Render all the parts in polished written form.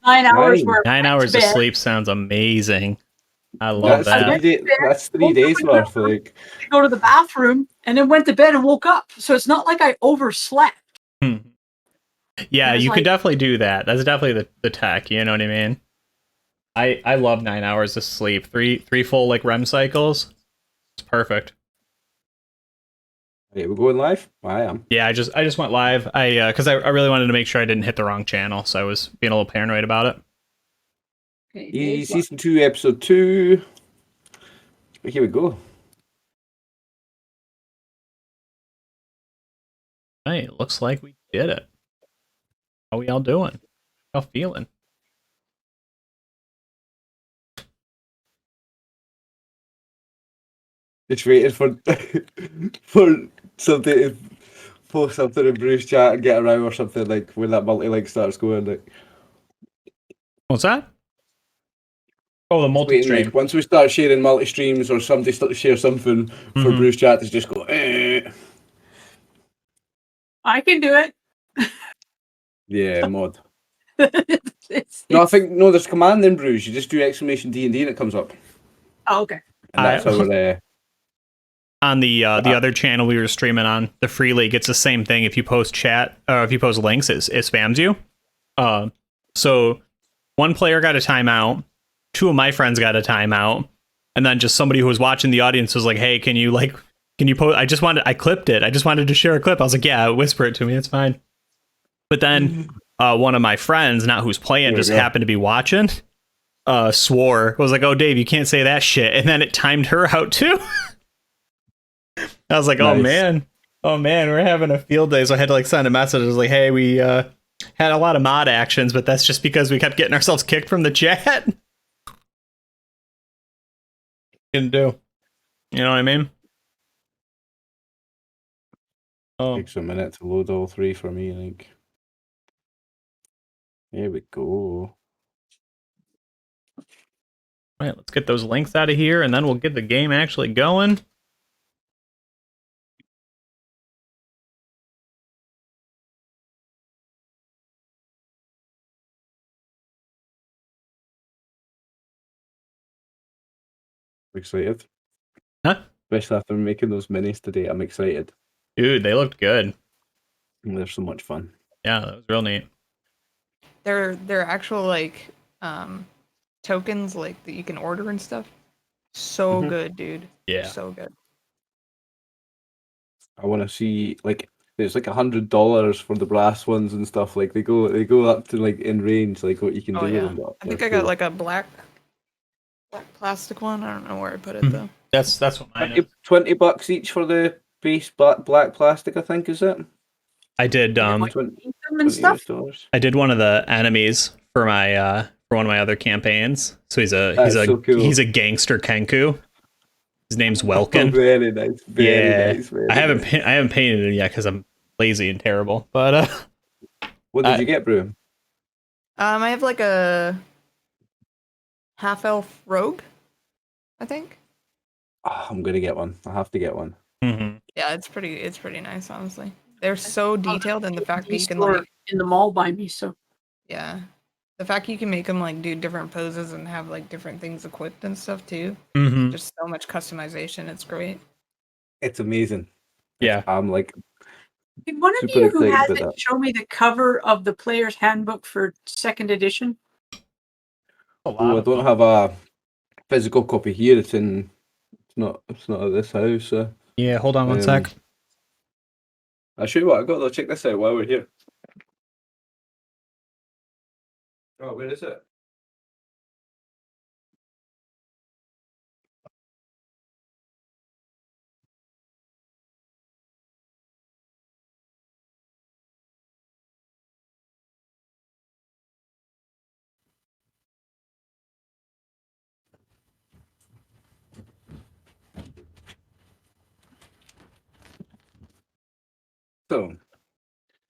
9 hours Nine. where 9 hours of sleep sounds amazing. I love That's that. That's 3 days worth. Like, to go to the bathroom and then went to bed and woke up. So it's not like I overslept. Yeah, you like, could definitely do that. That's definitely the tech. You know what I mean? I love 9 hours of sleep. Three full like REM cycles. It's perfect. hey, we're going live. I am. Yeah, I just went live. Because I really wanted to make sure I didn't hit the wrong channel, so I was being a little paranoid about it. okay, Season 2, episode 2. Here we go. Hey, it looks like we did it. How we all doing? How feeling? Just waiting for for something to post something in Bruce chat and get around or something, like when that multi-link starts going. Like, What's that? Oh, the waiting, multi-stream. like, once we start sharing multi-streams or somebody start to share something for Bruce chat to just go, I can do it. Yeah, mod. No, I think there's a command in Bruce. You just do exclamation D&D and it comes up. Oh, okay. And that's how we're on the other channel we were streaming on, the free league, it's the same thing. If you post chat or if you post links, it spams you. So one player got a timeout, two of my friends got a timeout, and then just somebody who was watching the audience was like, "Hey, can you post?" I clipped it. I just wanted to share a clip. I was like, "Yeah, whisper it to me. It's fine." But then one of my friends, not who's playing, just happened to be watching. Swore. Was like, "Oh, Dave, you can't say that shit," and then it timed her out too. I was like, nice. oh man, we're having a field day. So I had to like send a message. I was like, hey, we had a lot of mod actions, but that's just because we kept getting ourselves kicked from the chat. Can do. You know what I mean? Oh, takes a minute to load all three for me, I think. Here we go. All right, let's get those links out of here, and then we'll get the game actually going. Excited. Huh? Especially after making those minis today, I'm excited. Dude, they looked good. They're so much fun. Yeah, that was real neat. They're actual like tokens like that you can order and stuff. So good, dude. Yeah. So good. I want to see, like, there's like $100 for the brass ones and stuff. Like they go up to like in range, like what you can do with them. I think I got like a black plastic one. I don't know where I put it though. That's what mine is. $20 each for the base black plastic, I think, is it? I did $20. I did one of the enemies for my for one of my other campaigns. So he's a gangster Kenku. His name's Welkin. Oh, very nice. Very nice. I haven't painted it yet because I'm lazy and terrible. But what did you get, bro? I have like a half-elf rogue, I think. Oh, I'm gonna get one. I have to get one. Mm-hmm. Yeah, it's pretty nice, honestly. They're so detailed, and the fact that you can like in the mall by me, so yeah, the fact you can make them like do different poses and have like different things equipped and stuff too. Mm-hmm. Just so much customization. It's great. It's amazing. Yeah, I'm like. Did one of you who has it show me the cover of the player's handbook for 2nd edition? Oh, I don't have a physical copy here. It's not at this house. Yeah, hold on one sec. I'll show you what I got though. Check this out while we're here. Oh, where is it? So,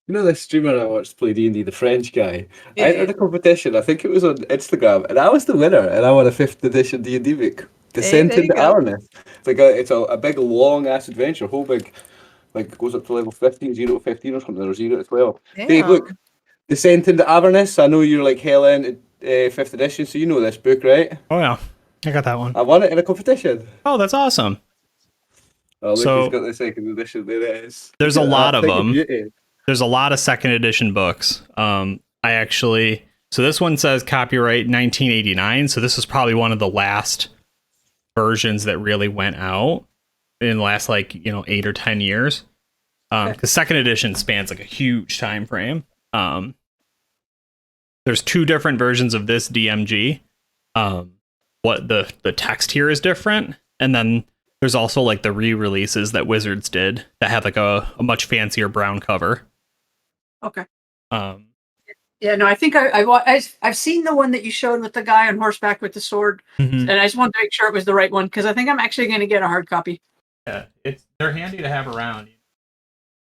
this streamer I watched play D&D, the French guy. I entered a competition. I think it was on Instagram, and I was the winner. And I won a 5th edition D&D book, Descent into Arnis. It's a big long ass adventure, whole big, like it goes up to level 15, 0 to 15 or something, or 0 to 12. Damn. Dave, look, Descent into Avernus. I know you're like hell into 5th edition, so you know this book, right? Oh yeah, I got that one. I won it in a competition. Oh, that's awesome. Oh, look, So- he's got the 2nd edition. There it is. There's a Look at lot that of thing them. beauty. There's a lot of 2nd edition books. So this one says copyright 1989. So this is probably one of the last versions that really went out in the last 8 or 10 years. Because 2nd edition spans like a huge time frame. There's 2 different versions of this DMG. What the text here is different, and then there's also like the re-releases that Wizards did that have like a much fancier brown cover. Okay. Yeah, no, I think I've seen the one that you showed with the guy on horseback with the sword, and I just wanted to make sure it was the right one because I think I'm actually going to get a hard copy. Yeah, they're handy to have around.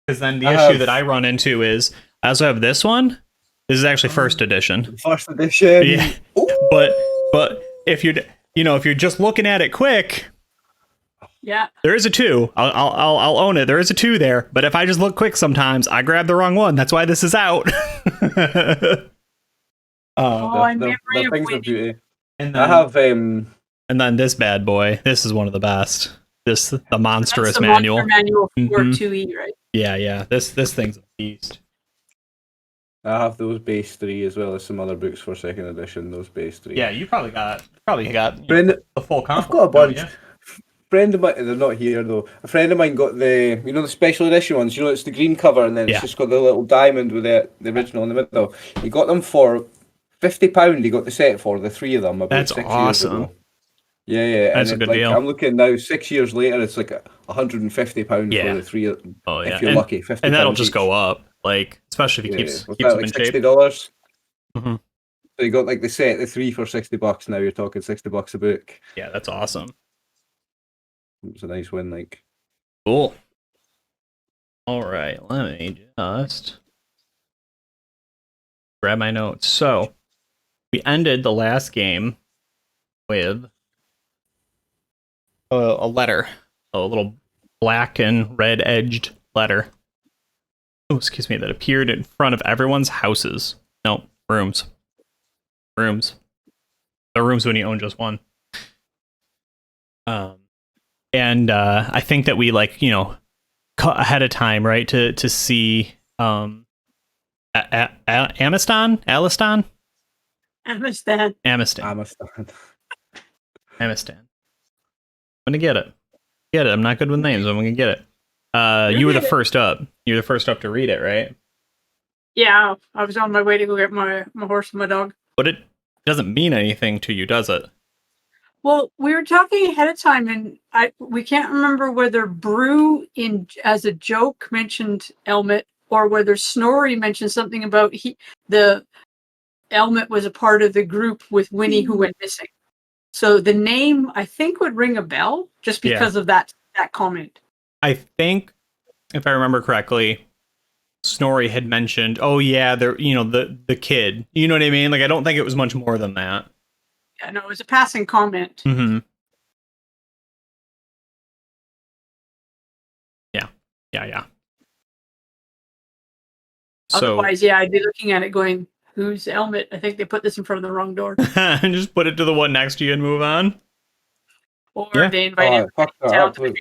Because then the issue that I run into is I also have this one. This is actually 1st edition. 1st edition. Yeah, but if you're just looking at it quick. Yeah, there is a 2. I'll own it. There is a 2 there, but if I just look quick, sometimes I grab the wrong one. That's why this is out. I'm the things are beauty. And then, I have and then this bad boy. This is one of the best. The monstrous that's the manual. Monster manual for Mhm. 2E, right? Yeah. This thing's a beast. I have those base 3 as well as some other books for 2nd edition. Those base 3. Yeah, you probably got Friend, the full comp. I've got a bunch. Yeah. Friend of mine, they're not here though. A friend of mine got the special edition ones. It's the green cover and then it's just got the little diamond with the original in the middle. He got them for £50. He got the set for the 3 of them. About That's 6 awesome. Years ago. Yeah. That's and a good deal. I'm looking now, 6 years later, it's like £150 for the 3 of them. Oh yeah, If you're lucky, £50. and that'll just each. go up. Like especially if he keeps Was them that in like shape. $60? Mhm. So you got like the set, the 3 for $60. Now you're talking $60 a book. Yeah, that's awesome. It's a nice win, like. Cool. All right, let me just grab my notes. So we ended the last game with a letter, a little black and red edged letter. Oh, excuse me, that appeared in front of everyone's houses. No, rooms. Rooms. The rooms when you own just one. And I think that we cut ahead of time, right, to see Amistan. I'm gonna get it. I'm not good with names. I'm gonna get it. You were the first up. You were the first up to read it, right? Yeah, I was on my way to go get my horse and my dog. But it doesn't mean anything to you, does it? Well, we were talking ahead of time, and we can't remember whether Brew as a joke mentioned Elmet or whether Snorri mentioned something about the Elmet was a part of the group with Winnie who went missing. So the name I think would ring a bell just because of that comment. I think, if I remember correctly, Snorri had mentioned, "Oh yeah, the kid." You know what I mean? Like I don't think it was much more than that. Yeah, no, it was a passing comment. Mm-hmm. Yeah. Otherwise, I'd be looking at it going, "Who's Elmet? I think they put this in front of the wrong door." And just put it to the one next to you and move on. Or they invited down to the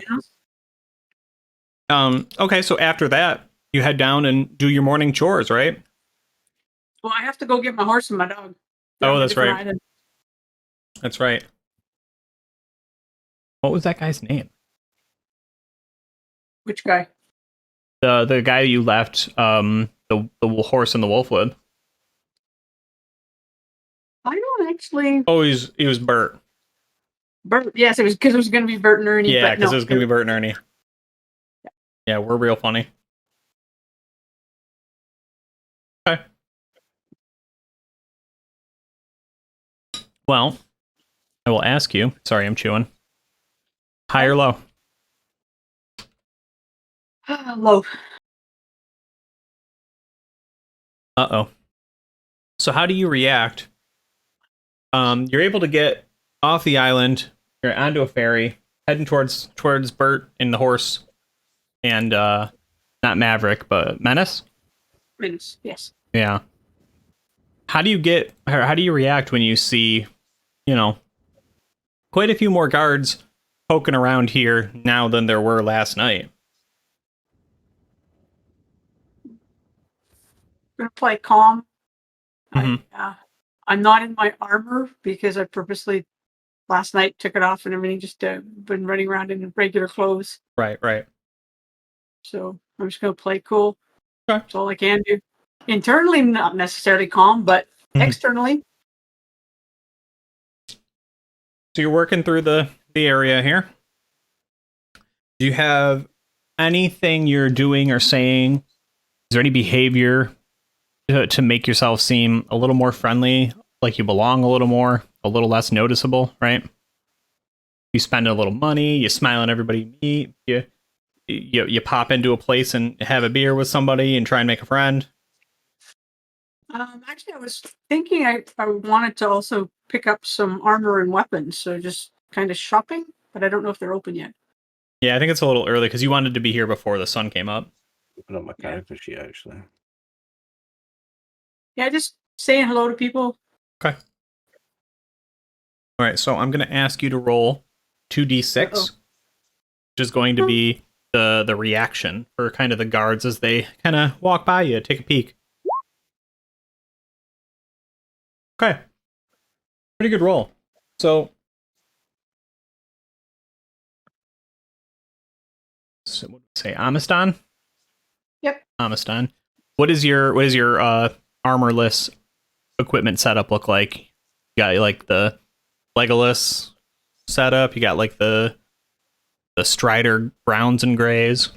funeral. Okay, so after that, you head down and do your morning chores, right? Well, I have to go get my horse and my dog. Oh, that's right. That's right. What was that guy's name? Which guy? The guy you left the horse and the wolf with. I don't actually. Oh, he was Bert. Bert, yes, it was because it was going to be Bert and Ernie. Yeah, because it was going to be Bert and Ernie. Yeah, we're real funny. Okay. Well, I will ask you. Sorry, I'm chewing. High or low? Low. Uh-oh. So how do you react? You're able to get off the island. You're onto a ferry, heading towards Bert and the horse, and not Maverick, but Menace. Menace, yes. Yeah. how do you react when you see, quite a few more guards poking around here now than there were last night? I'm gonna play calm. Mhm. I'm not in my armor because I purposely last night took it off and everything. Just been running around in regular clothes. Right. So I'm just gonna play cool. Okay. That's all I can do. Internally, not necessarily calm, but Mhm. externally, So you're working through the area here. Do you have anything you're doing or saying? Is there any behavior to make yourself seem a little more friendly, like you belong a little more, a little less noticeable, right? You spend a little money, you smile at everybody you meet, you pop into a place and have a beer with somebody and try and make a friend. actually, I was thinking I wanted to also pick up some armor and weapons. So just kind of shopping, but I don't know if they're open yet. Yeah, I think it's a little early because you wanted to be here before the sun came up. Open up my character sheet, actually. Yeah, just saying hello to people. Okay. All right, so I'm going to ask you to roll 2d6, Uh-oh. which is going to be the reaction for kind of the guards as they kind of walk by you, take a peek. Okay. Pretty good roll. So what would I say? Amistan? Yep. Amistan. What is your armorless equipment setup look like? You got like the Legolas setup, you got like the Strider browns and grays.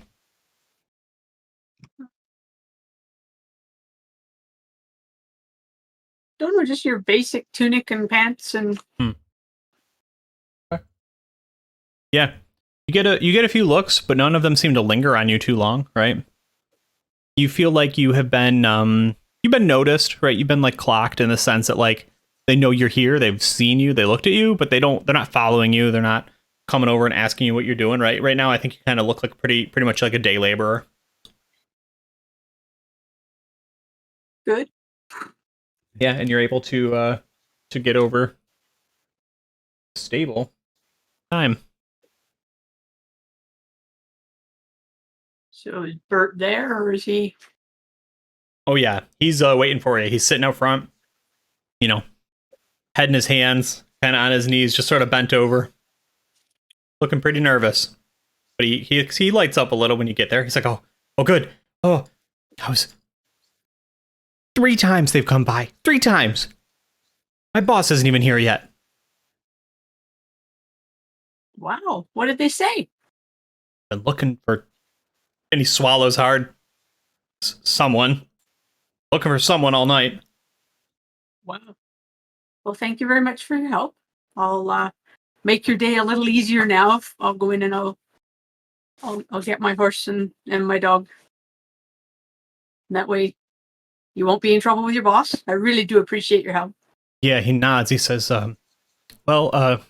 Don't know, just your basic tunic and pants and. Yeah. You get a few looks, but none of them seem to linger on you too long, right? You feel like you've been noticed, right? You've been like clocked in the sense that like they know you're here, they've seen you, they looked at you, but they're not following you, they're not coming over and asking you what you're doing, right? Right now I think you kind of look like pretty much like a day laborer. Good. Yeah, and you're able to get over stable time. So is Bert there, or is he? Oh yeah, he's waiting for you. He's sitting out front, head in his hands, kind of on his knees, just sort of bent over, looking pretty nervous. But he lights up a little when you get there. He's like, oh good. Oh, I was 3 times they've come by. 3 times. My boss isn't even here yet. Wow. What did they say? Been looking for, and he swallows hard. Someone. Looking for someone all night. Wow. Well, thank you very much for your help. I'll make your day a little easier now. I'll go in and I'll get my horse and my dog. And that way you won't be in trouble with your boss. I really do appreciate your help. Yeah, he nods. He says, I was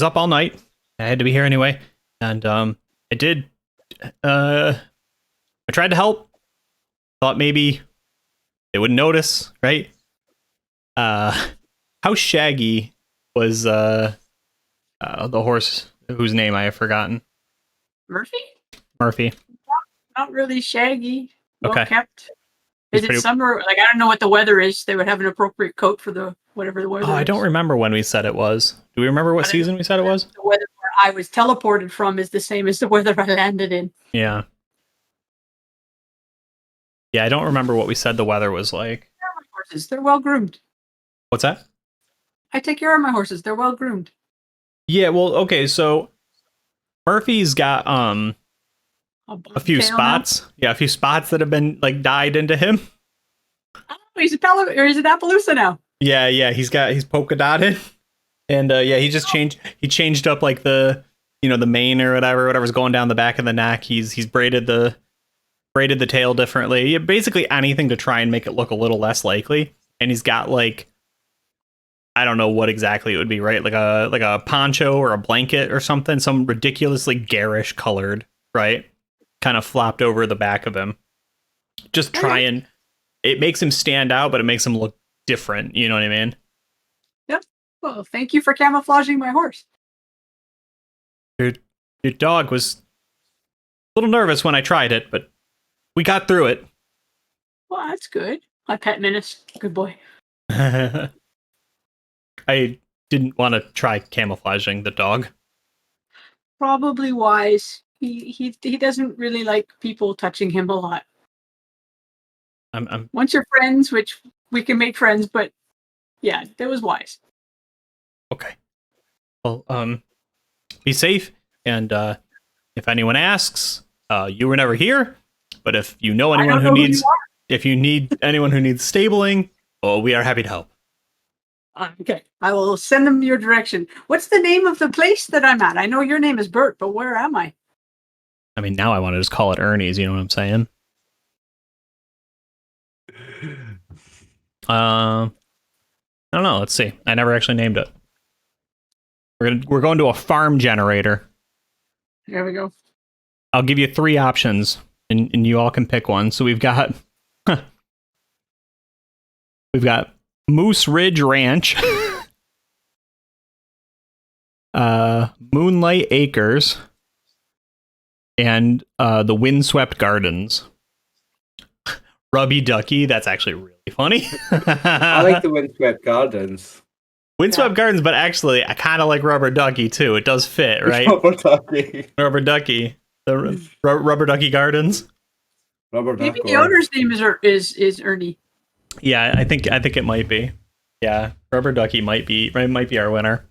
up all night. I had to be here anyway. And I did I tried to help. Thought maybe they wouldn't notice, right? How shaggy was the horse whose name I have forgotten? Murphy. Not really shaggy. Well Okay. kept. Is Pretty- it summer? Like, I don't know what the weather is. They would have an appropriate coat for the whatever the weather Oh, I is. don't remember when we said it was. Do we remember what I don't season know. we said it was? The weather where I was teleported from is the same as the weather I landed in. Yeah. Yeah, I don't remember what we said the weather was like. My horses, they're well groomed. What's that? I take care of my horses. They're well groomed. Yeah, well, okay, so Murphy's got a few spots. Yeah, a few spots that have been like dyed into him. Oh, he's an Appaloosa now. Yeah, he's polka dotted. And he just changed up like the the mane or whatever's going down the back of the neck. He's braided the tail differently. Yeah, basically anything to try and make it look a little less likely. And he's got like, I don't know what exactly it would be, right? Like a poncho or a blanket or something, some ridiculously garish colored, right? Kind of flopped over the back of him. Just trying it makes him stand out, but it makes him look different. You know what I mean? Well, thank you for camouflaging my horse. Your dog was a little nervous when I tried it, but we got through it. Well, that's good. My pet menace. Good boy. I didn't want to try camouflaging the dog. Probably wise. He doesn't really like people touching him a lot. I'm Once you're friends, which we can make friends, but yeah, that was wise. okay. Well, be safe, and if anyone asks, you were never here. But if you know anyone who needs, if you need anyone who needs stabling, oh, we are happy to help. Okay, I will send them your direction. What's the name of the place that I'm at? I know your name is Bert, but where am I? I mean, now I want to just call it Ernie's. You know what I'm saying? I don't know. Let's see. I never actually named it. We're going to a farm generator. There we go. I'll give you 3 options, and you all can pick one. So we've got Moose Ridge Ranch, Moonlight Acres, and the Windswept Gardens. Rubby Ducky, that's actually really funny. I like the Windswept Gardens. Windswept Gardens, but actually, I kind of like Rubber Ducky too. It does fit, right? Rubber Ducky. Rubber Ducky. The Rubber Ducky Gardens. Rubber Maybe Duck the owner's name is Ernie. Yeah, I think it might be. Yeah, Rubber Ducky might be our winner.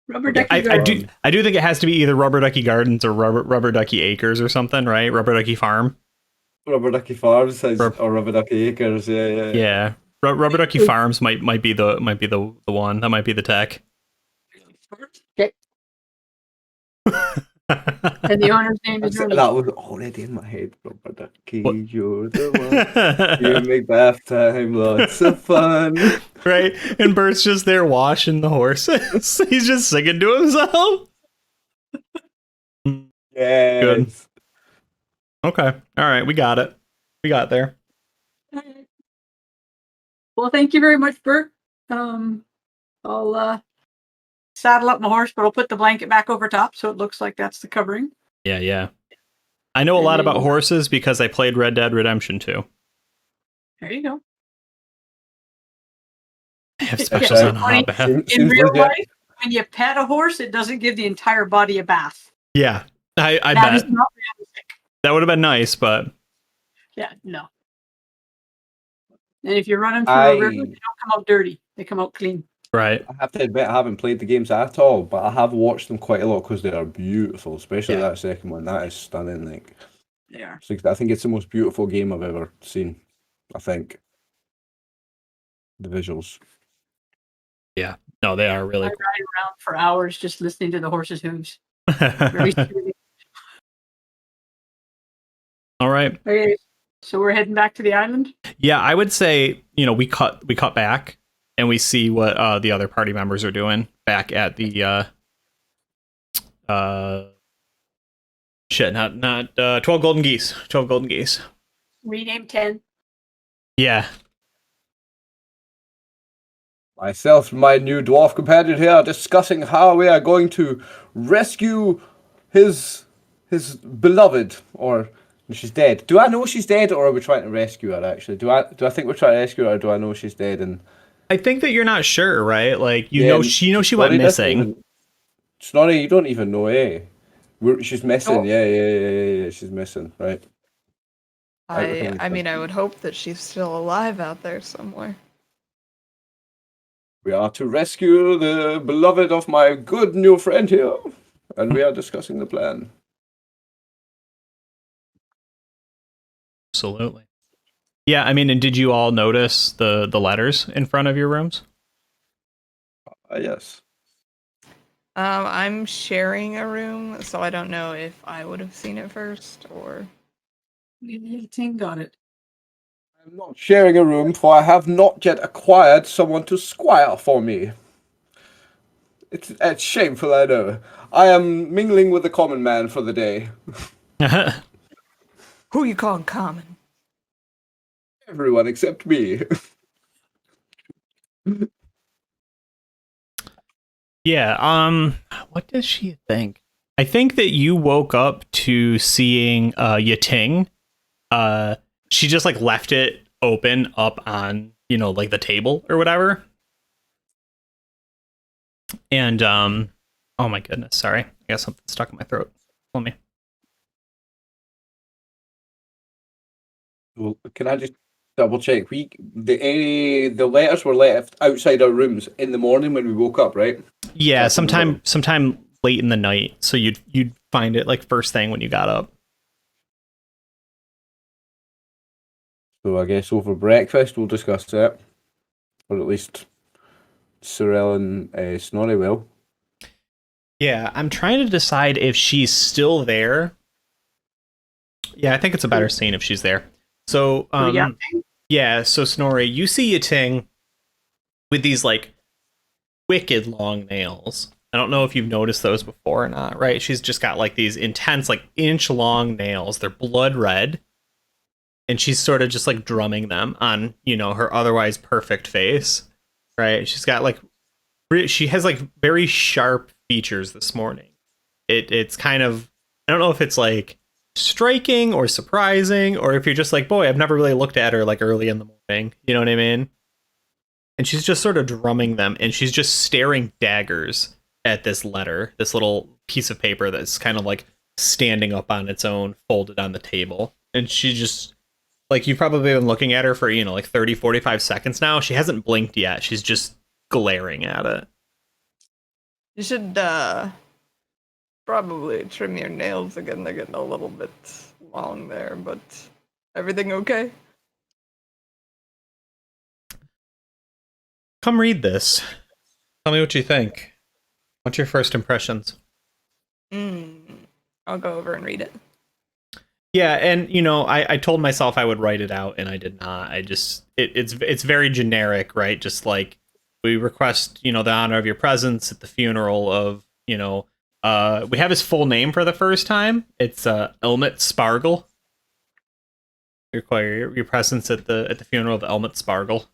Rubber Ducky. I do think it has to be either Rubber Ducky Gardens or Rubber Ducky Acres or something, right? Rubber Ducky Farm. Rubber Ducky Farms or Rubber Ducky Acres. Yeah. Rubber Ducky Farms might be the one. That might be the tech. Okay. And the owner's name is Ernie. That was already in my head. Rubber Ducky, you're the one. You make bath time lots of fun. Right? And Bert's just there washing the horses. He's just singing to himself. Yes. Good. Okay. All right. We got it. We got there. Well, thank you very much, Bert. I'll saddle up my horse, but I'll put the blanket back over top so it looks like that's the covering. Yeah. I know a lot about horses because I played Red Dead Redemption 2. There you go. I have specials on hot bath. In real life, when you pet a horse, it doesn't give the entire body a bath. Yeah, I That bet. is not realistic. That would have been nice, but Yeah, no. And if you run them through a river, they don't come out dirty. They come out clean. right. I have to admit, I haven't played the games at all, but I have watched them quite a lot because they are beautiful, especially that second one. That is stunning. Like, They are. I think it's the most beautiful game I've ever seen. I think the visuals. Yeah, no, they are really I ride around for hours just listening to the horses' hooves. cool. Very soothing. All right. Okay, so we're heading back to the island. Yeah, I would say, we cut back and we see what the other party members are doing back at the 12 golden geese. 12 golden geese. Rename 10. Yeah. Myself and my new dwarf companion here are discussing how we are going to rescue his beloved, or she's dead. Do I know she's dead, or are we trying to rescue her? Actually, do I think we're trying to rescue her, or do I know she's dead? And I think that you're not sure, right? Like she went missing. Snorri, you don't even know, eh? She's missing. Oh. Yeah. She's missing, right? I mean, I would hope that she's still alive out there somewhere. We are to rescue the beloved of my good new friend here, and we are discussing the plan. Absolutely. Yeah, I mean, and did you all notice the letters in front of your rooms? Yes. I'm sharing a room, so I don't know if I would have seen it first or. Ting got it. I'm not sharing a room, for I have not yet acquired someone to squire for me. It's shameful, I know. I am mingling with the common man for the day. Who you calling common? Everyone except me. Yeah, what does she think? I think that you woke up to seeing Yating. She just like left it open up on, like the table or whatever. And oh my goodness, sorry. I got something stuck in my throat. Let me. Well, can I just double check? The letters were left outside our rooms in the morning when we woke up, right? Yeah, sometime late in the night. So you'd find it like first thing when you got up. So I guess over breakfast we'll discuss that, or at least Sorel and Snorri will. Yeah, I'm trying to decide if she's still there. Yeah, I think it's a better scene if she's there. So, yeah, so Snorri, you see Yating with these like wicked long nails. I don't know if you've noticed those before or not, right? She's just got like these intense, like inch long nails. They're blood red. And she's sort of just like drumming them on, her otherwise perfect face, right? She's got like, she has like very sharp features this morning. It's kind of, I don't know if it's like striking or surprising, or if you're just like, boy, I've never really looked at her like early in the morning. You know what I mean? And she's just sort of drumming them, and she's just staring daggers at this letter, this little piece of paper that's kind of like standing up on its own, folded on the table. And she just, like, you've probably been looking at her for, like 30, 45 seconds now. She hasn't blinked yet. She's just glaring at it. You should probably trim your nails again. They're getting a little bit long there, but everything okay? Come read this. Tell me what you think. What's your first impressions? I'll go over and read it. Yeah, and I told myself I would write it out, and I did not. I just it's very generic, right? Just like, we request, the honor of your presence at the funeral of, we have his full name for the first time. It's Elmet Spargle. We require your presence at the funeral of Elmet Spargle.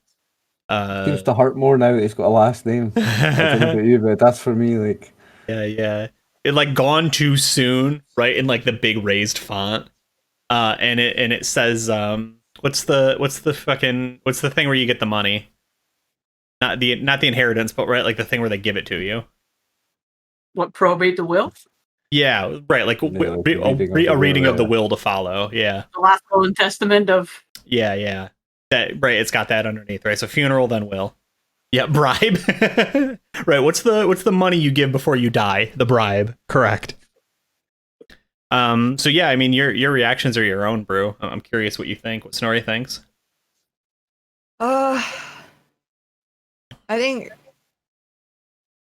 Seems to hurt more now that he's got a last name. I don't know about you, but that's for me, like. Yeah. It like gone too soon, right? In like the big raised font. And it says, what's the thing where you get the money? Not the inheritance, but right, like the thing where they give it to you. What, probate the will? Yeah, right. Like a reading of the will to follow. Yeah. The last will and testament of. Yeah. That, right. It's got that underneath, right? So funeral, then will. Yeah, bribe. Right. What's the money you give before you die? The bribe. Correct. So yeah, I mean, your reactions are your own, Brew. I'm curious what you think. What Snorri thinks. I think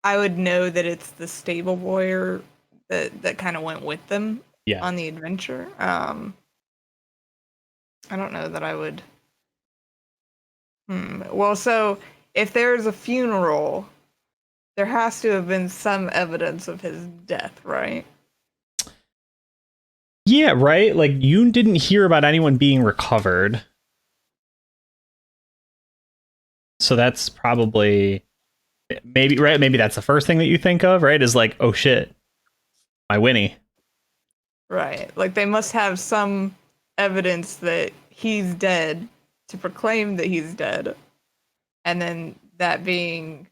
I would know that it's the stable boy that kind of went with them on the adventure. I don't know that I would. Well, so if there's a funeral, there has to have been some evidence of his death, right? Yeah, right? Like, you didn't hear about anyone being recovered. So that's probably maybe, right? Maybe that's the first thing that you think of, right? Is like, oh shit, my Winnie. Right. Like, they must have some evidence that he's dead to proclaim that he's dead. And then that being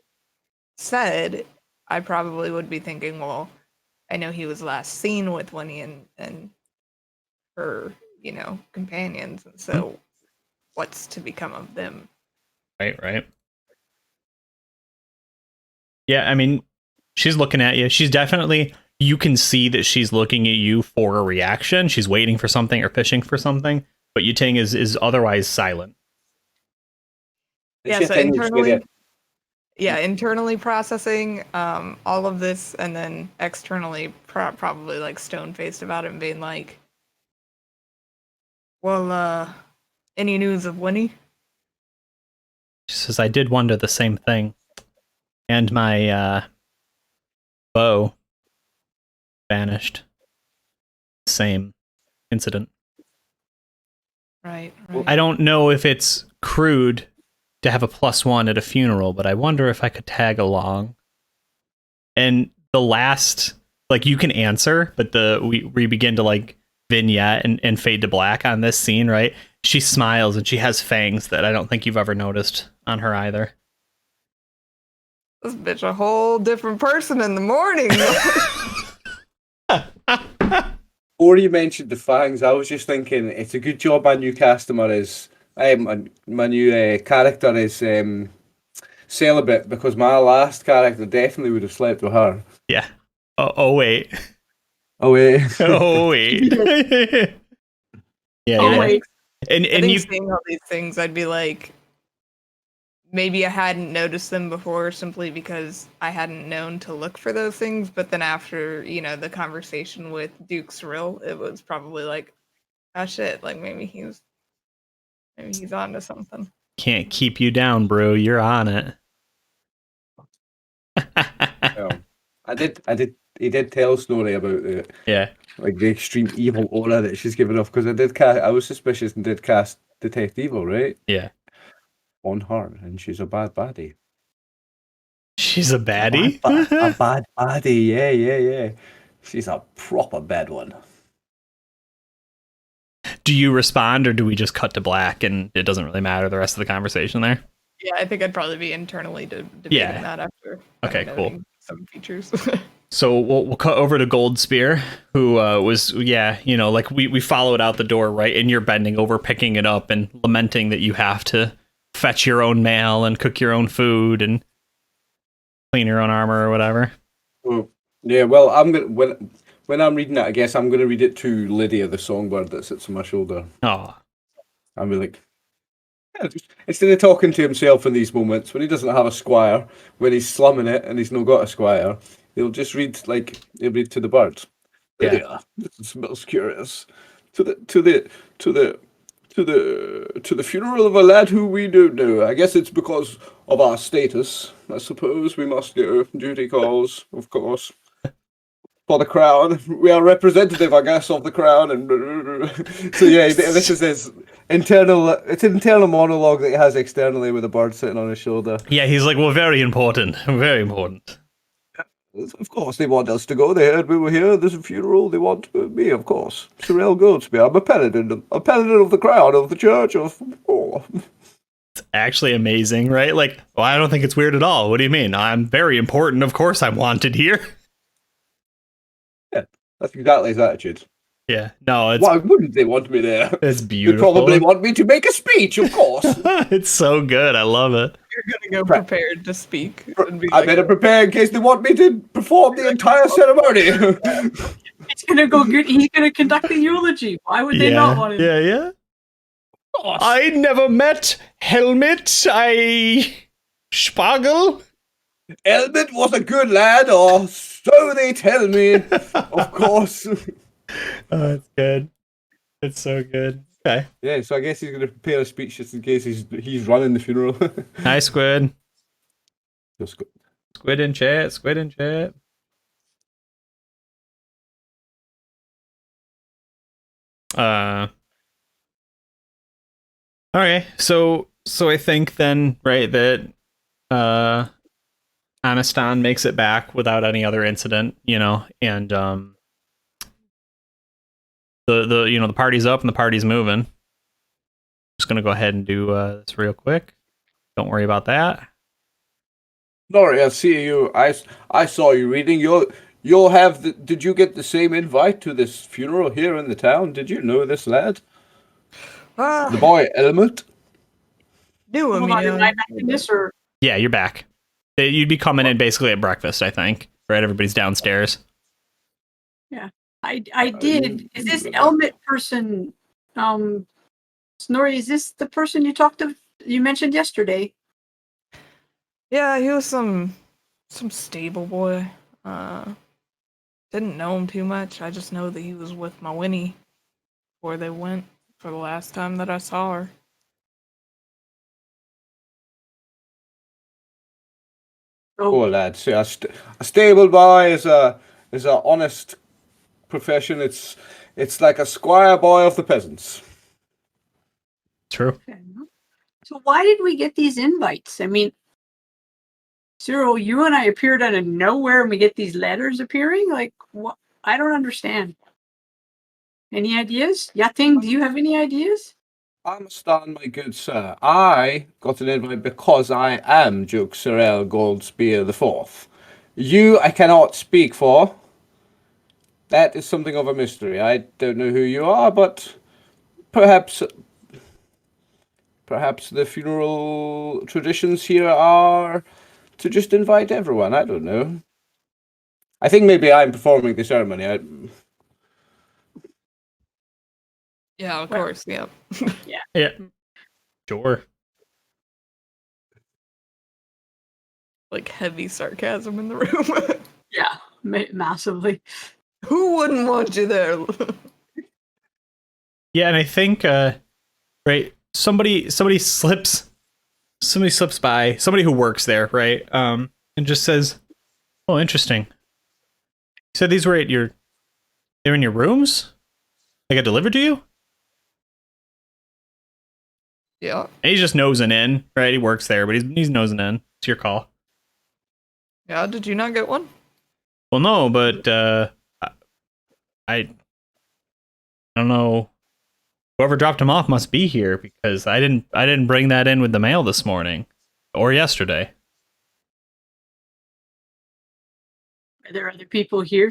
said, I probably would be thinking, well, I know he was last seen with Winnie and her, companions, and so what's to become of them? Right. Yeah, I mean, she's looking at you. She's definitely, you can see that she's looking at you for a reaction. She's waiting for something or fishing for something, but Yating is otherwise silent. Yeah, so internally processing all of this, and then externally probably like stone-faced about it and being like, well, any news of Winnie? She says, I did wonder the same thing. And my bow vanished. Same incident. Right. I don't know if it's crude to have a +1 at a funeral, but I wonder if I could tag along. And the last, like, you can answer, but we begin to like vignette and fade to black on this scene, right? She smiles and she has fangs that I don't think you've ever noticed on her either. This bitch a whole different person in the morning. Before you mentioned the fangs, I was just thinking it's a good job my new customer is my new character is celibate, because my last character definitely would have slept with her. Yeah. Oh wait. Oh wait. Oh wait. Yeah. Oh, Yeah. wait. And I think you seeing all these things, I'd be like, maybe I hadn't noticed them before simply because I hadn't known to look for those things. But then after, the conversation with Duke Cyril, it was probably like, oh shit, like maybe he's on to something. can't keep you down, bro. You're on it. He did tell Snorri about the the extreme evil aura that she's given off, because I was suspicious and did cast Detect Evil, right? Yeah. On her, and she's a bad baddie. She's a baddie? A bad baddie, yeah. She's a proper bad one. Do you respond, or do we just cut to black and it doesn't really matter the rest of the conversation there? Yeah, I think I'd probably be internally debating that after. Okay, cool. Some features. So we'll cut over to Goldspear, who was, like we followed out the door, right? And you're bending over, picking it up and lamenting that you have to fetch your own mail and cook your own food and clean your own armor or whatever. Well, yeah, well, I'm gonna when I'm reading it, I guess I'm gonna read it to Lydia, the songbird that sits on my shoulder. Oh. I'll be like, instead of talking to himself in these moments when he doesn't have a squire, when he's slumming it and he's not got a squire, he'll just read he'll read to the birds. Yeah. Lydia, this smells curious. To the funeral of a lad who we don't know. I guess it's because of our status. I suppose we must go. Duty calls, of course. For the crown, we are representative, I guess, of the crown, and so yeah, this is his internal monologue that he has externally with a bird sitting on his shoulder. Yeah, he's like, well, very important, very important. Of course, they want us to go. They heard we were here. There's a funeral. They want me, of course. Cyril Goldspear. I'm a penitent of the crown, of the church, of. Oh. It's actually amazing, right? Like, well, I don't think it's weird at all. What do you mean? I'm very important. Of course, I'm wanted here. Yeah, that's exactly his attitude. Yeah, no, it's. Why wouldn't they want me there? It's beautiful. They probably want me to make a speech, of course. It's so good. I love it. You're gonna go prepared to speak. And be I better prepare in case they want me to perform the entire ceremony. He's gonna go good. He's gonna conduct the eulogy. Why would they not want him? Yeah. I never met Helmet. Spargel. Helmet was a good lad, or so they tell me. Of course. Oh, it's good. It's so good. Okay. Yeah, so I guess he's going to prepare a speech just in case he's running the funeral. Hi, Squid. Just go. Squid in chat. Squid in chat. Okay, so I think then, right, that Aniston makes it back without any other incident, and the party's up and the party's moving. Just gonna go ahead and do this real quick. Don't worry about that. Sorry, I see you. I saw you reading. You'll have the. Did you get the same invite to this funeral here in the town? Did you know this lad? The boy Element. Am I back in this, or? Yeah, you're back. You'd be coming in basically at breakfast, I think. Right, everybody's downstairs. Yeah, I did. Is this Elmet person? Snorri, is this the person you mentioned yesterday? Yeah, he was some stable boy. Didn't know him too much. I just know that he was with my Winnie before they went for the last time that I saw her. Oh, lad, see, a stable boy is a honest profession. It's like a squire boy of the peasants. True. So why did we get these invites? I mean, Cyril, you and I appeared out of nowhere and we get these letters appearing? Like, what? I don't understand. Any ideas? Yating, do you have any ideas? I understand, my good sir. I got an invite because I am Duke Cyril Goldspear the Fourth. You I cannot speak for. That is something of a mystery. I don't know who you are, but perhaps the funeral traditions here are to just invite everyone. I don't know. I think maybe I'm performing the ceremony. Yeah, of Well- course. Yeah. Yeah. Sure. Like heavy sarcasm in the room. Yeah, massively. Who wouldn't want you there? Yeah, and I think right, somebody slips by, somebody who works there, right? And just says, "Oh, interesting. You said these were they're in your rooms? They got delivered to you?" Yeah. And he's just nosing in, right? He works there, but he's nosing in. It's your call. Yeah, did you not get one? Well, no, but I don't know. Whoever dropped him off must be here because I didn't bring that in with the mail this morning or yesterday. Are there other people here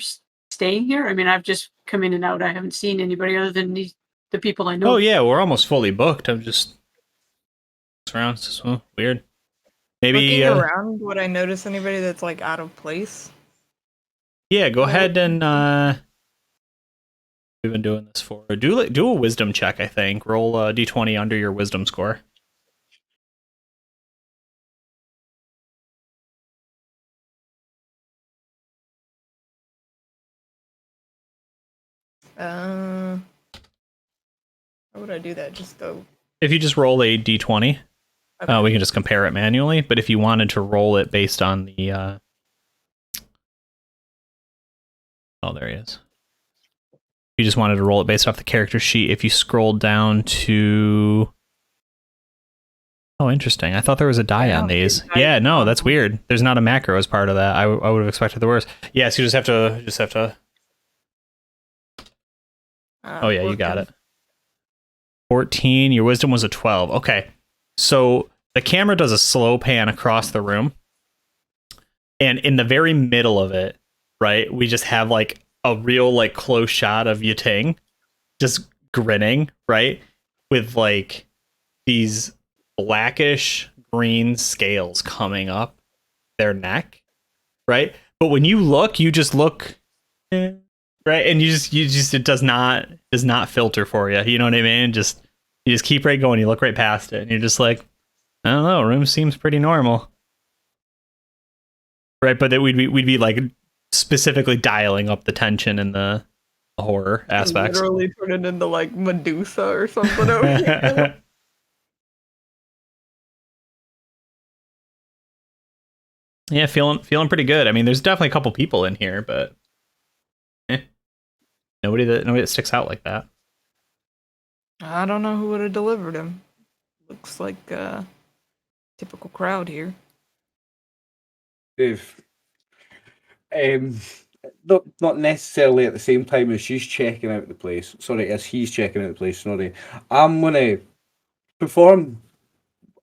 staying here? I mean, I've just come in and out. I haven't seen anybody other than the people I know. Oh yeah, we're almost fully booked. I'm just around. It's just, weird. Maybe Looking around, would I notice anybody that's like out of place? yeah. Go ahead and we've been doing this for do a wisdom check. I think roll a d20 under your wisdom score. How would I do that? Just go. If you just roll a d20, Okay. we can just compare it manually. But if you wanted to roll it based on the oh, there he is. You just wanted to roll it based off the character sheet. If you scroll down to oh, interesting. I thought there was a die on these. Yeah, no, that's weird. There's not a macro as part of that. I would have expected the worst. Yes, you just have to. Oh yeah, you got it. 14. Your wisdom was a 12. Okay, so the camera does a slow pan across the room, and in the very middle of it, right, we just have like a real like close shot of Yating just grinning, right, with like these blackish green scales coming up their neck, right? But when you look, you just look, right, and you just it does not filter for you. You know what I mean? You just keep right going. You look right past it, and you're just like, I don't know. Room seems pretty normal, right? But that we'd be like specifically dialing up the tension and the horror aspects. Literally turn it into like Medusa or something over here. Yeah, feeling pretty good. I mean, there's definitely a couple people in here, but nobody that sticks out like that. I don't know who would have delivered him. Looks like a typical crowd here. If not necessarily at the same time as she's checking out the place. Sorry, as he's checking out the place. Sorry, I'm gonna perform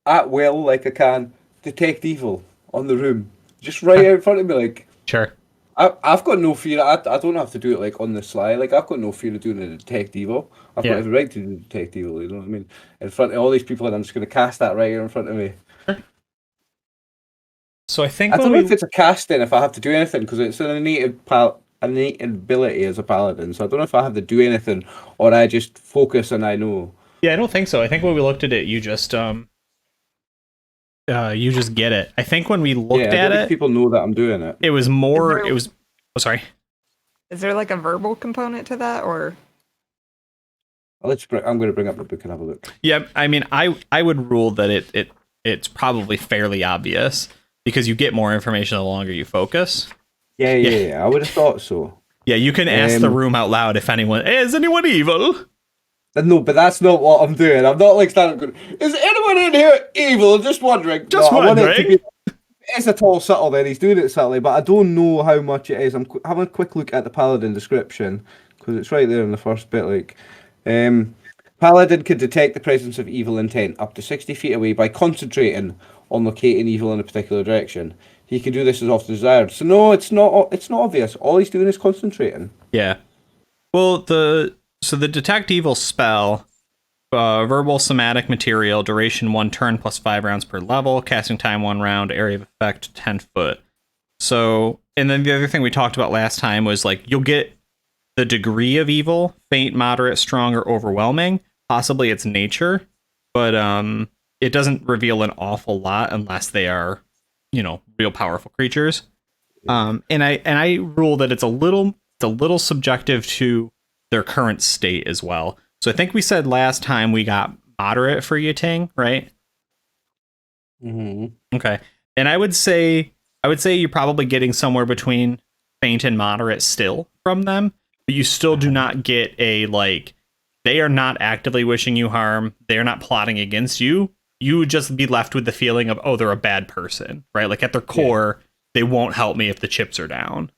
at will, like I can, detect evil on the room, just right out in front of me. Like, Sure. I've got no fear. I don't have to do it like on the sly. Like, I've got no fear of doing a detect evil. I've Yeah. got every right to do detect evil. You know what I mean? In front of all these people, and I'm just gonna cast that right here in front of me. So I think I don't know if it's a casting, if I have to do anything, because it's an innate ability as a paladin. So I don't know if I have to do anything, or I just focus and I know. Yeah, I don't think so. I think when we looked at it, you just get it. I think when we looked I at don't think it, people know that I'm doing it. it was more. It was. Oh, sorry. Is there like a verbal component to that, or? I'm going to bring up the book and have a look. Yeah, I mean, I would rule that it's probably fairly obvious because you get more information the longer you focus. Yeah. I would have thought so. Yeah, you can ask the room out loud if anyone is anyone evil. No, but that's not what I'm doing. I'm not like standing going, is anyone in here evil? Just wondering. Just no, I want it to wondering. be. It's at all subtle then, he's doing it subtly, but I don't know how much it is. I'm having a quick look at the Paladin description, because it's right there in the first bit, like, Paladin can detect the presence of evil intent up to 60 feet away by concentrating on locating evil in a particular direction. He can do this as often as desired. So no, it's not obvious. All he's doing is concentrating. Yeah. Well, the detect evil spell, verbal somatic material, duration 1 turn plus 5 rounds per level, casting time 1 round, area of effect 10 foot. So, and then the other thing we talked about last time was like you'll get the degree of evil, faint, moderate, strong, or overwhelming. Possibly its nature, but it doesn't reveal an awful lot unless they are, real powerful creatures. And I rule that it's a little subjective to their current state as well. So I think we said last time we got moderate for Yating, right? Mm-hmm. Okay. And I would say you're probably getting somewhere between faint and moderate still from them, but you still do not get a like they are not actively wishing you harm. They are not plotting against you. You would just be left with the feeling of, oh, they're a bad person, right? Like at their core, they won't help me if the chips are down.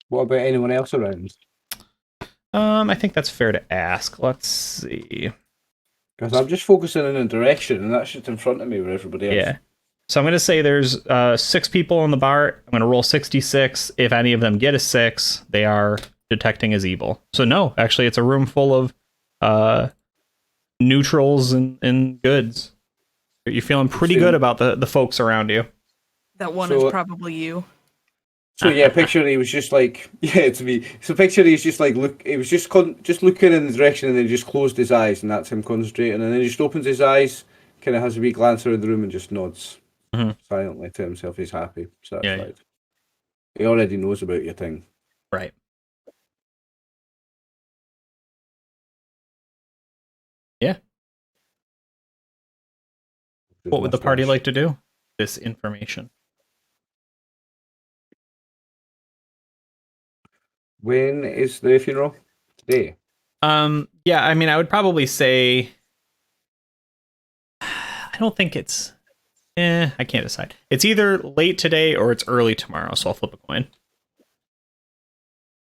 What about anyone else around? I think that's fair to ask. Let's see. Because I'm just focusing in a direction, and that's just in front of me with everybody else. Yeah. So I'm going to say there's 6 people in the bar. I'm going to roll 66. If any of them get a 6, they are detecting as evil. So no, actually, it's a room full of neutrals and goods. You're feeling pretty good about the folks around you. That one is probably you. So yeah, picture he was just like, yeah, it's me. So picture he's just like, look, he was just looking in the direction and then he just closed his eyes and that's him concentrating and then he just opens his eyes, kind of has a wee glance around the room and just nods silently to himself. He's happy, satisfied. Yeah. He already knows about your thing. Right. Yeah. What would the party like to do? This information. When is the funeral? Today. Yeah, I mean, I would probably say I don't think it's I can't decide. It's either late today or it's early tomorrow, so I'll flip a coin.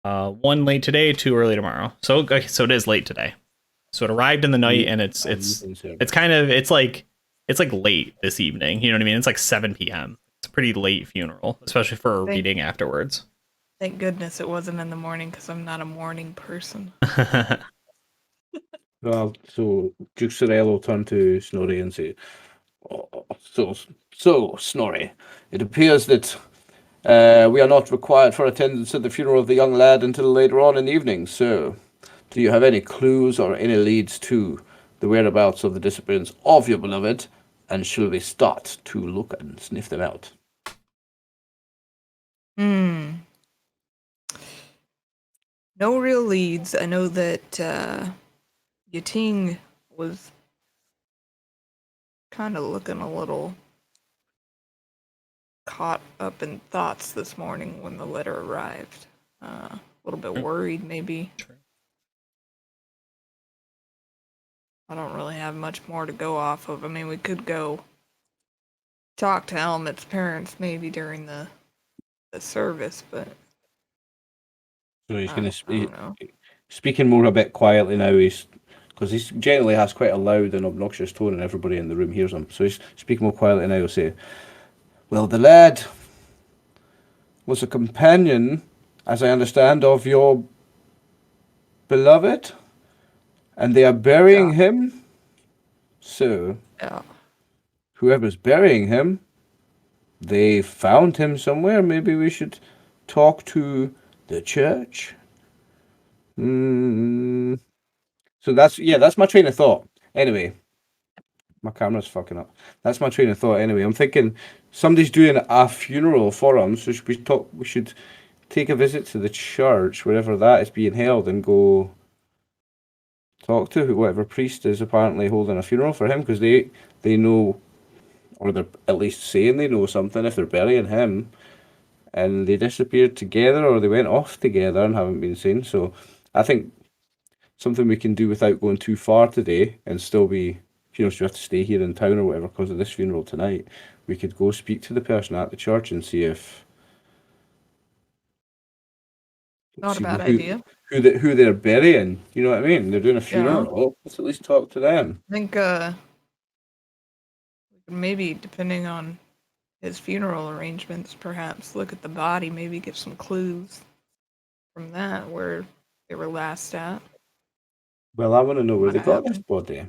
1 late today, 2 early tomorrow. So okay, so it is late today. So it arrived in the night and it's like late this evening, you know what I mean? It's like 7 p.m. It's a pretty late funeral, especially for a reading afterwards. Thank goodness it wasn't in the morning because I'm not a morning person. Well, so Duke Sorello turned to Snorri and said, so Snorri, it appears that we are not required for attendance at the funeral of the young lad until later on in the evening. So, do you have any clues or any leads to the whereabouts of the disappearance of your beloved? And shall we start to look and sniff them out? No real leads. I know that Yating was kind of looking a little caught up in thoughts this morning when the letter arrived. A little bit worried, maybe. Sure. I don't really have much more to go off of. I mean, we could go talk to Helmet's parents maybe during the service, but So he's going to speaking more a bit quietly now. Because he generally has quite a loud and obnoxious tone, and everybody in the room hears him. So he's speaking more quietly now. He'll say, "Well, the lad was a companion, as I understand, of your beloved, and they are burying him. So, whoever's burying him, they found him somewhere. Maybe we should talk to the church." So that's my train of thought. Anyway, my camera's fucking up. That's my train of thought. Anyway, I'm thinking somebody's doing a funeral for him, so we should take a visit to the church, wherever that is being held, and go talk to whatever priest is apparently holding a funeral for him, because they know, or they're at least saying they know something if they're burying him, and they disappeared together or they went off together and haven't been seen. So I think something we can do without going too far today and still be, you know, so we have to stay here in town or whatever because of this funeral tonight. We could go speak to the person at the church and see if Not a bad idea. who they're burying. You know what I mean? They're doing a Yeah. funeral. Let's at least talk to them. I think maybe depending on his funeral arrangements, perhaps look at the body, maybe get some clues from that where they were last at. Well, I want to know where What they got this happened? body.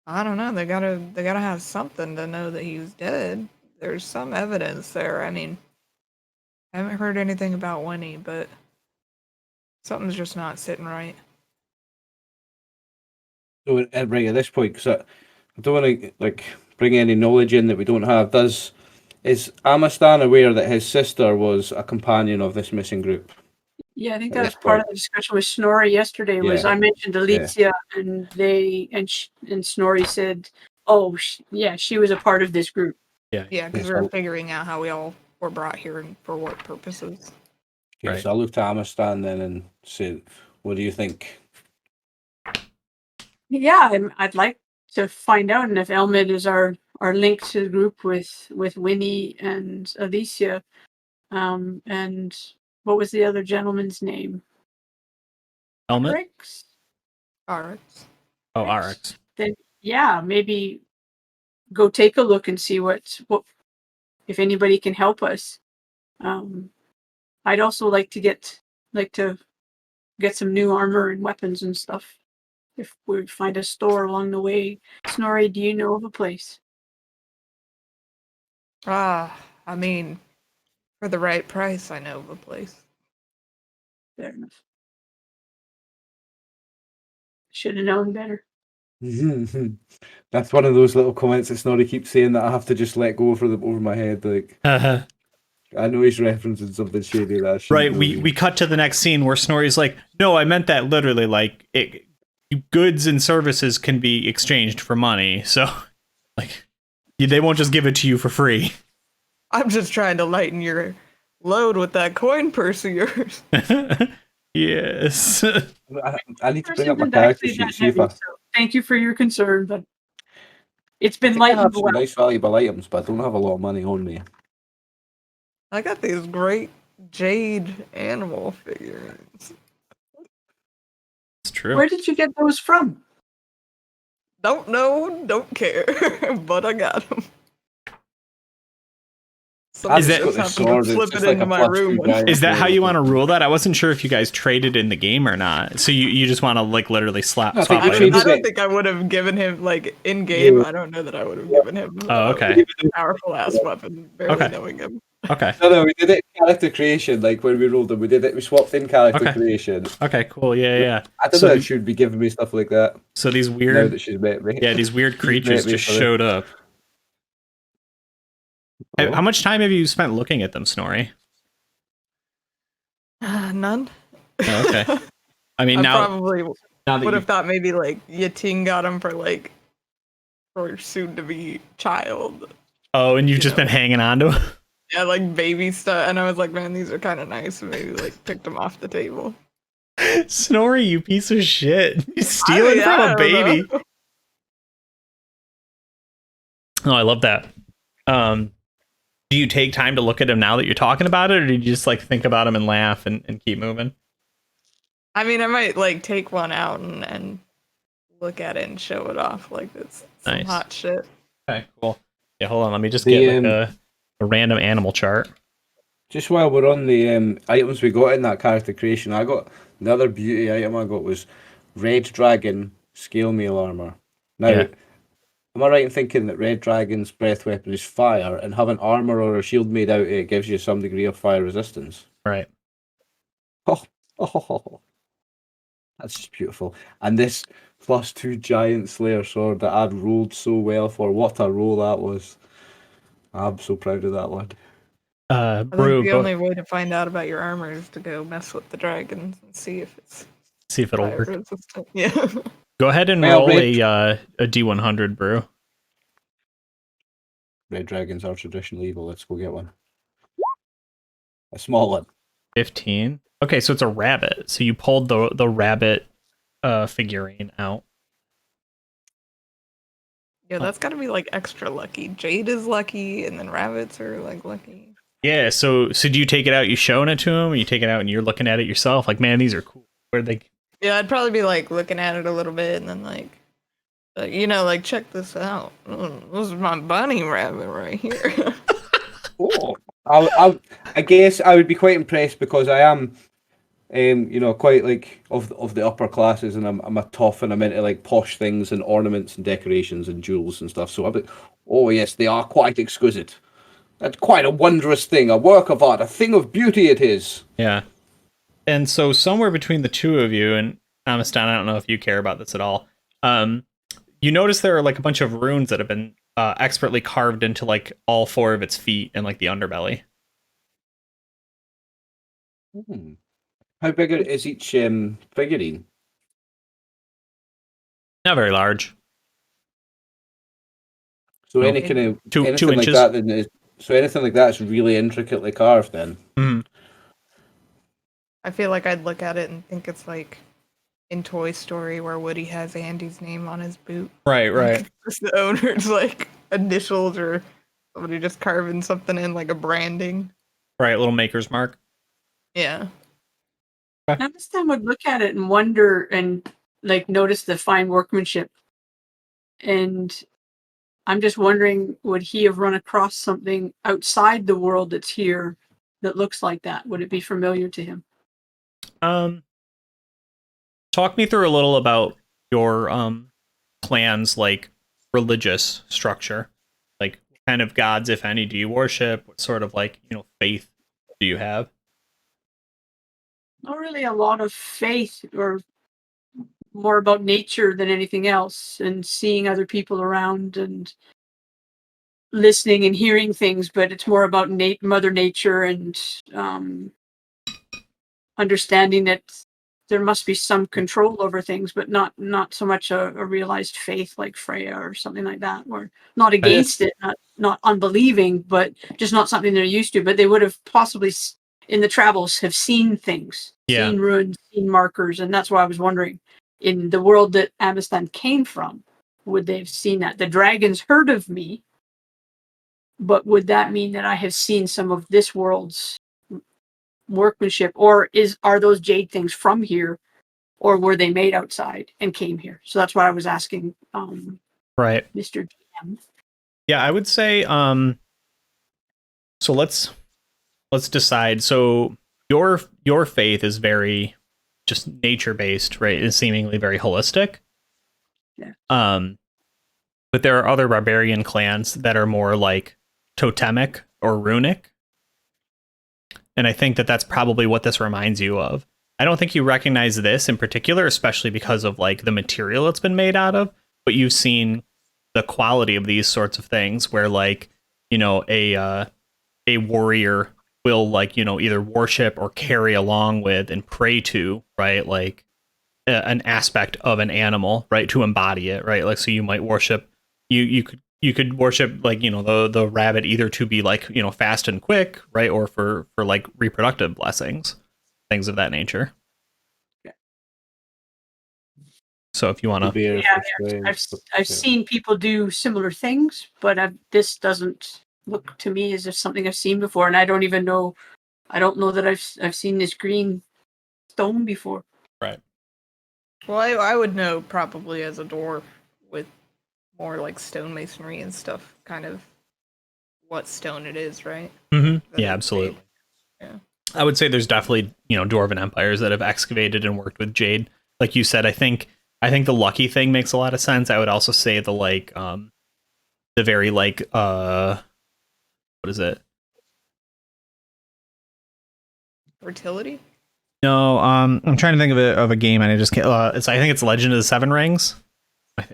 I don't know. They gotta have something to know that he was dead. There's some evidence there. I mean, I haven't heard anything about Winnie, but something's just not sitting right. So right at this point, because I don't want to like bring any knowledge in that we don't have. Is Amastan aware that his sister was a companion of this missing group? Yeah, I think At that was this part point. of the discussion with Snorri yesterday. Was Yeah. I mentioned Alicia, and Snorri said, "Oh, yeah, she was a part of this group." Yeah, because Yes, we were figuring out how we all were brought here and for what purposes. Okay, Right. so I looked at Amastan then and said, "What do you think?" Yeah, I'd like to find out, and if Elmid is our link to the group with Winnie and Alicia, and what was the other gentleman's name? Helmet? Rix? Alright. Oh, Rix. RX. Then yeah, maybe go take a look and see what if anybody can help us. I'd also like to get some new armor and weapons and stuff. If we find a store along the way. Snorri, do you know of a place? I mean, for the right price, I know of a place. Fair enough. Should have known better. That's one of those little comments that Snorri keeps saying that I have to just let go over my head. Like I know he's referencing something shady that I shouldn't Right, know. we cut to the next scene where Snorri's like, no, I meant that literally, like, goods and services can be exchanged for money, so, like, they won't just give it to you for free. I'm just trying to lighten your load with that coin purse of yours. Yes. I need to Yours bring up my isn't character actually sheet. that See if heavy, I so thank you for your concern, but it's been think I have lightened some well. nice valuable items, but I don't have a lot of money on me. I got these great jade animal figurines. It's true. Where did you get those from? Don't know, don't care, but I got them. Is that- got this sword, it's slip just it like into a my +2 room? giant Is that how sword. you want to rule that? I wasn't sure if you guys traded in the game or not. So you just want to, like, literally swap I think I we items? traded don't it. think I would have given him, like, in game, Yeah. I don't know that I would have given him Oh, okay. a powerful ass weapon, barely Okay. knowing him. Okay. No, we did it in character creation, like when we rolled them. We did it. We swapped in character Okay. creation. Okay, cool. Yeah. I don't know if she would be giving me stuff like that So these now weird, that she's met me. these weird She's creatures met me just for this. showed up. Oh. How much time have you spent looking at them, Snorri? None. Oh, okay. I mean, I now probably that would you, have thought maybe, like, Yating got him for soon-to-be child. oh, and you've you just know. been hanging on to them. Yeah, like, baby stuff, and I was like, man, these are kind of nice, and maybe, like, picked them off the table. Snorri, you piece of shit! You're stealing I from a don't baby. know. Oh, I love that. Do you take time to look at them now that you're talking about it, or do you just, like, think about them and laugh and keep moving? I mean, I might, like, take one out and look at it and show it off, like, it's some Nice. hot shit. Okay, cool. Yeah, hold on. Let me just The, get like a random animal chart. Just while we're on the items we got in that character creation, I got the other beauty item I got was Red Dragon scale mail armor. Now, Yeah. am I right in thinking that Red Dragon's breath weapon is fire, and having armor or a shield made out of it gives you some degree of fire resistance? Right. Oh, that's just beautiful. And this +2 giant Slayer sword that I'd rolled so well for. What a roll that was. I'm so proud of that one. I Brew, think the go only way to find out about your armor is to go mess with the dragons and see if it's see if it'll fire work. resistant. Yeah. Go ahead and Well, roll Red- a D100, Brew. Red dragons are traditionally evil. Let's go get one. A small one. 15. Okay, so it's a rabbit. So you pulled the rabbit figurine out. Yeah, that's got to be like extra lucky. Jade is lucky, and then rabbits are like lucky. Yeah, so do you take it out, you showing it to him, or you take it out and you're looking at it yourself? Like, man, these are cool. Where'd they... Yeah, I'd probably be like looking at it a little bit, and then like, like check this out. This is my bunny rabbit right here. Oh, I guess I would be quite impressed because I am, quite like of the upper classes, and I'm a tough, and I'm into like posh things and ornaments and decorations and jewels and stuff. So I'm like, oh yes, they are quite exquisite. That's quite a wondrous thing, a work of art, a thing of beauty it is. Yeah. And so somewhere between the two of you, and Amistan, I don't know if you care about this at all, you notice there are like a bunch of runes that have been expertly carved into like all 4 of its feet and like the underbelly. How big is each figurine? Not very large. So No. any kind of Two anything like inches. that, so anything like that's really intricately carved then. Mm. I feel like I'd look at it and think it's like in Toy Story where Woody has Andy's name on his boot. Right. It's the owner's like initials or somebody just carving something in like a branding. Right, little maker's mark. Yeah. Amistad would look at it and wonder and like notice the fine workmanship. And I'm just wondering, would he have run across something outside the world that's here that looks like that? Would it be familiar to him? Talk me through a little about your clan's like religious structure. Like, what kind of gods, if any, do you worship? What sort of like, faith do you have? Not really a lot of faith, or more about nature than anything else, and seeing other people around and listening and hearing things. But it's more about Mother Nature and understanding that there must be some control over things, but not so much a realized faith like Freya or something like that. Or not against it, not unbelieving, but just not something they're used to. But they would have possibly in the travels have seen things, seen ruins, seen markers, and that's why I was wondering, in the world that Amistan came from, would they have seen that? The dragons heard of me, but would that mean that I have seen some of this world's workmanship, or are those jade things from here, or were they made outside and came here? So that's why I was asking Right. Mr. DM. Yeah, I would say so let's decide. So your faith is very just nature based, right? It's seemingly very holistic. Yeah. But there are other barbarian clans that are more like totemic or runic. And I think that that's probably what this reminds you of. I don't think you recognize this in particular, especially because of like the material it's been made out of, but you've seen the quality of these sorts of things where like, a warrior will like, either worship or carry along with and pray to, right? Like an aspect of an animal, right? To embody it, right? Like, so you might worship, you could worship like, the rabbit either to be like, fast and quick, right? Or for like reproductive blessings, things of that nature. Yeah. So if you want to, yeah, I've seen people do similar things, but this doesn't look to me as if something I've seen before, and I don't know that I've seen this green stone before. Right. Well, I would know probably as a dwarf with more like stonemasonry and stuff, kind of what stone it is, right? Mm-hmm. Yeah, absolutely. Yeah. I would say there's definitely, dwarven empires that have excavated and worked with jade. Like you said, I think the lucky thing makes a lot of sense. I would also say the like the very like what is it? Fertility? No, I'm trying to think of a game and I just can't I think it's Legend of the Seven Rings.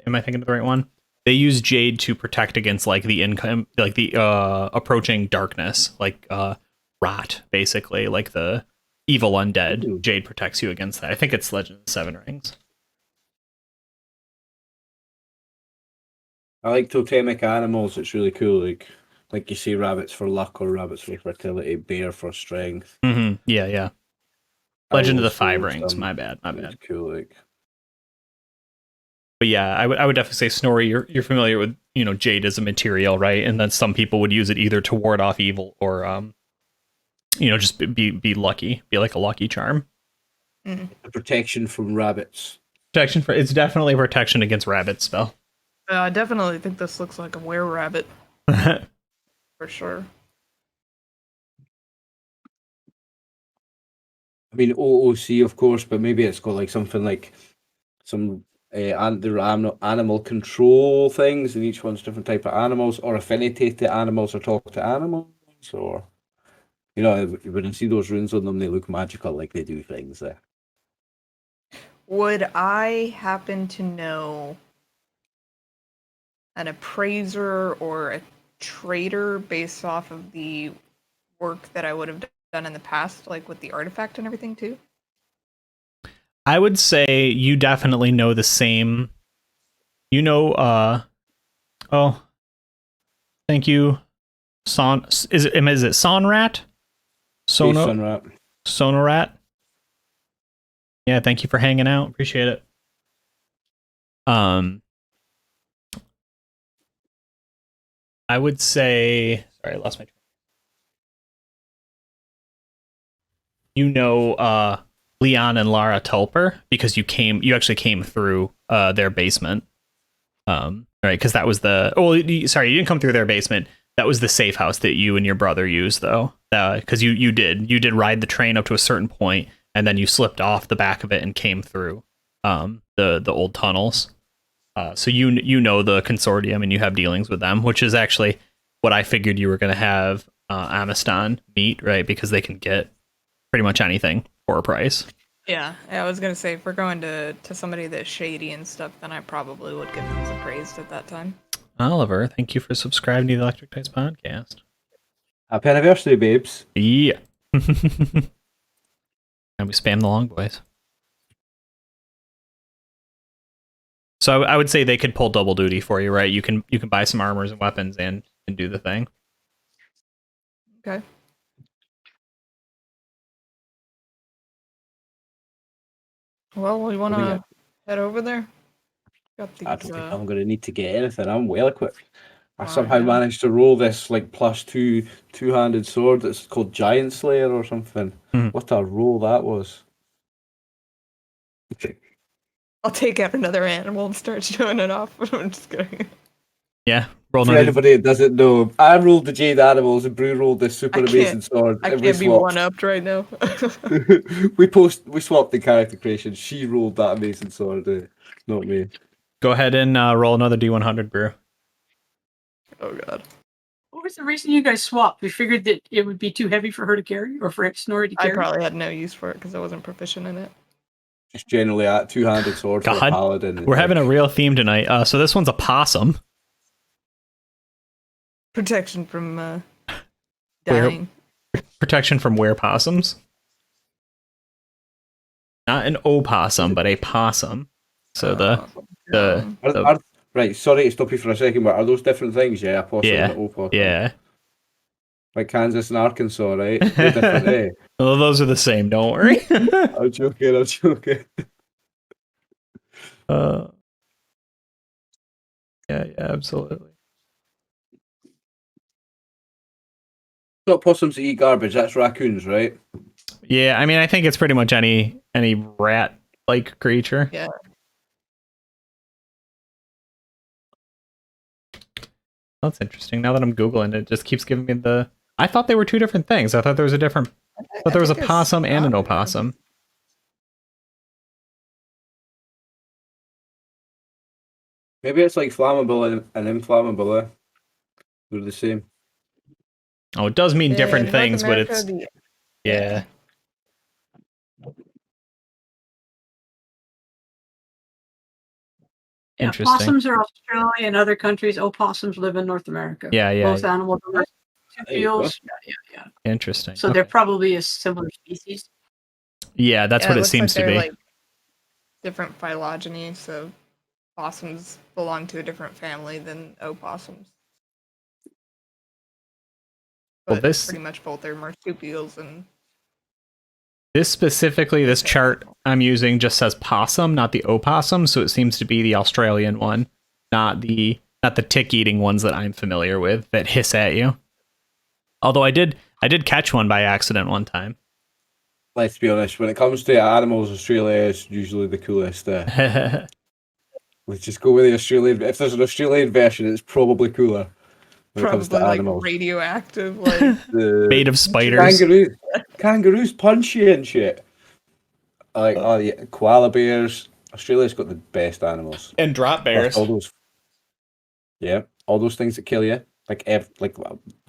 Am I thinking of the right one? They use jade to protect against like the approaching darkness, like rot, basically, like the evil undead. Ooh. Jade protects you against that. I think it's Legend of the Seven Rings. I like totemic animals. It's really cool. Like Like you say, rabbits for luck or rabbits for fertility, bear for strength. Yeah. Legend of the Owls Five for Rings. some- My bad. It's cool. Like But yeah, I would definitely say Snorri. You're familiar with jade as a material, right? And then some people would use it either to ward off evil or just be lucky, be like a lucky charm. the protection from rabbits. Protection for it's definitely a protection against rabbit spell. I definitely think this looks like a were-rabbit for sure. I mean, OOC, of course, but maybe it's got like something like some animal control things, and each one's different type of animals, or affinity to animals, or talk to animals, or when you see those runes on them, they look magical, like they do things there. Would I happen to know an appraiser or a trader based off of the work that I would have done in the past, like with the artifact and everything too? I would say you definitely know the same. Oh, thank you. Is it Sonrat? Sonorat. Yeah, thank you for hanging out. Appreciate it. I would say, sorry, I lost my train. Leon and Lara Tulper because you actually came through their basement. Right, because that was you didn't come through their basement. That was the safe house that you and your brother used, though, because you did ride the train up to a certain point, and then you slipped off the back of it and came through the old tunnels. So you know the consortium and you have dealings with them, which is actually what I figured you were going to have Amistan meet, right? Because they can get pretty much anything for a price. Yeah, I was gonna say if we're going to somebody that's shady and stuff, then I probably would give them some praise at that time. Oliver, thank you for subscribing to the Electric Dice Podcast. Happy anniversary, babes. Yeah. And we spam the long boys. So I would say they could pull double duty for you, right? You can buy some armors and weapons and do the thing. Okay. Well, we want to head over there. Got these, I don't think I'm going to need to get anything. I'm well equipped. I Oh, somehow yeah. managed to roll this like +2 two-handed sword that's called Giant Slayer or something. What a roll that was. I'll take out another animal and start showing it off. I'm just kidding. Yeah. Roll For another. anybody that doesn't know, I rolled the Jade Animals and Brew rolled this super amazing sword. I and can't we be swapped. one-upped right now. we swapped the character creation. She rolled that amazing sword, not me. Go ahead and roll another D100, Brew. Oh god. What was the reason you guys swapped? We figured that it would be too heavy for her to carry, or for Snorri to I carry. probably had no use for it because I wasn't proficient in it. Just generally a two-handed sword for a God, paladin. we're having a real theme tonight. So this one's a possum. Protection from dying. Protection from were possums. Not an opossum, but a possum. So right, sorry to stop you for a second, but are those different things? Yeah, a possum and an opossum. Yeah. Like Kansas and Arkansas, right? They're different, eh? Well, those are the same. Don't worry. I'm joking. Yeah, absolutely. Not possums that eat garbage. That's raccoons, right? Yeah, I mean, I think it's pretty much any rat-like creature. Yeah. That's interesting. Now that I'm Googling, it just keeps giving me the... I thought they were two different things. I thought there was a different... I thought there was a possum and an opossum. Maybe it's like flammable and inflammable, eh? They're the same. Oh, it does mean different in North things, but America, it's... Yeah. Yeah, Interesting. possums are Australia and other countries. Opossums live in North America. Yeah. Both animals are There you go. fields. Yeah. Interesting. So they're probably a similar species. Yeah, that's what it looks seems like to be. they're, like, different phylogeny, so possums belong to a different family than opossums. but this pretty much both are marsupials and specifically, this chart I'm using just says possum, not the opossum, so it seems to be the Australian one, not the tick-eating ones that I'm familiar with that hiss at you. Although I did catch one by accident one time. Let's be honest, when it comes to animals, Australia is usually the coolest. Let's just go with the Australian. If there's an Australian version, it's probably cooler when it comes to probably like animals. radioactive, like Made of spiders. Kangaroos punch you and shit. Like, oh yeah, koala bears. Australia's got the best animals. And drop bears. All those things that kill you. Like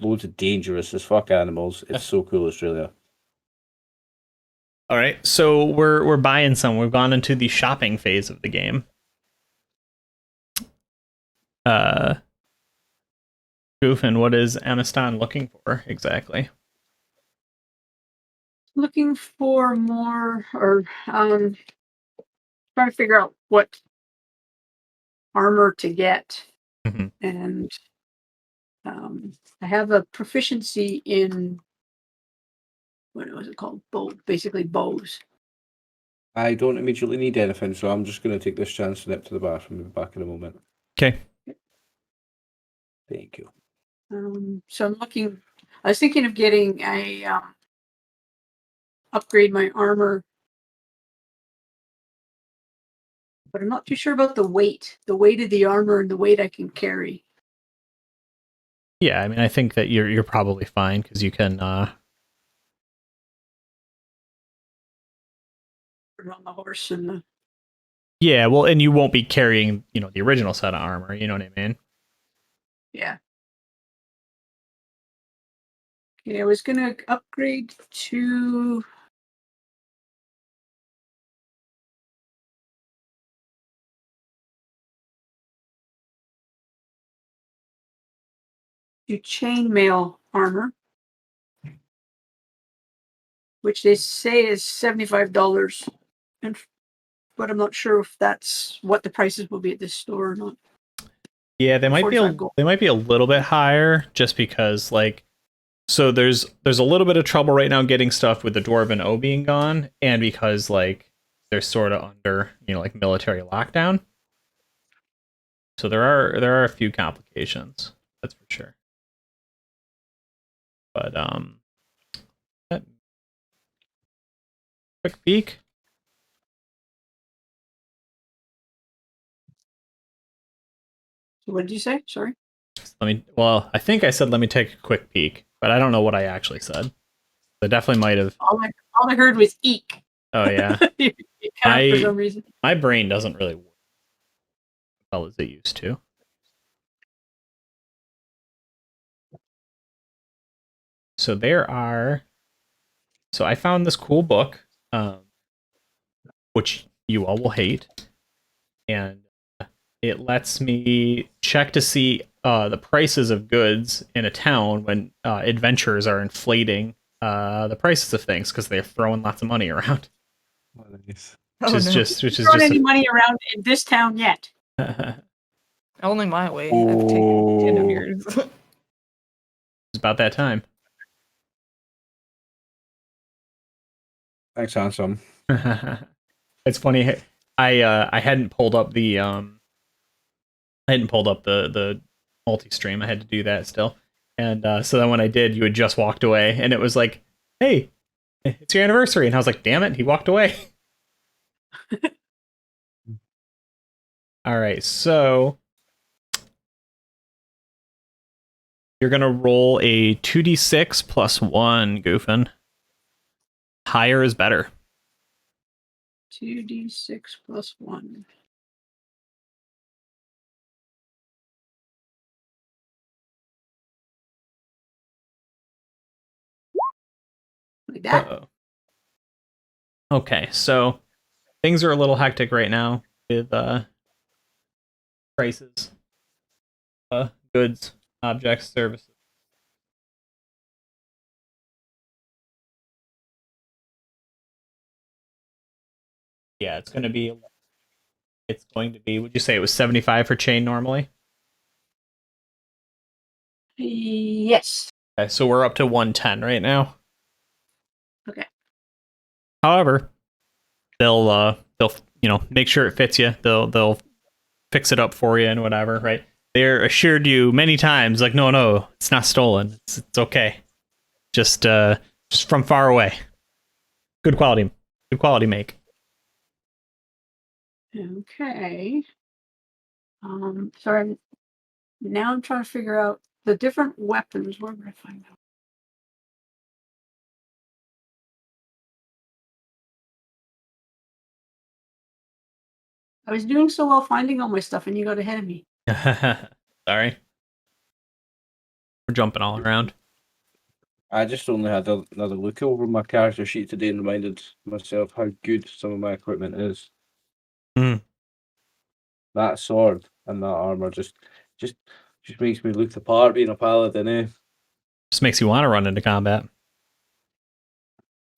loads of dangerous as fuck animals. It's so cool, Australia. All right, so we're buying some. We've gone into the shopping phase of the game. Goofin, what is Aniston looking for exactly? Looking for more, or trying to figure out what armor to get. Mhm. And I have a proficiency in, what was it called? Basically bows. I don't immediately need anything, so I'm just going to take this chance to nip to the bathroom and be back in a moment. Okay. Thank you. So I was thinking of getting a upgrade my armor, but I'm not too sure about the weight of the armor and the weight I can carry. Yeah, I mean, I think that you're probably fine because you can. Put it on the horse and the. Yeah, well, and you won't be carrying, the original set of armor. You know what I mean? Yeah. Okay, I was gonna upgrade to chainmail armor, which they say is $75, but I'm not sure if that's what the prices will be at this store or not. Yeah, they might be $45. they might be a little bit higher just because so there's a little bit of trouble right now getting stuff with the Dwarven O being gone, and because they're sort of under military lockdown. So there are a few complications, that's for sure. But quick peek. So what did you say? Sorry. I think I said let me take a quick peek, but I don't know what I actually said. I definitely might have. All I heard was eek. Oh yeah. For some reason. My brain doesn't really work as well as it used to. So I found this cool book, which you all will hate, and it lets me check to see the prices of goods in a town when adventurers are inflating the prices of things because they're throwing lots of money around. Oh, nice. Which is just any money around in this town yet. only my way. I've taken 10 of yours. It's about that time. Thanks, Handsome. It's funny. I hadn't pulled up the multi-stream. I had to do that still, and so then when I did, you had just walked away, and it was like, "Hey, it's your anniversary," and I was like, "Damn it, he walked away." All right, so you're gonna roll a 2d6 plus 1, Goofin. Higher is better. 2d6 plus 1. Like that. Uh-oh. Okay, so things are a little hectic right now with prices, goods, objects, services. Yeah, it's going to be, would you say it was 75 for chain normally? Yes. Okay, so we're up to 110 right now. Okay. However, they'll make sure it fits you. They'll fix it up for you and whatever, right? They're assured you many times, like, no, it's not stolen. It's okay. Just from far away. Good quality make. Okay. Sorry. Now I'm trying to figure out the different weapons. Where would I find out? I was doing so well finding all my stuff, and you got ahead of me. Sorry. We're jumping all around. I just only had another look over my character sheet today and reminded myself how good some of my equipment is. That sword and that armor just makes me look the part being a paladin, eh? Just makes you want to run into combat.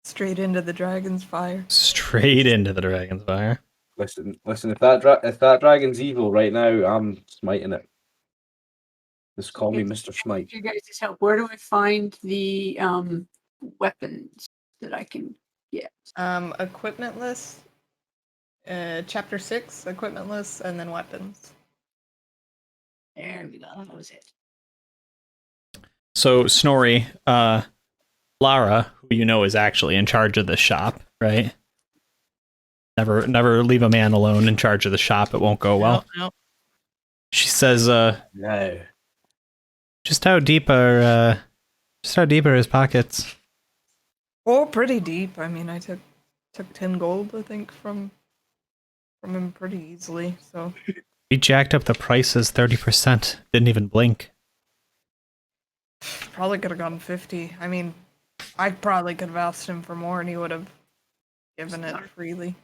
Straight into the dragon's fire. Straight into the dragon's fire. Listen. If that dragon's evil right now, I'm smiting it. Just call me Mr. Smite. You guys just help. Where do I find the weapons that I can get? Equipment list. Chapter 6, equipment list, and then weapons. There we go. That was it. So Snorri, Lara, who you know is actually in charge of the shop, right? Never leave a man alone in charge of the shop. It won't go well. No. She says, No. Just how deep are his pockets? Oh, pretty deep. I mean, I took 10 gold, I think, from him pretty easily. So He jacked up the prices 30%. Didn't even blink. probably could have gotten 50. I mean, I probably could have asked him for more, and he would have given it freely.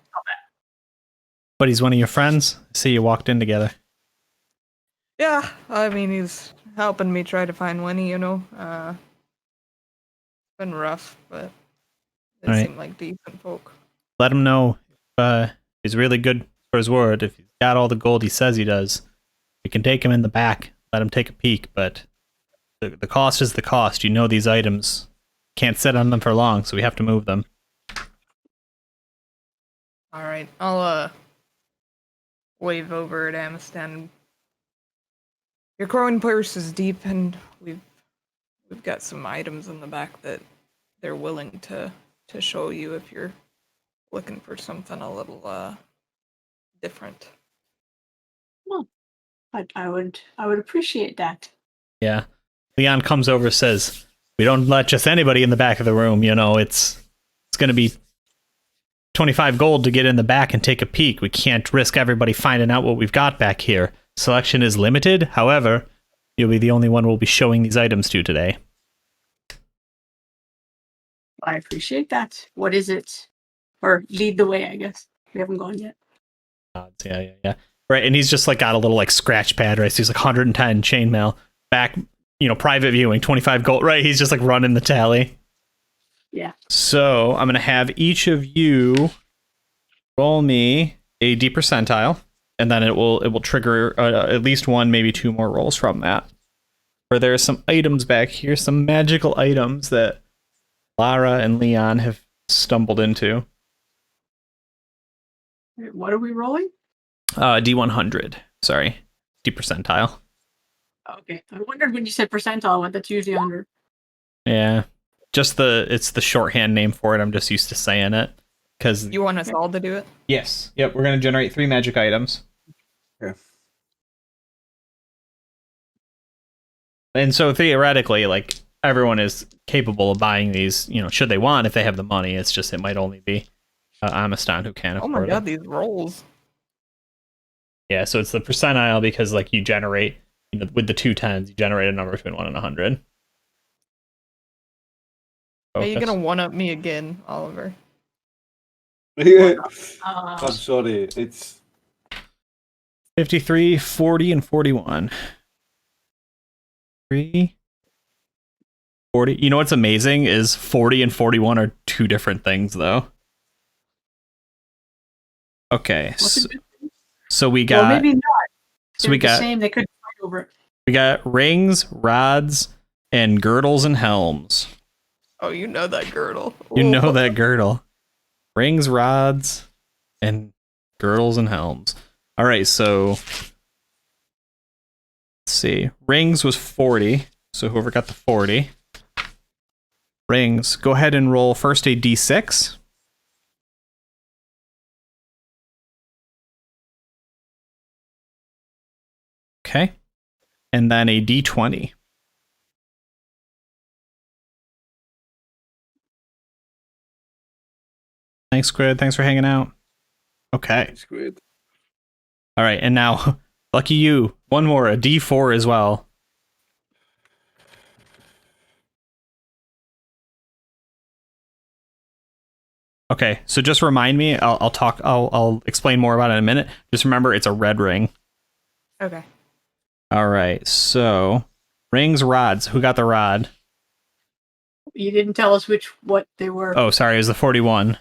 But he's one of your friends. I see you walked in together. Yeah, I mean, he's helping me try to find Winnie, you know. It's been rough, but they All right. seem like decent folk. Let him know if he's really good for his word. If he's got all the gold he says he does, we can take him in the back, let him take a peek. But the cost is the cost. You know these items can't sit on them for long, so we have to move them. All right, I'll wave over at Amistan. Your coin purse is deep, and we've got some items in the back that they're willing to show you if you're looking for something a little different. Well, I would appreciate that. Yeah. Leon comes over, says, "We don't let just anybody in the back of the room. You know, it's going to be 25 gold to get in the back and take a peek. We can't risk everybody finding out what we've got back here. Selection is limited. However, you'll be the only one we'll be showing these items to today." I appreciate that. What is it? Or lead the way, I guess. We haven't gone yet. Yeah. Right, and he's just like got a little like scratch pad, right? So he's like 110 chainmail. Back, private viewing, 25 gold, right? He's just like running the tally. Yeah. So I'm going to have each of you roll me a D percentile, and then it will trigger at least one, maybe two more rolls from that. Where there are some items back here, some magical items that Lara and Leon have stumbled into. What are we rolling? D100. Sorry. D percentile. Okay. I wondered when you said percentile what that's usually under. Yeah. It's the shorthand name for it. I'm just used to saying it. Because You want us all to do it? yes. Yep, we're going to generate 3 magic items. Yeah. And so theoretically, like, everyone is capable of buying these, should they want, if they have the money. It's just it might only be Amistan who can Oh afford my god, it. these rolls. Yeah, so it's the percentile because like you generate, with the 2 10s, you generate a number between 1 and 100. Are you Focus. gonna one-up me again, Oliver? I'm sorry. It's 53, 40, and 41. 3, 40. You know what's amazing is 40 and 41 are 2 different things, though. Okay, so we got. Well, maybe not. So we They're the got. same. They could fight over it. We got rings, rods, and girdles and helms. Oh, you know that girdle. You know that girdle. Rings, rods, and girdles and helms. All right, so let's see. Rings was 40, so whoever got the 40. Rings, go ahead and roll first a d6. Okay. And then a d20. Thanks, Squid. Thanks for hanging out. Okay. Squid. All right, and now, lucky you, one more, a d4 as well. Okay, so just remind me. I'll explain more about it in a minute. Just remember, it's a red ring. Okay. All right, so rings, rods. Who got the rod? You didn't tell us what they were. Oh, sorry, it was the 41.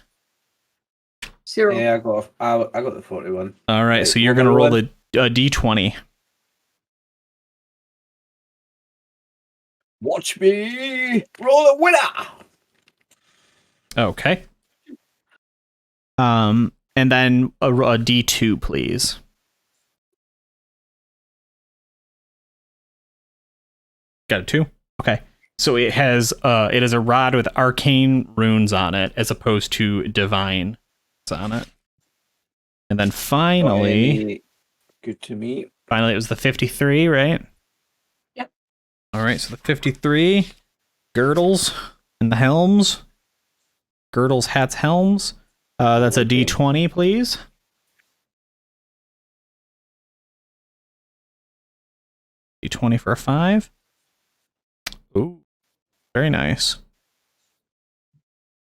Cyril. Yeah, I got the 41. All right, Right, so you're one gonna more roll one. a d20. Watch me roll a winner. Okay. And then a d2, please. Got a 2. Okay. So it is a rod with arcane runes on it, as opposed to divine on it. And then finally, Good to meet. it was the 53, right? Yep. All right, so the 53 girdles and the helms. Girdles, hats, helms. That's a d20, please. D20 for a 5. Ooh, very nice.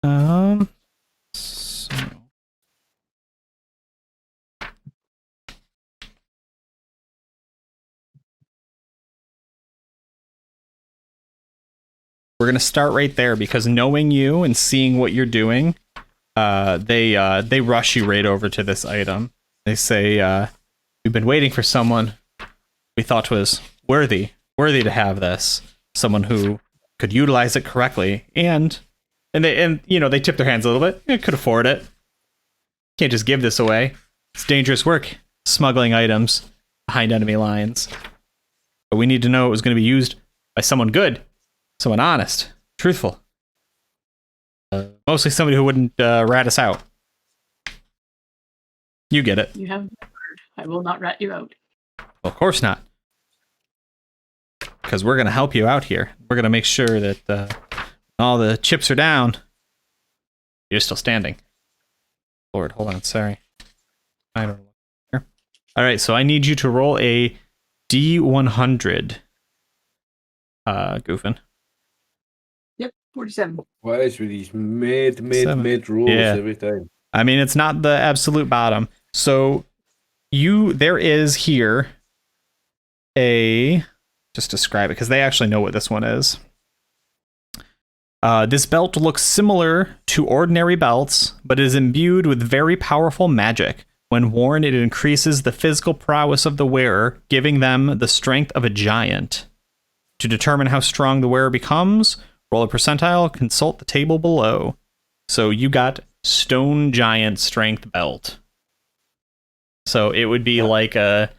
So we're gonna start right there, because knowing you and seeing what you're doing, they rush you right over to this item. They say, "We've been waiting for someone we thought was worthy to have this. Someone who could utilize it correctly, and they tip their hands a little bit. They could afford it. Can't just give this away. It's dangerous work, smuggling items behind enemy lines. But we need to know it was going to be used by someone good, someone honest, truthful. Mostly somebody who wouldn't rat us out. You get it. You have my word. I will not rat you out. Well, of course not. Because we're going to help you out here. We're going to make sure that all the chips are down. You're still standing. Lord, hold on. Sorry. I don't know. Here. All right, so I need you to roll a D100. Goofing. Yep, 47. What is with these mid rolls Yeah. every time? I mean, it's not the absolute bottom. So there is here just describe it, because they actually know what this one is. This belt looks similar to ordinary belts, but is imbued with very powerful magic. When worn, it increases the physical prowess of the wearer, giving them the strength of a giant. To determine how strong the wearer becomes, roll a percentile, consult the table below. So you got stone giant strength belt. So it would be like a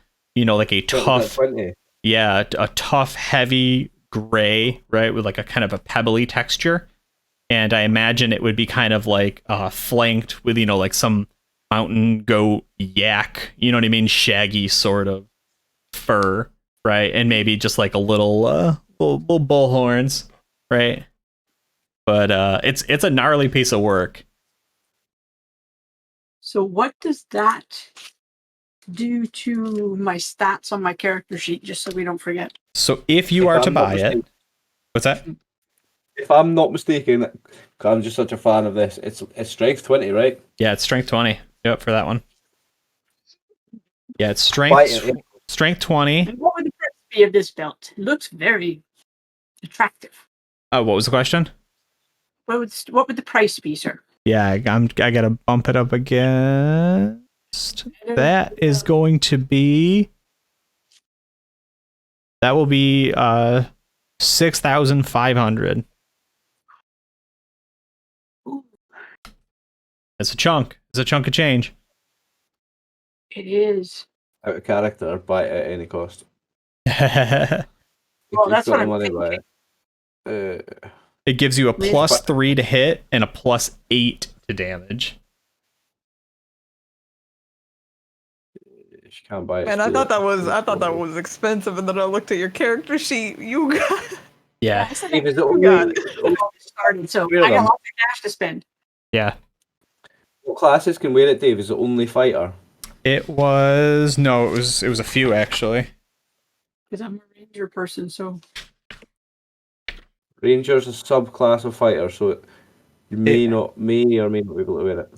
tough, 20. yeah, a tough, heavy gray, right, with like a kind of a pebbly texture. And I imagine it would be kind of like flanked with, like some mountain goat, yak, you know what I mean, shaggy sort of fur, right? And maybe just like a little bull horns, right? But it's a gnarly piece of work. So what does that do to my stats on my character sheet, just so we don't forget? So if you are to buy it, what's that? If I'm not mistaken, 'cause I'm just such a fan of this, it's strength 20, right? Yeah, it's strength 20. Yep, for that one. Yeah, it's Buy it. strength 20. And what would the price be of this belt? It looks very attractive. Oh, what was the question? What would the price be, sir? Yeah, I gotta bump it up against. That is going to be. That will be 6,500. Ooh, It's a chunk. It's a chunk of change. it is. Out of character, buy it at any cost. It If Well, you've that's got what the I'm money, thinking. buy it. gives you a Maybe- +3 to hit and a +8 to damage. You can't buy it. And I steal thought it. that was expensive, and then I looked at your character sheet. You got Yeah. I said Dave, is it You got only, it started, so Wear I got them. lots of cash to spend. Yeah. what classes can wear it, Dave? Is it only fighter? It was a few actually. Because I'm a ranger person, so Ranger's a subclass of fighter, so you may or may not be able to wear it.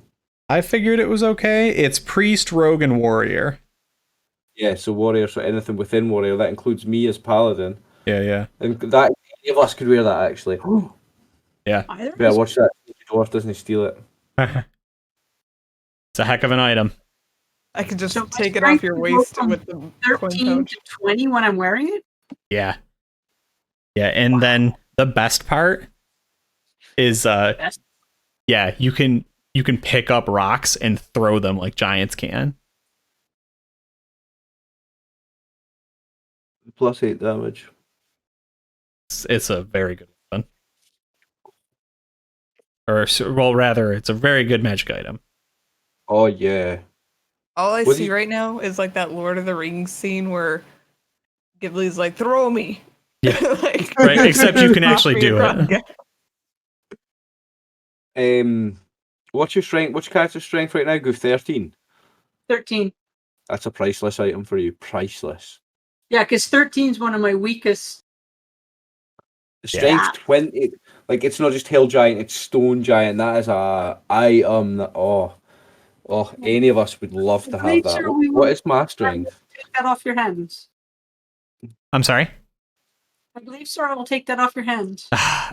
I figured it was okay. It's priest, rogue, and warrior. Yeah, so warrior, so anything within warrior. That includes me as paladin. Yeah. And that any of us could wear that actually. Yeah. either of Better us- watch that. Dwarf doesn't steal it. It's a heck of an item. I could just So my take it strength off your would go waist from with the coin 13 pouch. to 20 when I'm wearing it. Yeah. Yeah, and then the best part is Best. yeah, you can pick up rocks and throw them like giants can. +8 damage. It's a very good one. Well, rather, it's a very good magic item. Oh yeah. All I What do see you- right now is like that Lord of the Rings scene where Ghibli's like, "Throw me." Yeah. Like, Right, except you can drop actually me do across it. the- What's your strength? What's your character's strength right now? Go 13. 13. That's a priceless item for you. Priceless. Yeah, because 13 is one of my weakest. The strength Yeah. 20. Like it's not just hill giant, it's stone giant. That is a item that any of us would love to have Make that. sure we What will- is my strength? Take that off your hands. I'm sorry. I believe Sora will take that off your hands.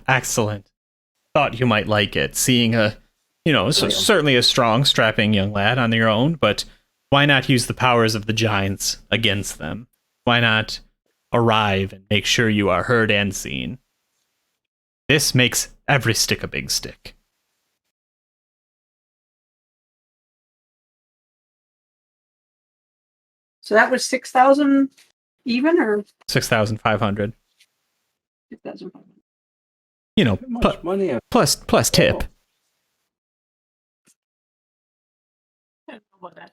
Excellent. Thought you might like it, seeing certainly a strong, strapping young lad on your own, but why not use the powers of the giants against them? Why not arrive and make sure you are heard and seen? This makes every stick a big stick. So that was 6,000 even or 6,500. 6,500? You know, How much money? plus tip. I don't know about that.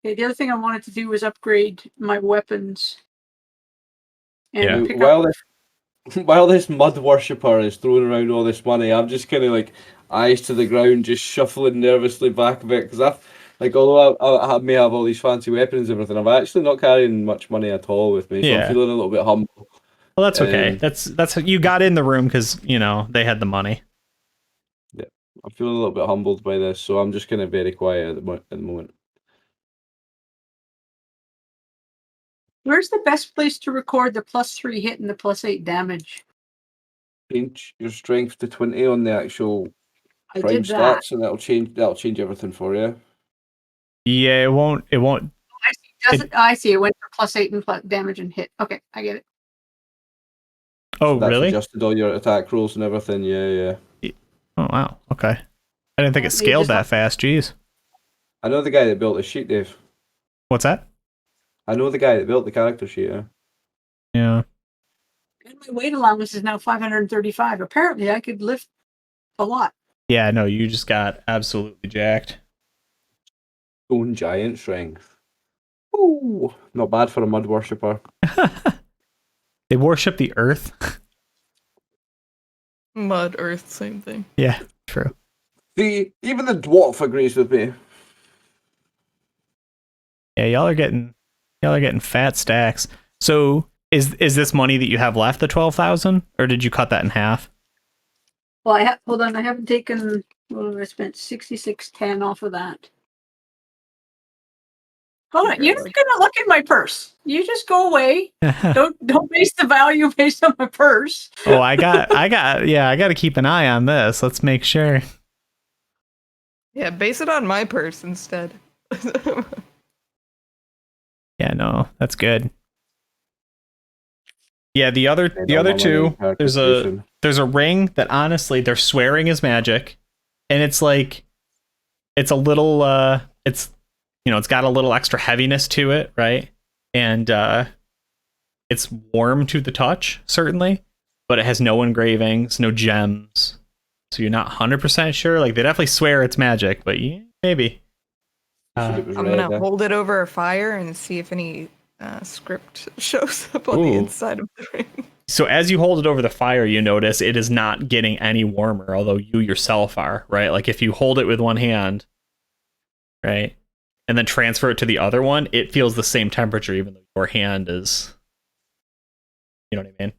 Okay, the other thing I wanted to do was upgrade my weapons. And Yeah. pick up. While this mud worshipper is throwing around all this money, I'm just kind of like eyes to the ground, just shuffling nervously back a bit because although I may have all these fancy weapons and everything, I'm actually not carrying much money at all with me, so Yeah. I'm feeling a little bit humble. Well, that's okay. Um, That's you got in the room because they had the money. I'm feeling a little bit humbled by this, so I'm just kind of very quiet at the moment. Where's the best place to record the +3 hit and the +8 damage? Change your strength to 20 on the actual I prime did that. stats, and that'll change everything for you. Yeah, it won't. I see. It went for +8 and damage and hit. Okay, I get it. Oh, That's really? adjusted all your attack rolls and everything. Yeah. Oh, wow. Okay. I didn't think it Apparently scaled just- that fast. Jeez. I know the guy that built the sheet, Dave. What's that? I know the guy that built the character sheet. Yeah. Yeah. And my weight allowance is now 535. Apparently, I could lift a lot. Yeah, no, you just got absolutely jacked. Stone giant strength. Ooh, not bad for a mud worshipper. They worship the earth. Mud, earth, same thing. Yeah, true. Even the dwarf agrees with me. Yeah, y'all are getting fat stacks. So is this money that you have left the 12,000, or did you cut that in half? Well, hold on. I haven't taken. Well, I spent 66.10 off of that. Hold on. You're not gonna look at my purse. You just go away. Don't base the value based on my purse. Oh, I got to keep an eye on this. Let's make sure. Yeah, base it on my purse instead. Yeah, no, that's good. Yeah, the other two, there's a ring that honestly they're swearing is magic, and it's like it's a little it's it's got a little extra heaviness to it, right? And it's warm to the touch, certainly, but it has no engravings, no gems. So you're not 100% sure. Like, they definitely swear it's magic, but yeah, maybe. I'm gonna hold it over a fire and see if any script shows up on the inside of the ring. So as you hold it over the fire, you notice it is not getting any warmer, although you yourself are, right? Like, if you hold it with one hand, right, and then transfer it to the other one, it feels the same temperature, even though your hand is, you know what I mean?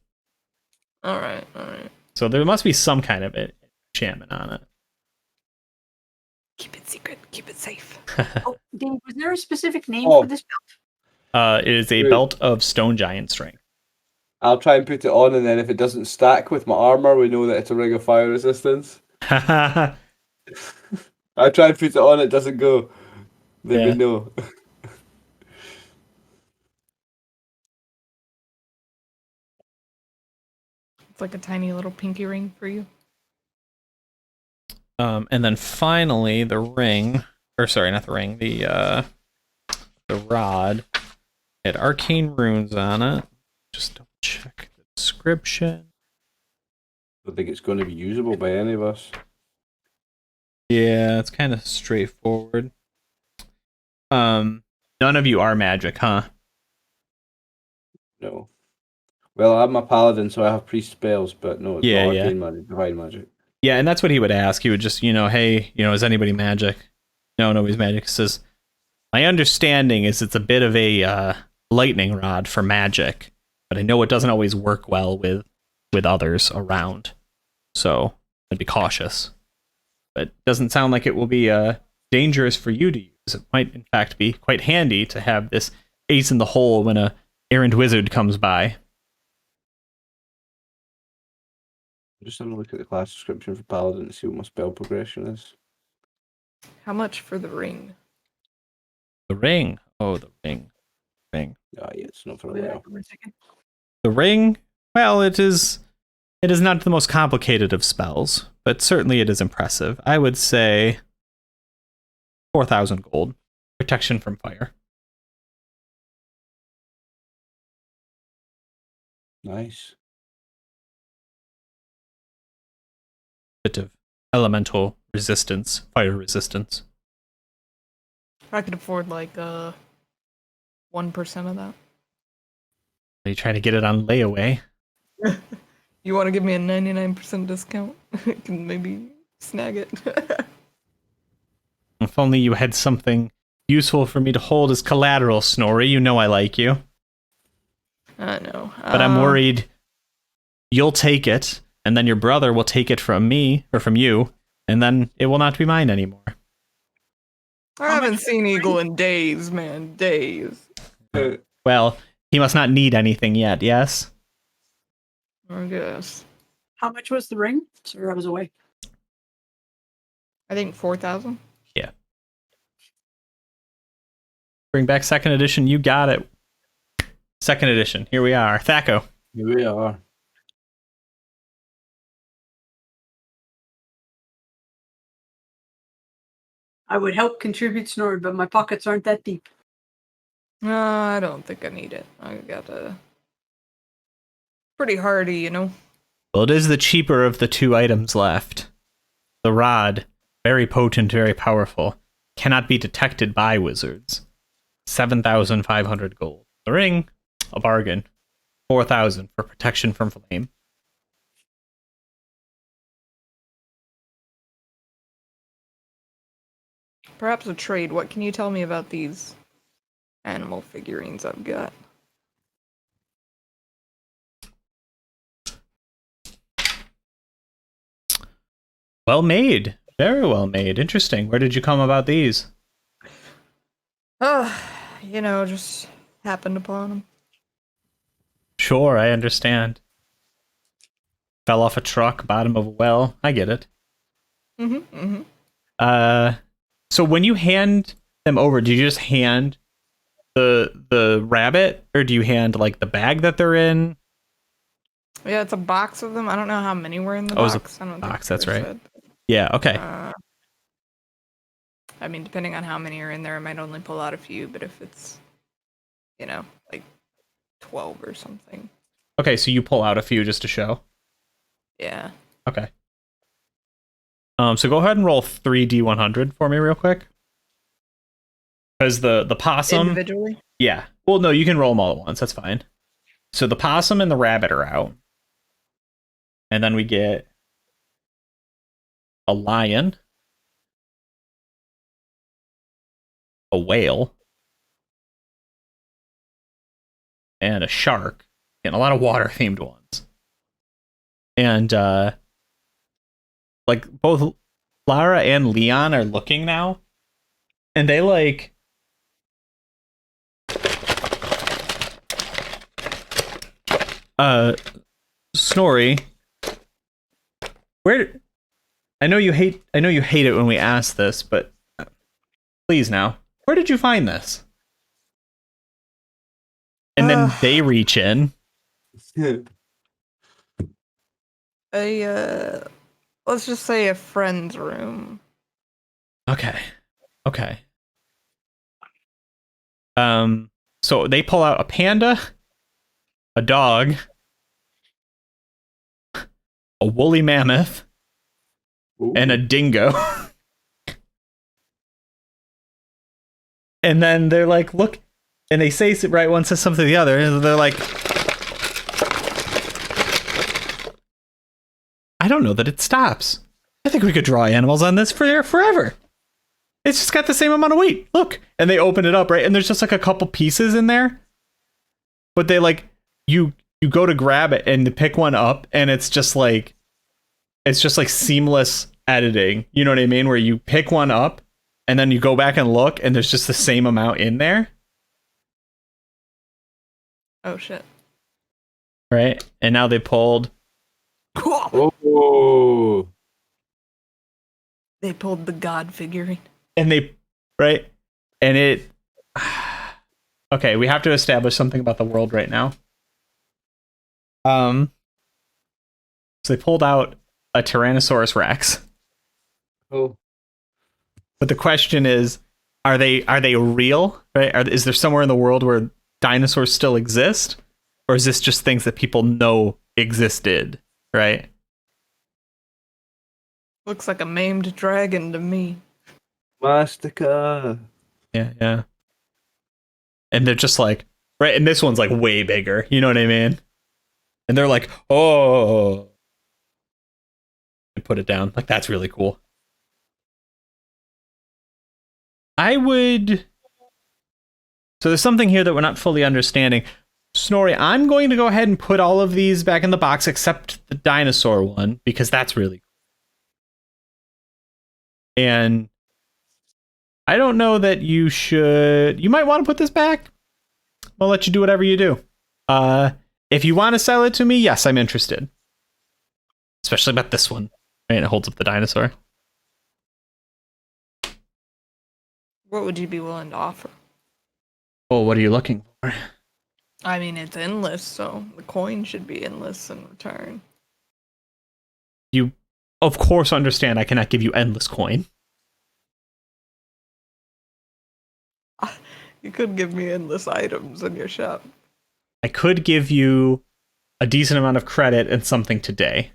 All right. So there must be some kind of enchantment on it. Keep it secret. Keep it safe. Oh, Dave, was there a specific name for this belt? It is a belt of stone giant strength. I'll try and put it on, and then if it doesn't stack with my armor, we know that it's a ring of fire resistance. I try and put it on, it doesn't go. Then we know. It's like a tiny little pinky ring for you. And then finally, the ring, or sorry, not the ring, the rod had arcane runes on it. Just double check the description. I don't think it's going to be usable by any of us. Yeah, it's kind of straightforward. None of you are magic, huh? No. Well, I'm a paladin, so I have priest spells, but no, it's not arcane magic, divine magic. Yeah, and that's what he would ask. He would just, hey, is anybody magic? No, nobody's magic. He says, my understanding is it's a bit of a lightning rod for magic, but I know it doesn't always work well with others around. So I'd be cautious. But it doesn't sound like it will be dangerous for you to use. It might, in fact, be quite handy to have this ace in the hole when a errant wizard comes by. Just having a look at the class description for paladin to see what my spell progression is. How much for the ring? The ring. Oh, the ring. Yeah, it's not for a while. The ring, well, it is not the most complicated of spells, but certainly it is impressive. I would say 4,000 gold. Protection from fire. Nice. Bit of elemental resistance, fire resistance. I could afford like 1% of that. Are you trying to get it on layaway? You want to give me a 99% discount? I can maybe snag it. If only you had something useful for me to hold as collateral, Snorri. You know I like you. I know. But I'm worried you'll take it, and then your brother will take it from me, or from you, and then it will not be mine anymore. I haven't seen Eagle in days, man. Days. Well, he must not need anything yet, yes? I guess. How much was the ring? Sorry, I was away. I think 4,000. Yeah. Bring back second edition. You got it. Second edition. Here we are. Thaco. Here we are. I would help contribute Snorri, but my pockets aren't that deep. No, I don't think I need it. I got a pretty hardy, you know. Well, it is the cheaper of the two items left. The rod, very potent, very powerful, cannot be detected by wizards. 7,500 gold. The ring, a bargain. 4,000 for protection from flame. Perhaps a trade. What can you tell me about these animal figurines I've got? Well made. Very well made. Interesting. Where did you come about these? Just happened upon them. Sure, I understand. Fell off a truck, bottom of a well. I get it. So when you hand them over, do you just hand the rabbit, or do you hand like the bag that they're in? Yeah, it's a box of them. I don't know how many were in the Oh, it's a box. I don't box, think that's they right. said. Yeah, okay. I mean, depending on how many are in there, I might only pull out a few, but if it's, like 12 or something. Okay, so you pull out a few just to show. Yeah. Okay. So go ahead and roll 3d100 for me real quick. Because the possum... Individually? Yeah. Well, no, you can roll them all at once. That's fine. So the possum and the rabbit are out. And then we get a lion, a whale, and a shark. And a lot of water-themed ones. And, like, both Lara and Leon are looking now. And they, like... Snorri, where... I know you hate it when we ask this, but please now, where did you find this? And then they reach in. Let's just say a friend's room. Okay. So they pull out a panda, a dog, a woolly mammoth, and a dingo. And then they're like, look, and they say, right, one says something to the other, and they're like, I don't know that it stops. I think we could draw animals on this for forever. It's just got the same amount of weight. Look. And they open it up, right? And there's just like a couple pieces in there. But they like, you go to grab it and pick one up, and it's just like seamless editing. You know what I mean? Where you pick one up and then you go back and look, and there's just the same amount in there. Oh shit. Right? And now they pulled. Oh. They pulled the god figurine. And they, right? And it... Okay, we have to establish something about the world right now. So they pulled out a Tyrannosaurus Rex. Oh. But the question is, are they real? Right? Is there somewhere in the world where dinosaurs still exist? Or is this just things that people know existed? Right? Looks like a maimed dragon to me. Mastica. Yeah. And they're just like, right? And this one's like way bigger. You know what I mean? And they're like, oh. And put it down. Like, that's really cool. So there's something here that we're not fully understanding. Snorri, I'm going to go ahead and put all of these back in the box except the dinosaur one, because that's really cool. And I don't know that you might want to put this back. I'll let you do whatever you do. If you want to sell it to me, yes, I'm interested. Especially about this one. Right, it holds up the dinosaur. What would you be willing to offer? Well, what are you looking for? I mean, it's endless, so the coin should be endless in return. You, of course, understand I cannot give you endless coin. You could give me endless items in your shop. I could give you a decent amount of credit and something today.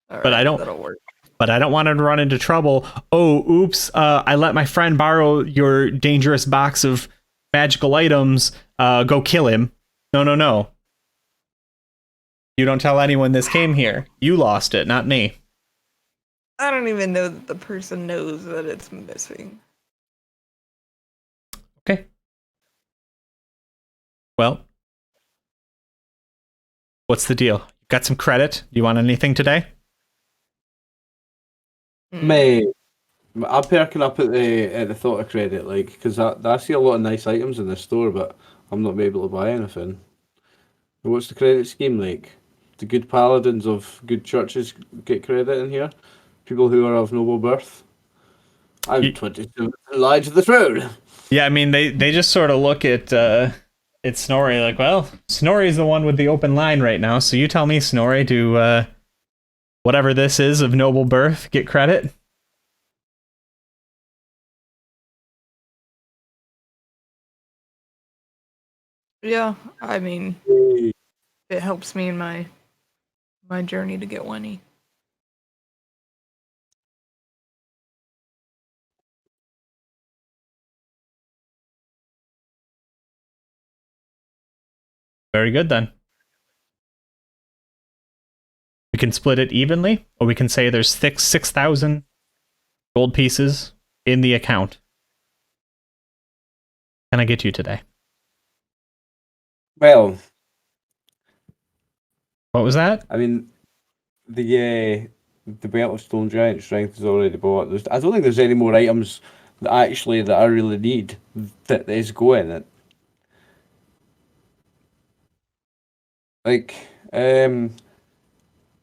All But right, I don't- That'll work. But I don't want to run into trouble. Oh, oops, I let my friend borrow your dangerous box of magical items. Go kill him. No. You don't tell anyone this came here. You lost it, not me. I don't even know that the person knows that it's missing. Okay. Well, what's the deal? Got some credit? You want anything today? Mate, I'm perking up at the thought of credit, like, because I see a lot of nice items in the store, but I'm not able to buy anything. What's the credit scheme like? the good paladins of good churches get credit in here. People who are of noble birth. I'm 27 Lions of the Throne. Yeah, I mean they just sort of look at Snorri like, well, Snorri's the one with the open line right now, so you tell me, Snorri, do whatever this is of noble birth get credit? Yeah, I mean, it helps me in my journey to get Winnie. Very good then. We can split it evenly, or we can say there's 6,000 gold pieces in the account. Can I get you today? Well, What was that? I mean, the belt of stone giant strength is already bought. I don't think there's any more items that I really need that is going. Like,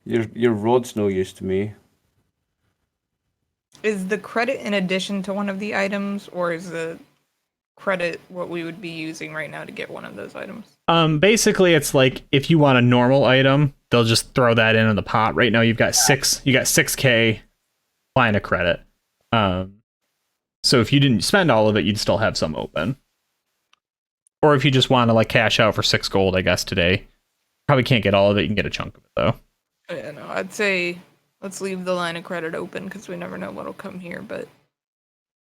your rod's no use to me. Is the credit in addition to one of the items, or is the credit what we would be using right now to get one of those items? Basically it's like if you want a normal item, they'll just throw that in the pot. Right now you got 6K line of credit. So if you didn't spend all of it, you'd still have some open. Or if you just want to like cash out for 6 gold, I guess today. Probably can't get all of it, you can get a chunk of it though. Yeah, no, I'd say let's leave the line of credit open because we never know what'll come here, but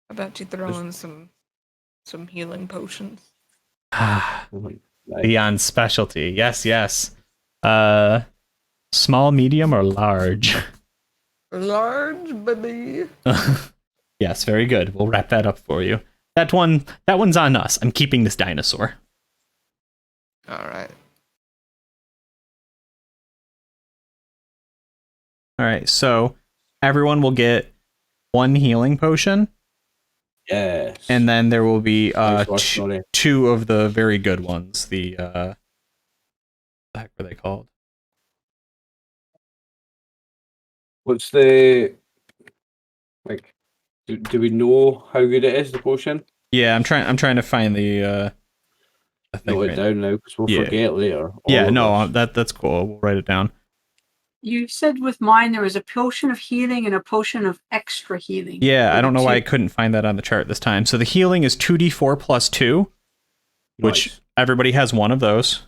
I bet you throw in some healing potions. Beyond specialty. Yes. Small, medium, or large? Large, baby. Yes, very good. We'll wrap that up for you. That one's on us. I'm keeping this dinosaur. All right. All right, so everyone will get 1 healing potion. Yes. And then there will be Nice work, two of the very good ones. The what the heck were they called? What's the like? Do we know how good it is, the potion? Yeah, I'm trying to find the thing Note it right down now because we'll forget later. Yeah, no, that's cool. We'll write it down. You said with mine there was a potion of healing and a potion of extra healing. Yeah, I don't know why I couldn't find that on the chart this time. So the healing is 2d4 plus 2, which everybody has one of those.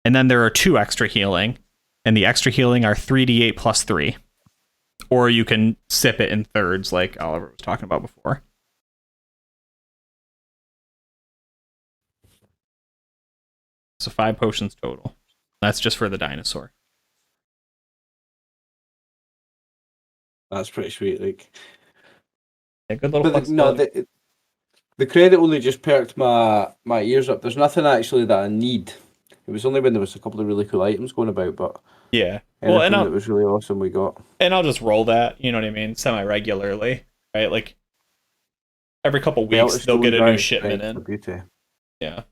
And then there are 2 extra healing, and the extra healing are 3d8 plus 3. Or you can sip it in thirds like Oliver was talking about before. So 5 potions total. That's just for the dinosaur. That's pretty sweet. Like, Yeah, good little. but no, the credit only just perked my ears up. There's nothing actually that I need. It was only when there was a couple of really cool items going about, but yeah, well, and that was really awesome we got. And I'll just roll that. You know what I mean? Semi-regularly, right? Like every couple weeks they'll get a new shipment in. Beauty. Yeah.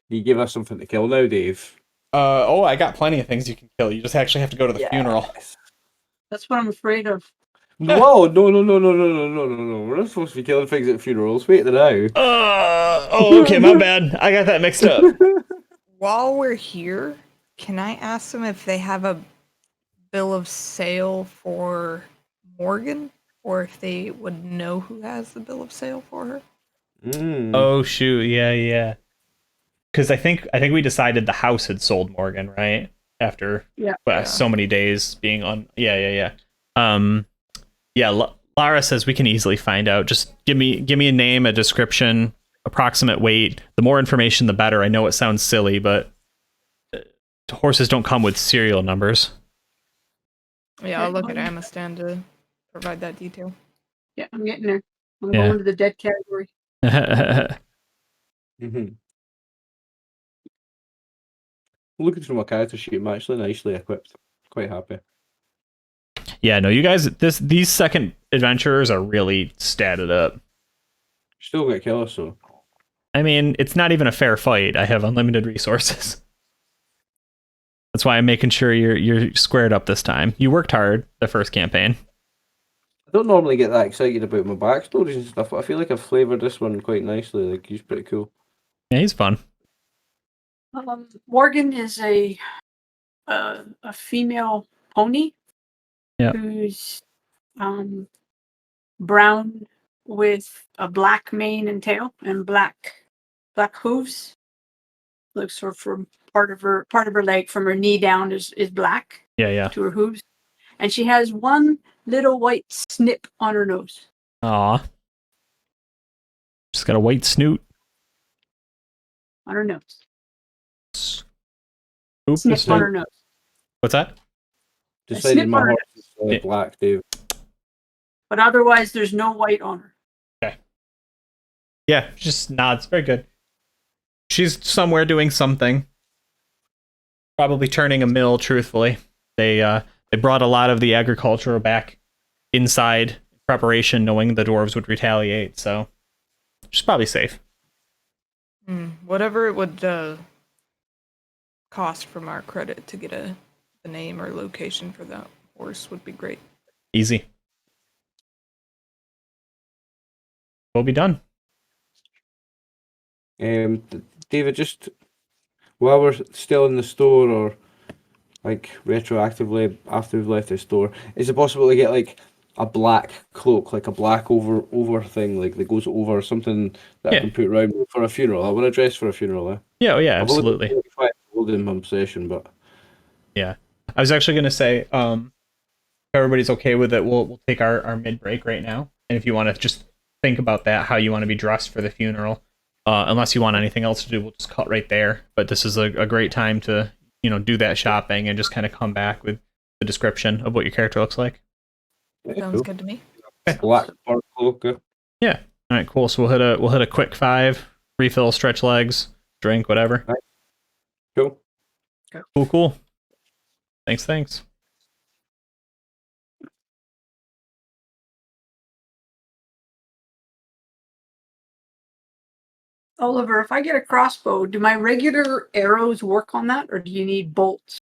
You give us something to kill now, Dave. I got plenty of things you can kill. You just actually have to go to the funeral. That's what I'm afraid of. Whoa, no. We're not supposed to be killing things at funerals. Wait now. Okay, my bad. I got that mixed up. While we're here, can I ask them if they have a bill of sale for Morgan? Or if they would know who has the bill of sale for her? Oh, shoot. Yeah. Because I think we decided the house had sold Morgan, right? After so many days being on. Yeah. Lara says we can easily find out. Just give me a name, a description, approximate weight. The more information, the better. I know it sounds silly, but horses don't come with serial numbers. Yeah, I'll look at Amistan to provide that detail. Yeah, I'm getting there. I'm going to the dead category. Looking through my character sheet, I'm actually nicely equipped. Quite happy. Yeah, no, you guys, these second adventurers are really statted up. Still gonna kill us, so. I mean, it's not even a fair fight. I have unlimited resources. That's why I'm making sure you're squared up this time. You worked hard the first campaign. I don't normally get that excited about my backstories and stuff, but I feel like I've flavoured this one quite nicely. Like, he's pretty cool. Yeah, he's fun. Morgan is a female pony. Yeah. Who's brown with a black mane and tail and black hooves. Looks sort of from part of her leg from her knee down is black. Yeah. To her hooves. And she has one little white snip on her nose. Aw. She's got a white snoot. On her nose. Oop, Snip on her nose. What's that? Decided my horse is black, Dave. But otherwise, there's no white on her. Okay. Yeah, just nods. Very good. She's somewhere doing something. Probably turning a mill, truthfully. They brought a lot of the agriculture back inside in preparation, knowing the dwarves would retaliate, so she's probably safe. Whatever it would cost from our credit to get a name or location for that horse would be great. Easy. We'll be done. David, just while we're still in the store, or like retroactively after we've left the store, is it possible to get like a black cloak, like a black over thing, like that goes over something that I can put around for a funeral? I want to dress for a funeral. Yeah, absolutely. I've only got in my possession, but yeah, I was actually gonna say, if everybody's okay with it, we'll take our mid break right now, and if you want to just think about that, how you want to be dressed for the funeral. Unless you want anything else to do, we'll just cut right there. But this is a great time to, do that shopping and just kind of come back with the description of what your character looks like. Sounds good to me. Black fur cloak. Yeah. All right, cool. So we'll hit a quick 5, refill, stretch legs, drink, whatever. Right. Cool. Cool. Thanks. Oliver, if I get a crossbow, do my regular arrows work on that, or do you need bolts?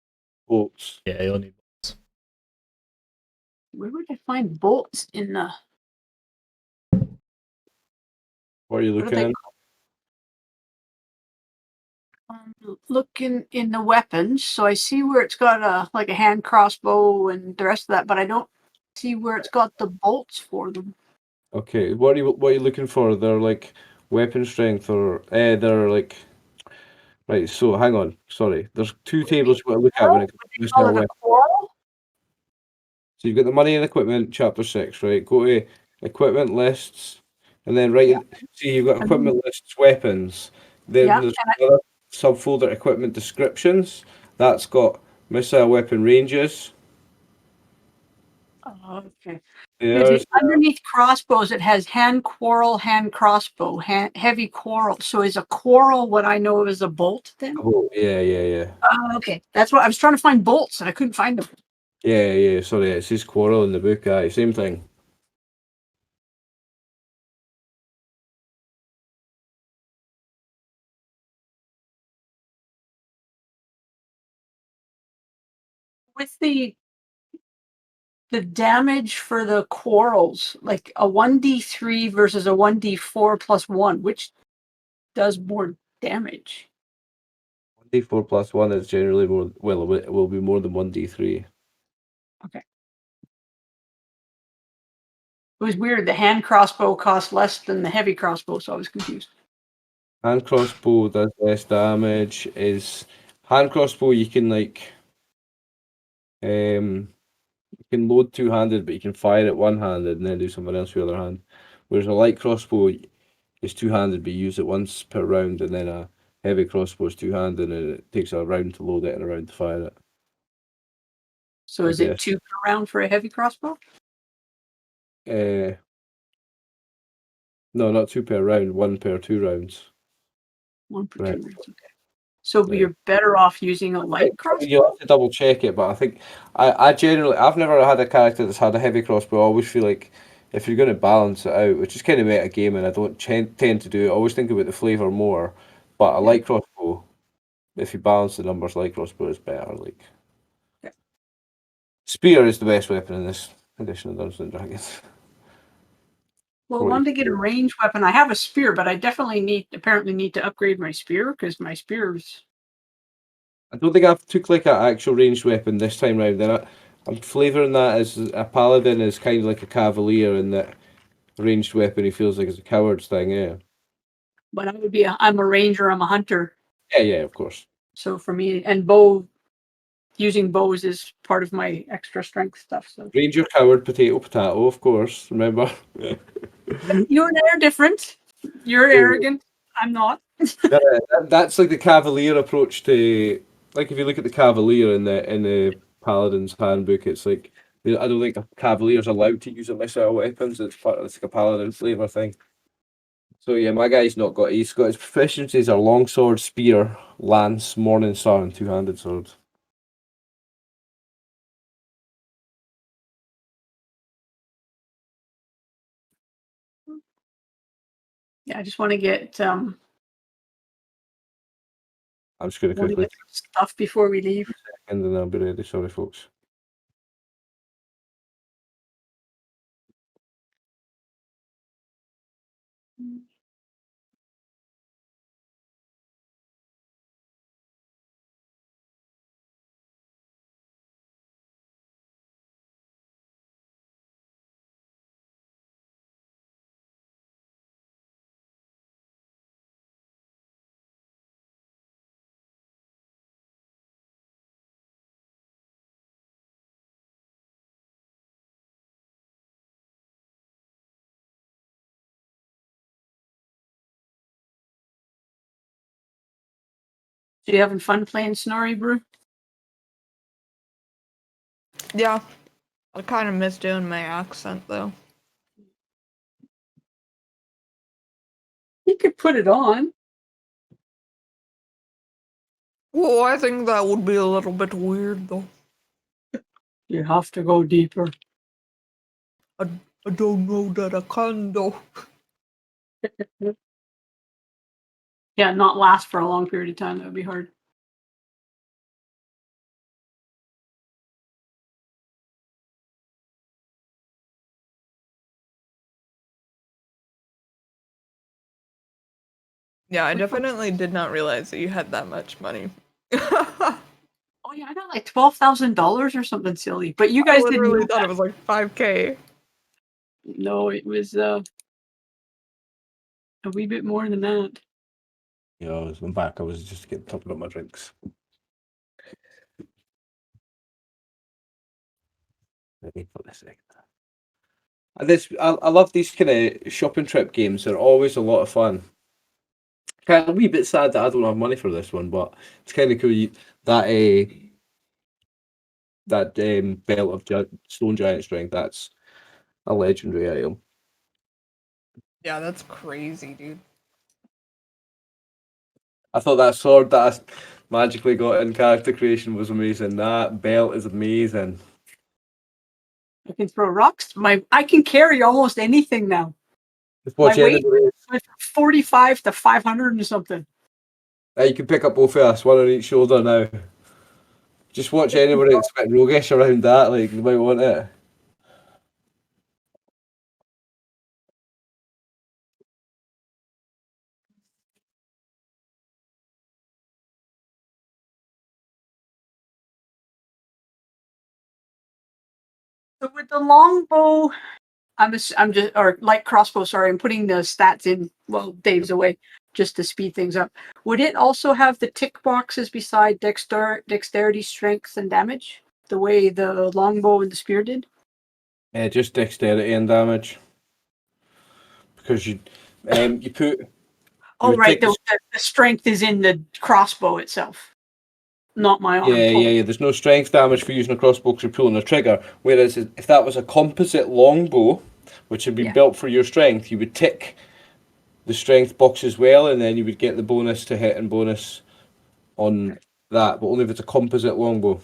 Bolts. Yeah, you'll need bolts. Where would I find bolts in the... What are you looking at? Looking in the weapons, so I see where it's got a hand crossbow and the rest of that, but I don't see where it's got the bolts for them. Okay, what are you looking for? They're like weapon strength, or they're like, right. So hang on, sorry. There's 2 tables you want to look at when it comes to weapon. So you've got the money and equipment, chapter 6, right? Go to equipment lists, and then see you've got equipment lists, weapons. Then there's another subfolder, equipment descriptions. That's got missile weapon ranges. Oh, okay. Underneath crossbows, it has hand quarrel, hand crossbow, heavy quarrel. So is a quarrel what I know of as a bolt then? Oh, yeah. Okay. That's what I was trying to find bolts and I couldn't find them. Yeah. Sorry, it says quarrel in the book. Aye, same thing. With the damage for the quarrels, like a 1d3 versus a 1d4 plus 1, which does more damage? 1d4 plus 1 is generally more, well, it will be more than 1d3. Okay. It was weird. The hand crossbow cost less than the heavy crossbow, so I was confused. Hand crossbow does less damage. Hand crossbow you can you can load two-handed, but you can fire it one-handed and then do something else with the other hand. Whereas a light crossbow is two-handed, but you use it once per round, and then a heavy crossbow is two-handed, and it takes a round to load it and a round to fire it. So is it 2 per round for a heavy crossbow? No, not 2 per round, 1 per 2 rounds. 1 per 2 rounds, okay. So you're better off using a light crossbow? You'll have to double check it, but I think I've never had a character that's had a heavy crossbow. I always feel like if you're going to balance it out, which is kind of meta game, and I don't tend to do it, I always think about the flavour more. But a light crossbow If you balance the numbers, light crossbow is better. Like, Yeah. spear is the best weapon in this edition of Dungeons and Dragons. Well, I wanted to get a ranged weapon. I have a spear, but I definitely apparently need to upgrade my spear because my spear's. I don't think I've took like an actual ranged weapon this time round. Then I'm flavouring that as a paladin is kind of like a cavalier, and that ranged weapon he feels like it's a coward's thing. Yeah. But I'm a ranger. I'm a hunter. Yeah, of course. So for me, and using bows is part of my extra strength stuff. So Ranger, coward, potato, of course. Remember. you and I are different. You're arrogant. I'm not. That's like the cavalier approach to, like, if you look at the cavalier in the paladin's handbook, it's like I don't think a cavalier's allowed to use a missile weapons. It's like a paladin flavor thing. So yeah, my guy's not got. He's got his proficiencies are longsword, spear, lance, morning star, and two-handed sword. Yeah, I just want to get I'm just going to want to quickly get stuff before we leave. and then I'll be ready. Sorry, folks. So you having fun playing Snorri, Brew? Yeah. I kind of miss doing my accent, though. You could put it on. Well, I think that would be a little bit weird, though. You have to go deeper. I don't know that I can, though. Yeah, not last for a long period of time. That would be hard. Yeah, I definitely did not realize that you had that much money. Oh yeah, I got like $12,000 or something silly. But you guys I didn't literally know thought that. it was like 5K. No, it was a wee bit more than that. Yeah, I'm back. I was just getting topping up my drinks. Let me put this in. I love these kind of shopping trip games. They're always a lot of fun. Kind of a wee bit sad that I don't have money for this one, but it's kind of cool. That belt of stone giant strength. That's a legendary item. Yeah, that's crazy, dude. I thought that sword that I magically got in character creation was amazing. That belt is amazing. I can throw rocks. I can carry almost anything now. Just watch My weight anybody. is 45 to 500 and something. You can pick up both of us, one on each shoulder now. Just watch anybody that's a bit roguish around that, like they might want it. So with the longbow, I'm just or light crossbow. Sorry, I'm putting the stats in while Dave's away just to speed things up. Would it also have the tick boxes beside dexterity, strength, and damage, the way the longbow and the spear did? Yeah, just dexterity and damage. Because you put. Oh, right. The strength is in the crossbow itself, not my arm. Yeah. There's no strength damage for using a crossbow because you're pulling a trigger. Whereas if that was a composite longbow, which had been built for your strength, you would tick the strength box as well, and then you would get the bonus to hit and bonus on that, but only if it's a composite longbow.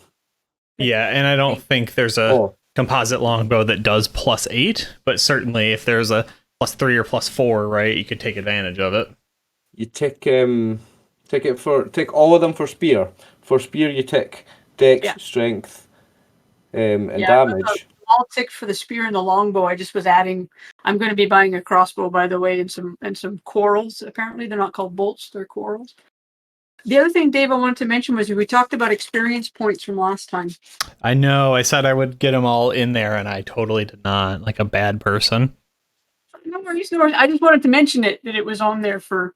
Yeah, and I don't think there's a composite longbow that does +8, but certainly if there's a +3 or +4, right, you could take advantage of it. You tick Take all of them for spear. For spear, you tick dex, Yeah. strength, and Yeah, damage. I'll tick for the spear and the longbow. I just was adding. I'm going to be buying a crossbow, by the way, and some quarrels. Apparently, they're not called bolts; they're quarrels. The other thing, Dave, I wanted to mention was we talked about experience points from last time. I know. I said I would get them all in there, and I totally did not. Like a bad person. No worries, no worries. I just wanted to mention that it was on there for.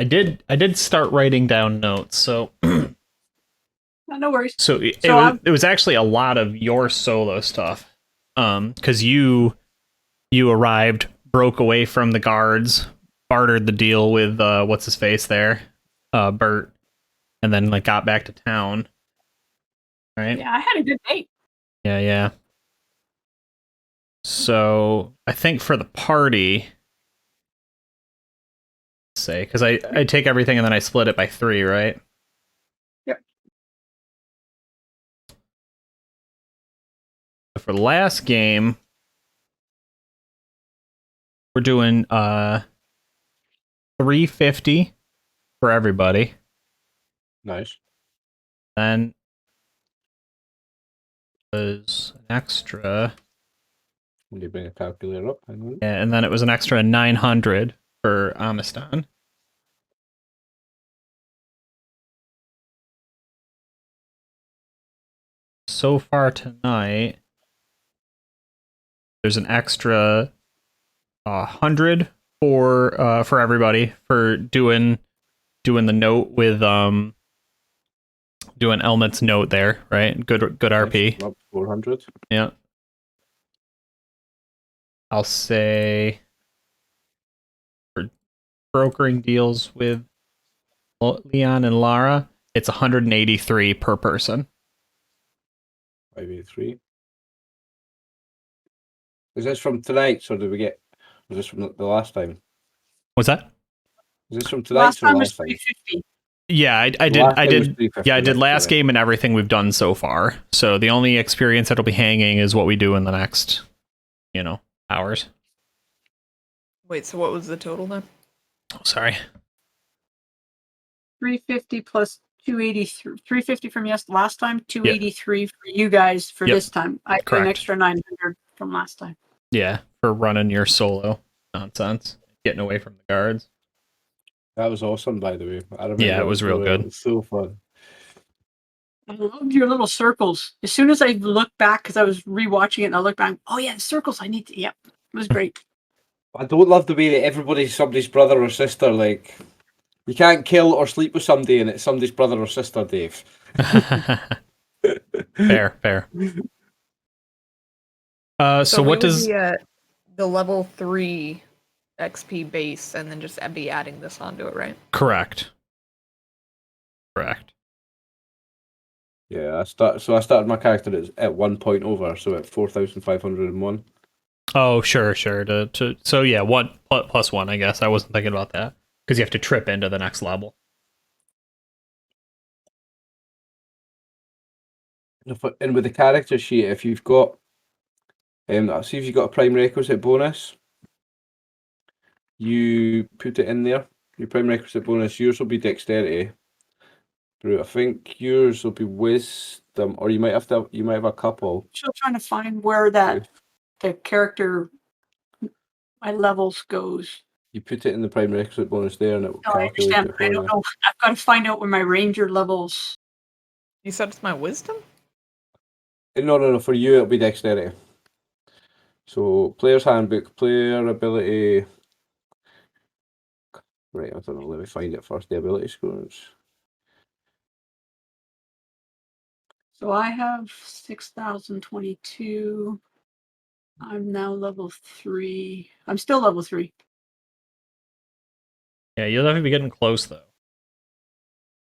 I did start writing down notes, so No worries. so it So was actually a lot of your solo stuff, because you arrived, broke away from the guards, bartered the deal with what's his face there, Bert, and then like got back to town. Right? Yeah, I had a good date. Yeah. So I think for the party, say, because I take everything and then I split it by 3, right? Yep. For the last game, we're doing 350 for everybody. Nice. Then was an extra, When you bring a calculator up, hang on. and then it was an extra 900 for Amistan. So far tonight, there's an extra 100 for everybody for doing the note with doing Elmet's note there, right? Good RP. Up 400. Yeah. I'll say for brokering deals with Leon and Lara, it's 183 per person. 583. Is this from tonight, or did we get? Was this from the last time? What's that? Is this from tonight Last or time was last time? 350. Yeah, I Last time was did. 350, Yeah, I did that's last correct. game and everything we've done so far. So the only experience that'll be hanging is what we do in the next, hours. Wait, so what was the total then? Oh, sorry. 350 plus 283. 350 from last time. 283 for you guys for this time. I got an Correct. extra 900 from last time. Yeah, for running your solo nonsense, getting away from the guards. That was awesome, by the way. I remember. Yeah, it was real good. It was so fun. I loved your little circles. As soon as I looked back, because I was rewatching it, and I looked back. Oh yeah, the circles. I need to. Yep, it was great. I don't love the way that everybody's somebody's brother or sister. Like, you can't kill or sleep with somebody, and it's somebody's brother or sister, Dave. Fair. So we what would does be at the level 3 XP base and then just be adding this onto it, right? correct? Yeah, I started my character at 1 point over, so at 4,501. Oh, sure. So yeah, 1+1. I guess I wasn't thinking about that because you have to trip into the next level. And with the character sheet, if you've got, see if you've got a prime requisite bonus, you put it in there. Your prime requisite bonus, yours will be dexterity. I think yours will be wisdom, or you might have a couple. Still trying to find where that the character my levels goes. You put it in the prime requisite bonus there, and it will No, I calculate understand. it for I you. don't know. I've got to find out where my ranger levels. You said it's my wisdom? No. For you, it'll be dexterity. So, player's handbook, player ability. Right, I don't know. Let me find it first. The ability scores. So I have 6,022. I'm now level 3. I'm still level 3. Yeah, you'll have to be getting close though.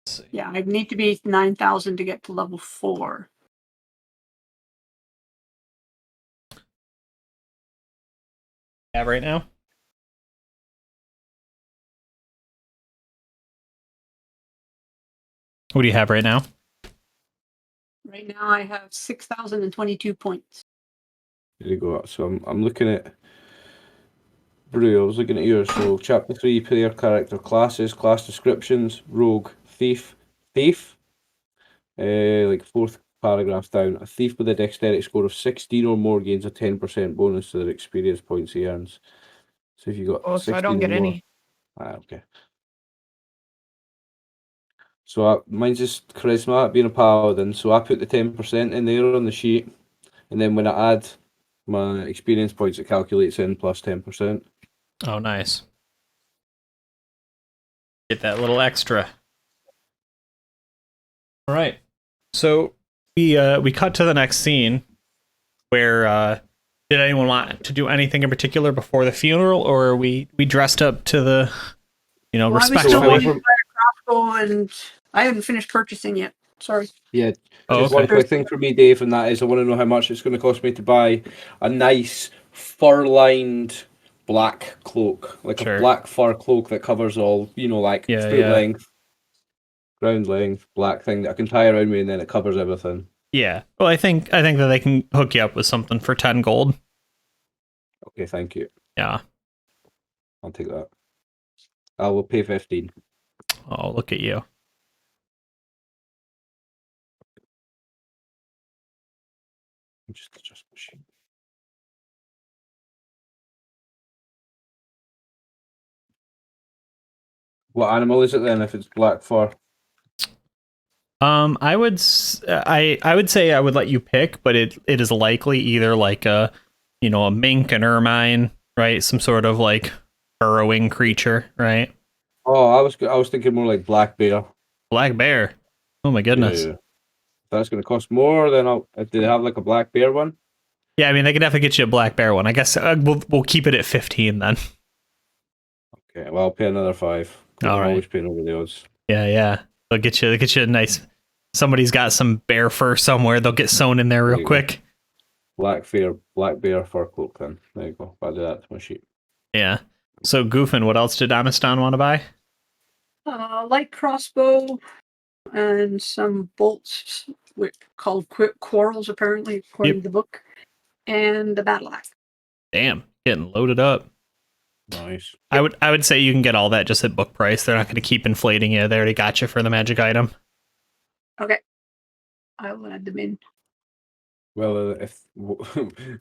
Let's see. Yeah, I need to be 9,000 to get to level 4. Have right now? What do you have right now? Right now I have 6,022 points. There you go. So I'm looking at Brew, I was looking at yours. So, chapter 3, player character classes, class descriptions, rogue, thief, like fourth paragraph down. A thief with a dexterity score of 16 or more gains a 10% bonus to their experience points he earns. So if you got Oh, so I 16 don't or get more. any. Okay. So mine's just charisma, being a paladin. So I put the 10% in there on the sheet, and then when I add my experience points, it calculates in plus 10%. Oh, nice. Get that little extra. All right. So we cut to the next scene where did anyone want to do anything in particular before the funeral, or we dressed up to the Well, I was still respectfully? wanting to buy a crossbow, and I haven't finished purchasing yet. Sorry. Yeah. Oh, Just okay. one quick thing for me, Dave, and that is I want to know how much it's going to cost me to buy a nice fur-lined black cloak, like Sure. a black fur cloak that covers all, like Yeah, foot yeah. length, ground length, black thing that I can tie around me, and then it covers everything. Yeah. Well, I think that they can hook you up with something for 10 gold. Okay, thank you. Yeah. I'll take that. I will pay 15. Oh, look at you. Just adjust my sheet. What animal is it then? If it's black fur, I would I would say I would let you pick, but it is likely either like a a mink, an ermine, right? Some sort of like burrowing creature, right? oh, I was thinking more like black bear. Black bear. Oh my goodness. Yeah. That's going to cost more than do they have like a black bear one? Yeah, I mean they could definitely get you a black bear one. I guess we'll keep it at 15 then. Okay, well I'll pay another 5. 'Cause All I'm right. always paying over the odds. Yeah. They'll get you a nice. Somebody's got some bear fur somewhere. They'll get sewn in there There real you go. quick. Black bear fur cloak then. There you go. I'll do that to my sheet. Yeah. So Goofin, what else did Amistan want to buy? Light crossbow and some bolts called quarrels, apparently, according to the book, and the battle axe. Damn, getting loaded up. Nice. I would say you can get all that just at book price. They're not going to keep inflating you. They already got you for the magic item. Okay. I'll add them in. Well,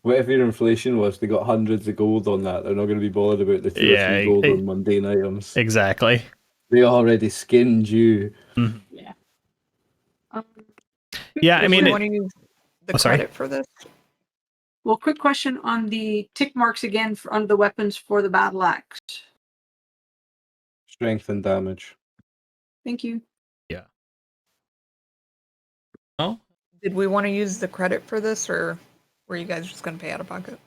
whatever your inflation was, they got hundreds of gold on that. They're not going to be bothered about the 2 or 3 gold on mundane items. Exactly. They already skinned you. Mhm. Yeah. Yeah, I mean, we want to use the credit for this. Well, quick question on the tick marks again under the weapons for the battle axe. Strength and damage. Thank you. Yeah. Oh, Did we want to use the credit for this, or were you guys just going to pay out of pocket?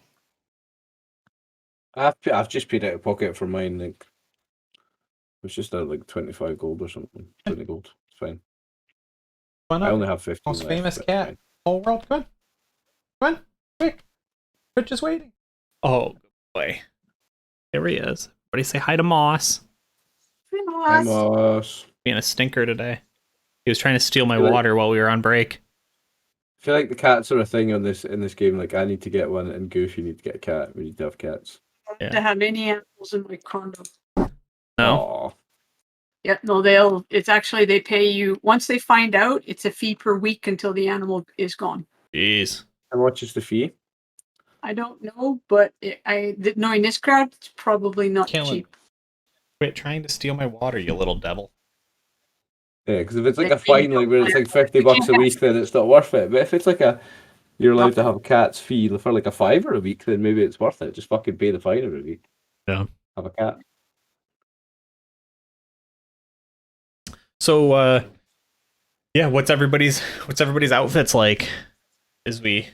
I've just paid out of pocket for mine. Like, it's just like 25 gold or something. 20 gold. It's fine. why I not? only have 15 Most left, famous but cat. fine. Whole world, come on, quick! They're just waiting. Oh good boy, here he is. Everybody say hi to Moss. Hi, Moss. Being a stinker today. He was trying to steal my Really? water while we were on break. I feel like the cats are a thing in this game. Like, I need to get one, and Goof, you need to get a cat. We need to have cats. Yeah. To have any animals in my condo. No. Aw. Yeah, no, it's actually, they pay you, once they find out, it's a fee per week until the animal is gone. Jeez. How much is the fee? I don't know, but knowing this crowd, it's probably not Killing. cheap. Quit trying to steal my water, you little devil. Yeah, because if it's like Yeah, a fine, like where it's like $50 a week, then it's not worth it. But if it's like you're allowed to have a cat's fee for like a $5 a week, then maybe it's worth it. Just fucking pay the fine every week. Yeah. Have a cat. So yeah, what's everybody's outfits like as we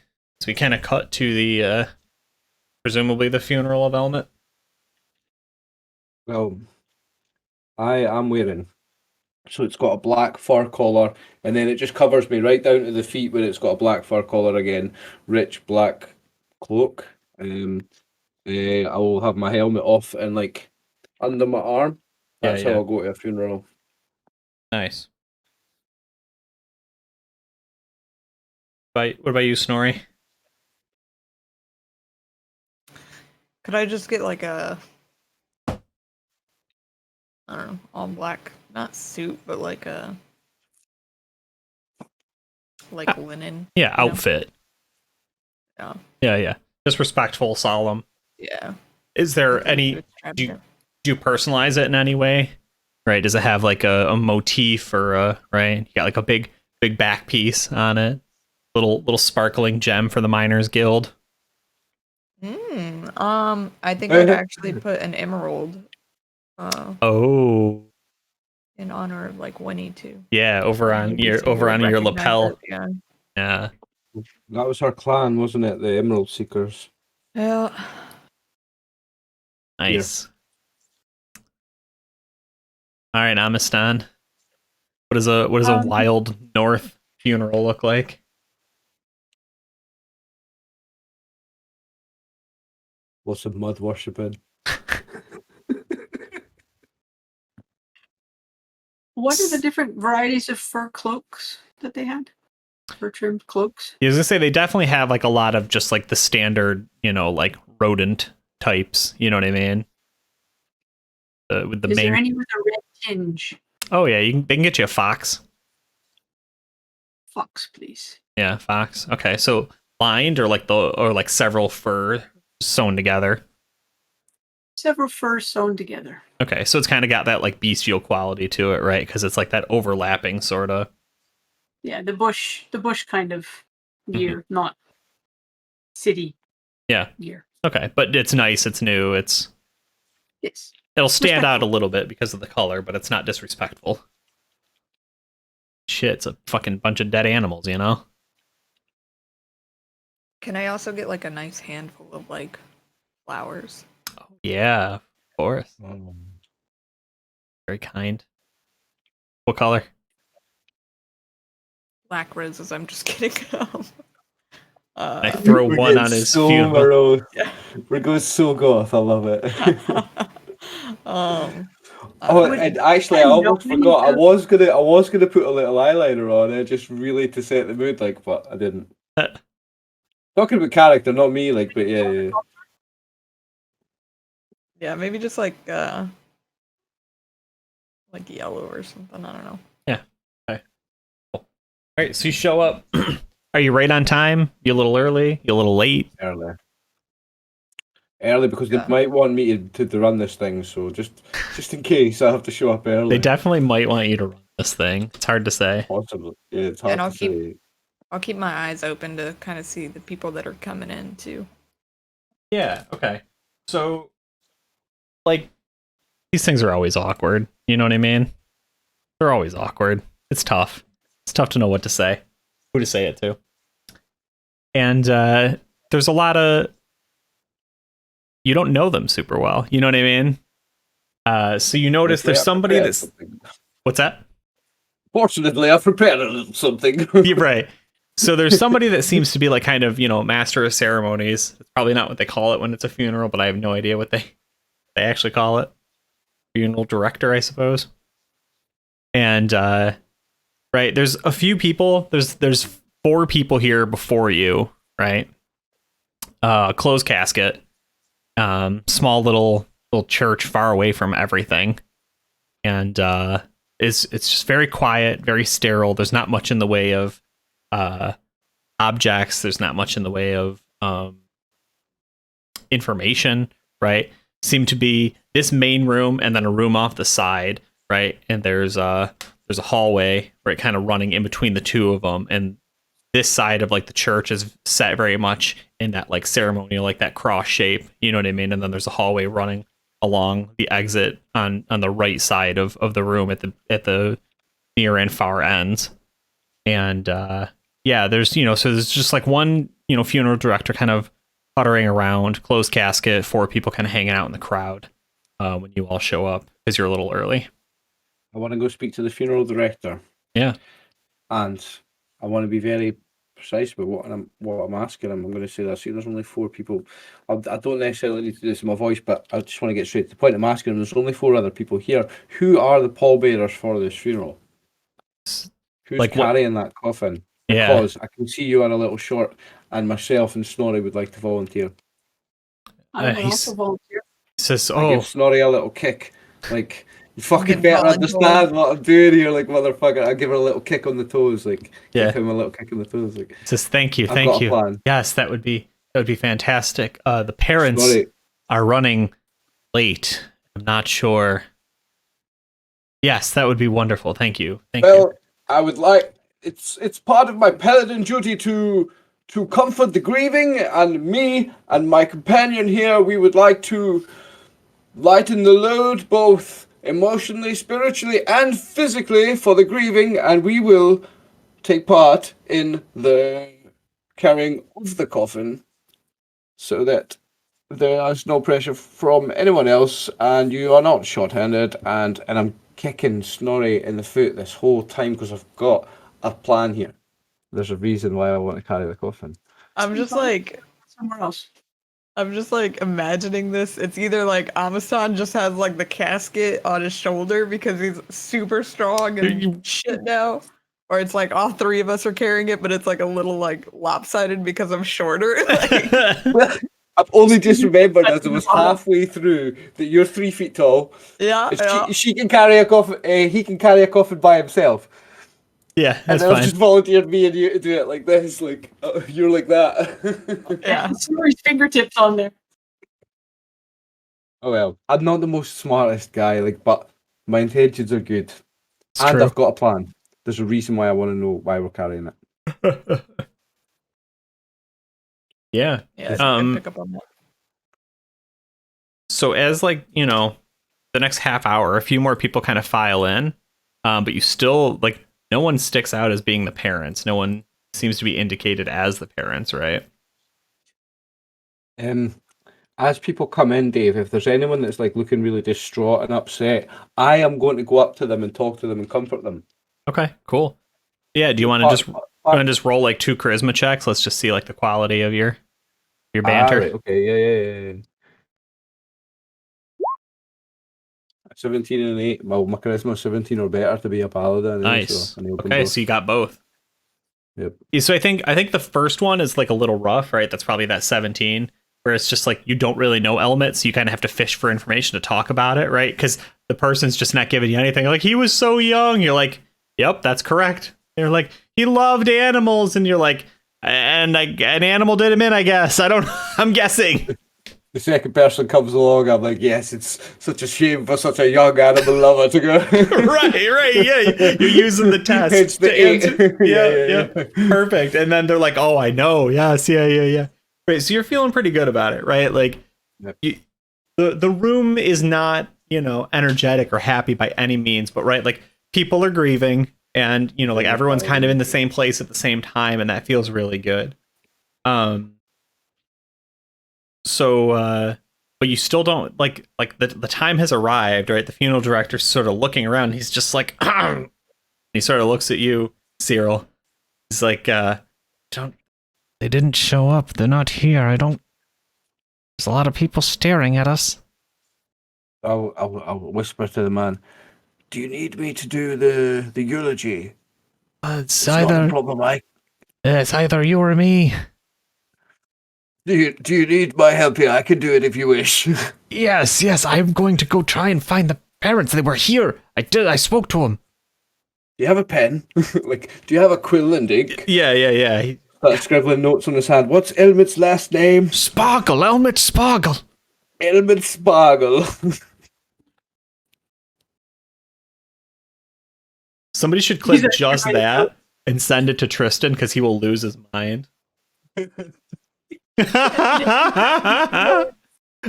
kind of cut to the presumably the funeral of Elmet? Well, I am wearing. So it's got a black fur collar, and then it just covers me right down to the feet where it's got a black fur collar again. Rich black cloak. I will have my helmet off and like under my arm. That's how I'll go to a funeral. Nice. What about you, Snorri? Could I just get like a I don't know, all black, not suit, but like a linen. Yeah, you know? outfit. Yeah. Yeah. Just respectful, solemn. Yeah. Is there Nothing too any? Do extravagant. you personalize it in any way? Right? Does it have like a motif or a right? You got like a big back piece on it, little sparkling gem for the Miners Guild. I think I'd actually put an emerald Oh, in honor of like Winnie too. yeah, over on Maybe your so you would recognize lapel. it, Yeah. Yeah. That was her clan, wasn't it? The Emerald Seekers. Yeah. Nice. All right, Amistan. What does a wild North funeral look like? Lots of mud worshipping. What are the different varieties of fur cloaks that they had? Fur trimmed cloaks? Yeah, I was gonna say they definitely have like a lot of just like the standard, like rodent types. You know what I mean? With the Is main. there any with a red tinge? Oh yeah, they can get you a fox. Fox, please. Yeah, fox. Okay, so lined or like several fur sewn together. Several furs sewn together. Okay, so it's kind of got that like bestial quality to it, right? Because it's like that overlapping sort of. Yeah, the bush kind of gear, not city Yeah. gear. Okay, but it's nice. It's new. Yes. It'll stand out a little bit because of the color, but it's not disrespectful. Shit, it's a fucking bunch of dead animals, you know? Can I also get like a nice handful of like flowers? Oh, yeah, of course. Very kind. What color? Black roses. I'm just kidding. I throw We're one getting on his so funeral. morose. Yeah. We're going so goth. I love it. And actually, I almost forgot. I was gonna put a little eyeliner on it, just really to set the mood, like, but I didn't. Talking about character, not me, like, but yeah. Yeah, maybe just like yellow or something. I don't know. Yeah. Okay. Cool. All right, so you show up. Are you right on time? You a little early? You a little late? Early because they might want me to run this thing, so just in case I have to show up early. They definitely might want you to run this thing. It's hard to say. Possibly. Yeah, it's hard to say. I'll keep my eyes open to kind of see the people that are coming in too. Yeah, okay. So, like, these things are always awkward. You know what I mean? They're always awkward. It's tough. It's tough to know what to say, who to say it to. And there's a lot of... You don't know them super well. You know what I mean? So you notice there's somebody that's... What's that? Fortunately, I've prepared a little something. You're right. So there's somebody that seems to be like kind of, master of ceremonies. It's probably not what they call it when it's a funeral, but I have no idea what they actually call it. Funeral director, I suppose. And right, there's a few people. There's 4 people here before you, right? Closed casket. Small little church far away from everything. And it's just very quiet, very sterile. There's not much in the way of objects. There's not much in the way of information, right? Seem to be this main room and then a room off the side, right? And there's a hallway, right, kind of running in between the two of them. And this side of like the church is set very much in that like ceremonial, like that cross shape, you know what I mean? And then there's a hallway running along the exit on the right side of the room at the near and far ends. And yeah, there's so there's just like one funeral director kind of puttering around, closed casket, 4 people kind of hanging out in the crowd when you all show up because you're a little early. I want to go speak to the funeral director. Yeah, and I want to be very precise about what I'm asking him. I'm going to say that. See, there's only 4 people. I don't necessarily need to do this in my voice, but I just want to get straight to the point. I'm asking him. There's only 4 other people here. Who are the pallbearers for this funeral? Who's like carrying that coffin? Yeah. Because I can see you are a little short, and myself and Snorri would like to volunteer. I would also volunteer. He says, I give Snorri a little kick, like You fucking Get better voluntold. understand what I'm doing here, like motherfucker. I give her a little kick on the toes, like Yeah. give him a little kick on the toes, like Says thank you, I've thank got a you. plan. Yes, that would be fantastic. The parents Sorry. are running late. I'm not sure. Yes, that would be wonderful. Thank you. Thank you. Well, I would like it's part of my paladin duty to comfort the grieving, and me and my companion here, we would like to lighten the load both emotionally, spiritually, and physically for the grieving, and we will take part in the carrying of the coffin so that there is no pressure from anyone else and you are not short-handed, and I'm kicking Snorri in the foot this whole time because I've got a plan here. There's a reason why I want to carry the coffin. I'm just like Somewhere else. I'm just like imagining this. It's either like Amasan just has like the casket on his shoulder because he's super strong and shit now. Or it's like all three of us are carrying it, but it's like a little like lopsided because I'm shorter. Like, I've only just remembered as I was halfway through that you're 3 feet tall. yeah, yeah. She can carry a coffin. He can carry a coffin by himself. Yeah, And that's they'll fine. just volunteered me and you to do it like this, like you're like that. Yeah. Snorri's fingertips on there. Oh well, I'm not the most smartest guy, like, but my intentions are good, It's and true. I've got a plan. There's a reason why I want to know why we're carrying it. Yeah. Yeah, I Um, pick up on that. So as like, the next half hour, a few more people kind of file in, but you still like no one sticks out as being the parents. No one seems to be indicated as the parents, right? As people come in, Dave, if there's anyone that's like looking really distraught and upset, I am going to go up to them and talk to them and comfort them. Okay, cool. Yeah, do you want to just roll like 2 charisma checks? Let's just see like the quality of your banter. Right, okay, yeah. 17 and 8. Well, my charisma 17 or better to be a paladin. Nice. So I nailed them Okay, both. so you got both. Yep. Yeah, so I think the first one is like a little rough, right? That's probably that 17, where it's just like you don't really know Element, so you kind of have to fish for information to talk about it, right? Because the person's just not giving you anything. Like, he was so young. You're like, yep, that's correct. They're like, he loved animals, and you're like, and an animal did him in, I guess. I'm guessing. The second person comes along, I'm like, yes, it's such a shame for such a young animal lover to go. right, yeah. You're using the test It's the to answer. 8. Yeah. Perfect. And then they're like, oh, I know. Yes, yeah. Right, so you're feeling pretty good about it, right? Like, Yep. the room is not, energetic or happy by any means, but right, like, people are grieving, and, like, everyone's kind of in the same place at the same time, and that feels really good. So, but you still don't like the time has arrived, right? The funeral director's sort of looking around. And he's just like, he sort of looks at you, Cyril. He's like, they didn't show up. They're not here. There's a lot of people staring at us. I'll whisper to the man, do you need me to do the eulogy? It's not a problem, it's either you or me. Do you need my help here? I can do it if you wish. Yes. I'm going to go try and find the parents. They were here. I spoke to them. Do you have a pen? Like, do you have a quill and ink? Yeah. Starts scribbling notes on his hand. What's Elmet's last name? Spargle, Elmet Spargle. Elmet Spargle. Somebody should clip just that and send it to Tristan because he will lose his mind.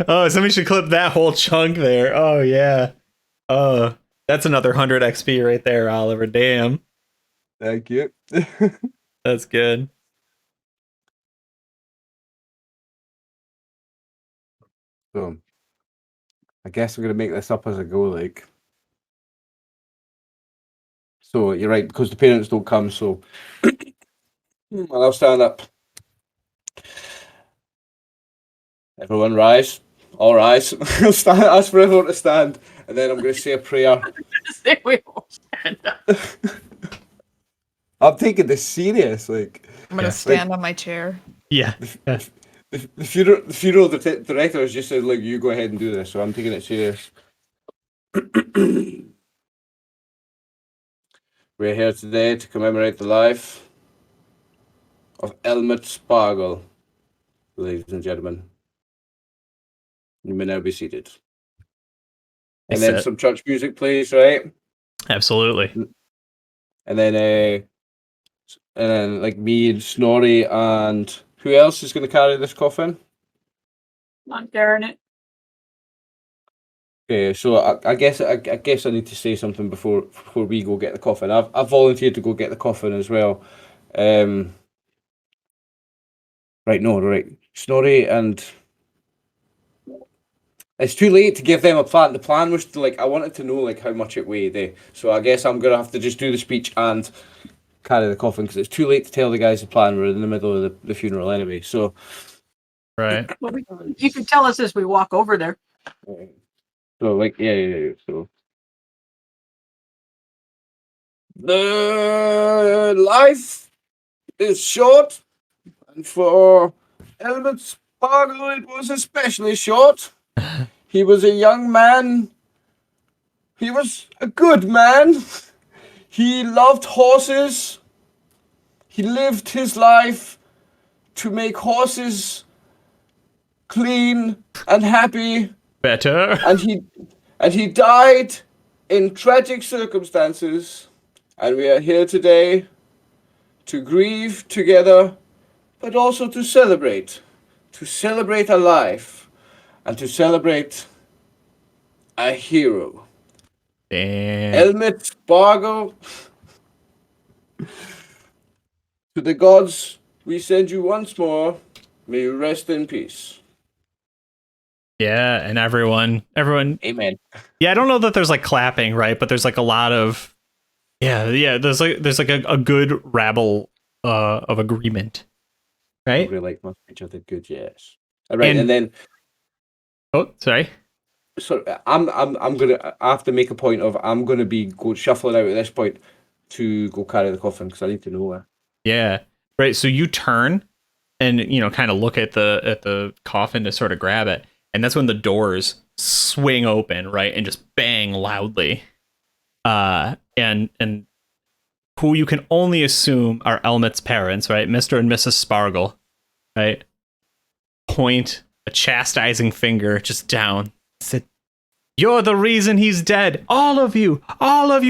Oh, somebody should clip that whole chunk there. Oh, yeah. Oh, that's another 100 XP right there, Oliver. Damn. Thank you. That's good. So, I guess I'm going to make this up as I go, like. So, you're right, because the parents don't come, so. I'll stand up. Everyone rise. All rise. I'll stand, ask for everyone to stand, and then I'm going to say a prayer. We all stand up. I'm taking this serious, like. I'm gonna stand on my chair. Yeah. The funeral director has just said, like, you go ahead and do this, so I'm taking it serious. We're here today to commemorate the life of Elmet Spargle, ladies and gentlemen. You may now be seated. And then some church music, please, right? Absolutely. And then like me and Snorri and who else is going to carry this coffin? I'm carrying it. Okay, so I guess I need to say something before we go get the coffin. I've volunteered to go get the coffin as well. Right. Snorri and it's too late to give them a plan. The plan was to I wanted to know like how much it weighed. So I guess I'm gonna have to just do the speech and carry the coffin because it's too late to tell the guys the plan. We're in the middle of the funeral anyway. So right. Well, you can tell us as we walk over there. So yeah. So the life is short, and for Elbert Spargle it was especially short. He was a young man. He was a good man. He loved horses. He lived his life to make horses clean and happy. Better. And he died in tragic circumstances. And we are here today to grieve together, but also to celebrate a life, and to celebrate a hero. Damn. Elmet Spargo, to the gods we send you once more. May you rest in peace. Yeah, and everyone. Amen. Yeah, I don't know that there's like clapping, right? But there's like a lot of. Yeah. There's like a good rabble of agreement, right? We like my speech. I did good. Yes. All right, and then. Oh, sorry. So I'm gonna. I have to make a point of. I'm gonna be shuffling out at this point to go carry the coffin because I need to know where. Yeah. Right. So you turn and kind of look at the coffin to sort of grab it, and that's when the doors swing open, right, and just bang loudly. And who you can only assume are Elmet's parents, right, Mr. and Mrs. Spargle, right, point a chastising finger just down. Said, "You're the reason he's dead. All of you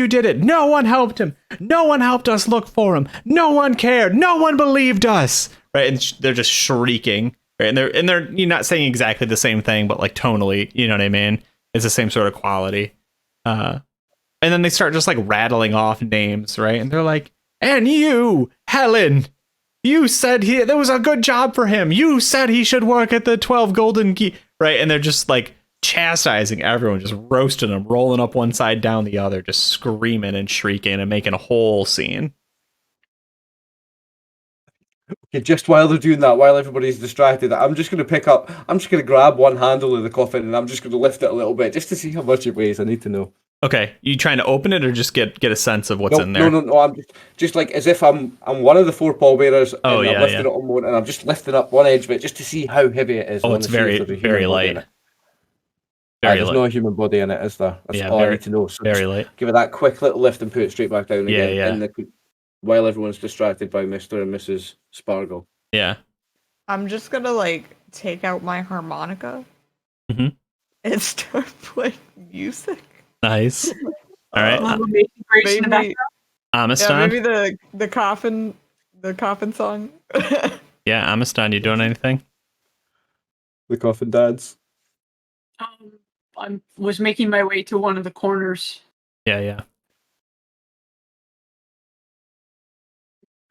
did it. No one helped him. No one helped us look for him. No one cared. No one believed us." Right, and they're just shrieking. Right, and they're you're not saying exactly the same thing, but like tonally, you know what I mean? It's the same sort of quality. And then they start just like rattling off names, right? And they're like, "And you, Helen, you said that was a good job for him. You said he should work at the 12 Golden Key," right? And they're just like chastising everyone, just roasting them, rolling up one side, down the other, just screaming and shrieking and making a whole scene. Okay, just while they're doing that, while everybody's distracted, I'm just going to grab one handle of the coffin and I'm just going to lift it a little bit just to see how much it weighs. I need to know. Okay, you trying to open it or just get a sense of what's in there? No. I'm just like as if I'm one of the four pallbearers. Oh, and yeah, I'm lifting it on one, and I'm just lifting up one edge of it just to see how heavy it is. Oh, it's very light. There's no human body in it, is there? That's all I need to know. So very light. Give it that quick little lift and put it straight back down again. Yeah. While everyone's distracted by Mr. and Mrs. Spargle. Yeah. I'm just gonna take out my harmonica and start playing music. Nice. All right. Maybe Amistan. maybe the coffin song. Yeah, Amistan, you doing anything? The coffin dads. I was making my way to one of the corners. Yeah.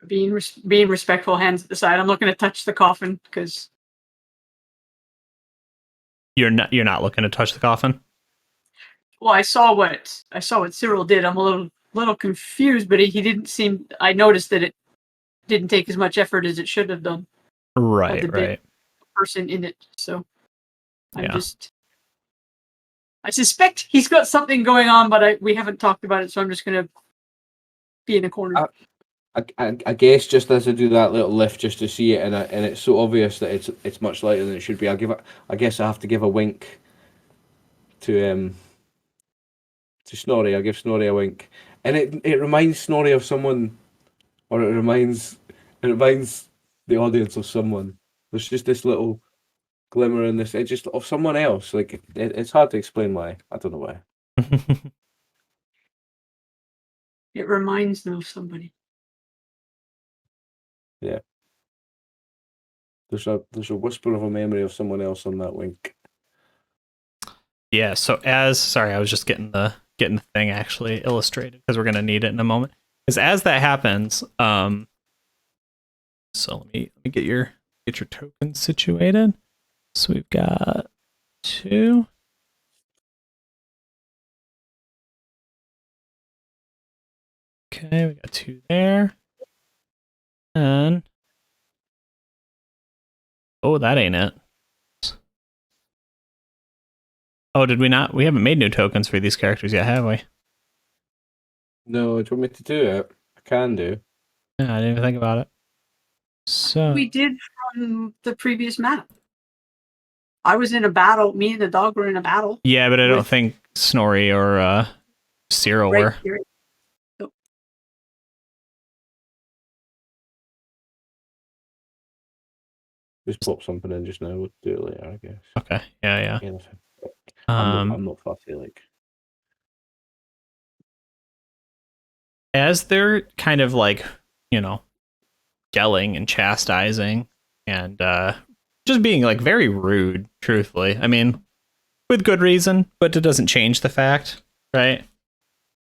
Being respectful, hands at the side. I'm looking to touch the coffin because You're not looking to touch the coffin? well, I saw what Cyril did. I'm a little confused, but he didn't seem. I noticed that it didn't take as much effort as it should have done. Right. Person in it, so I suspect he's got something going on, but we haven't talked about it, so I'm just gonna be in a corner. I guess just as I do that little lift just to see it, and it's so obvious that it's much lighter than it should be. I guess I have to give a wink to to Snorri. I give Snorri a wink, and it reminds Snorri of someone, or it reminds the audience of someone. There's just this little glimmer in this. It just of someone else. Like it's hard to explain why. I don't know why. It reminds them of somebody. Yeah. There's a whisper of a memory of someone else on that wink. Yeah, so sorry, I was just getting the thing actually illustrated because we're gonna need it in a moment. Because as that happens, so let me get your tokens situated. So we've got 2. Okay, we got 2 there. And oh, that ain't it. Oh, did we not? We haven't made new tokens for these characters yet, have we? No, do you want me to do it? I can do. Yeah, I didn't even think about it. So We did from the previous map. I was in a battle. Me and the dog were in a battle. yeah, but I don't with- think Snorri or Cyril Right were. here. Just pop something in just now. We'll do it later, I guess. Okay, yeah. Anything. Um, I'm not fussy, like. as they're kind of like, yelling and chastising and just being like very rude, truthfully. I mean, with good reason, but it doesn't change the fact, right?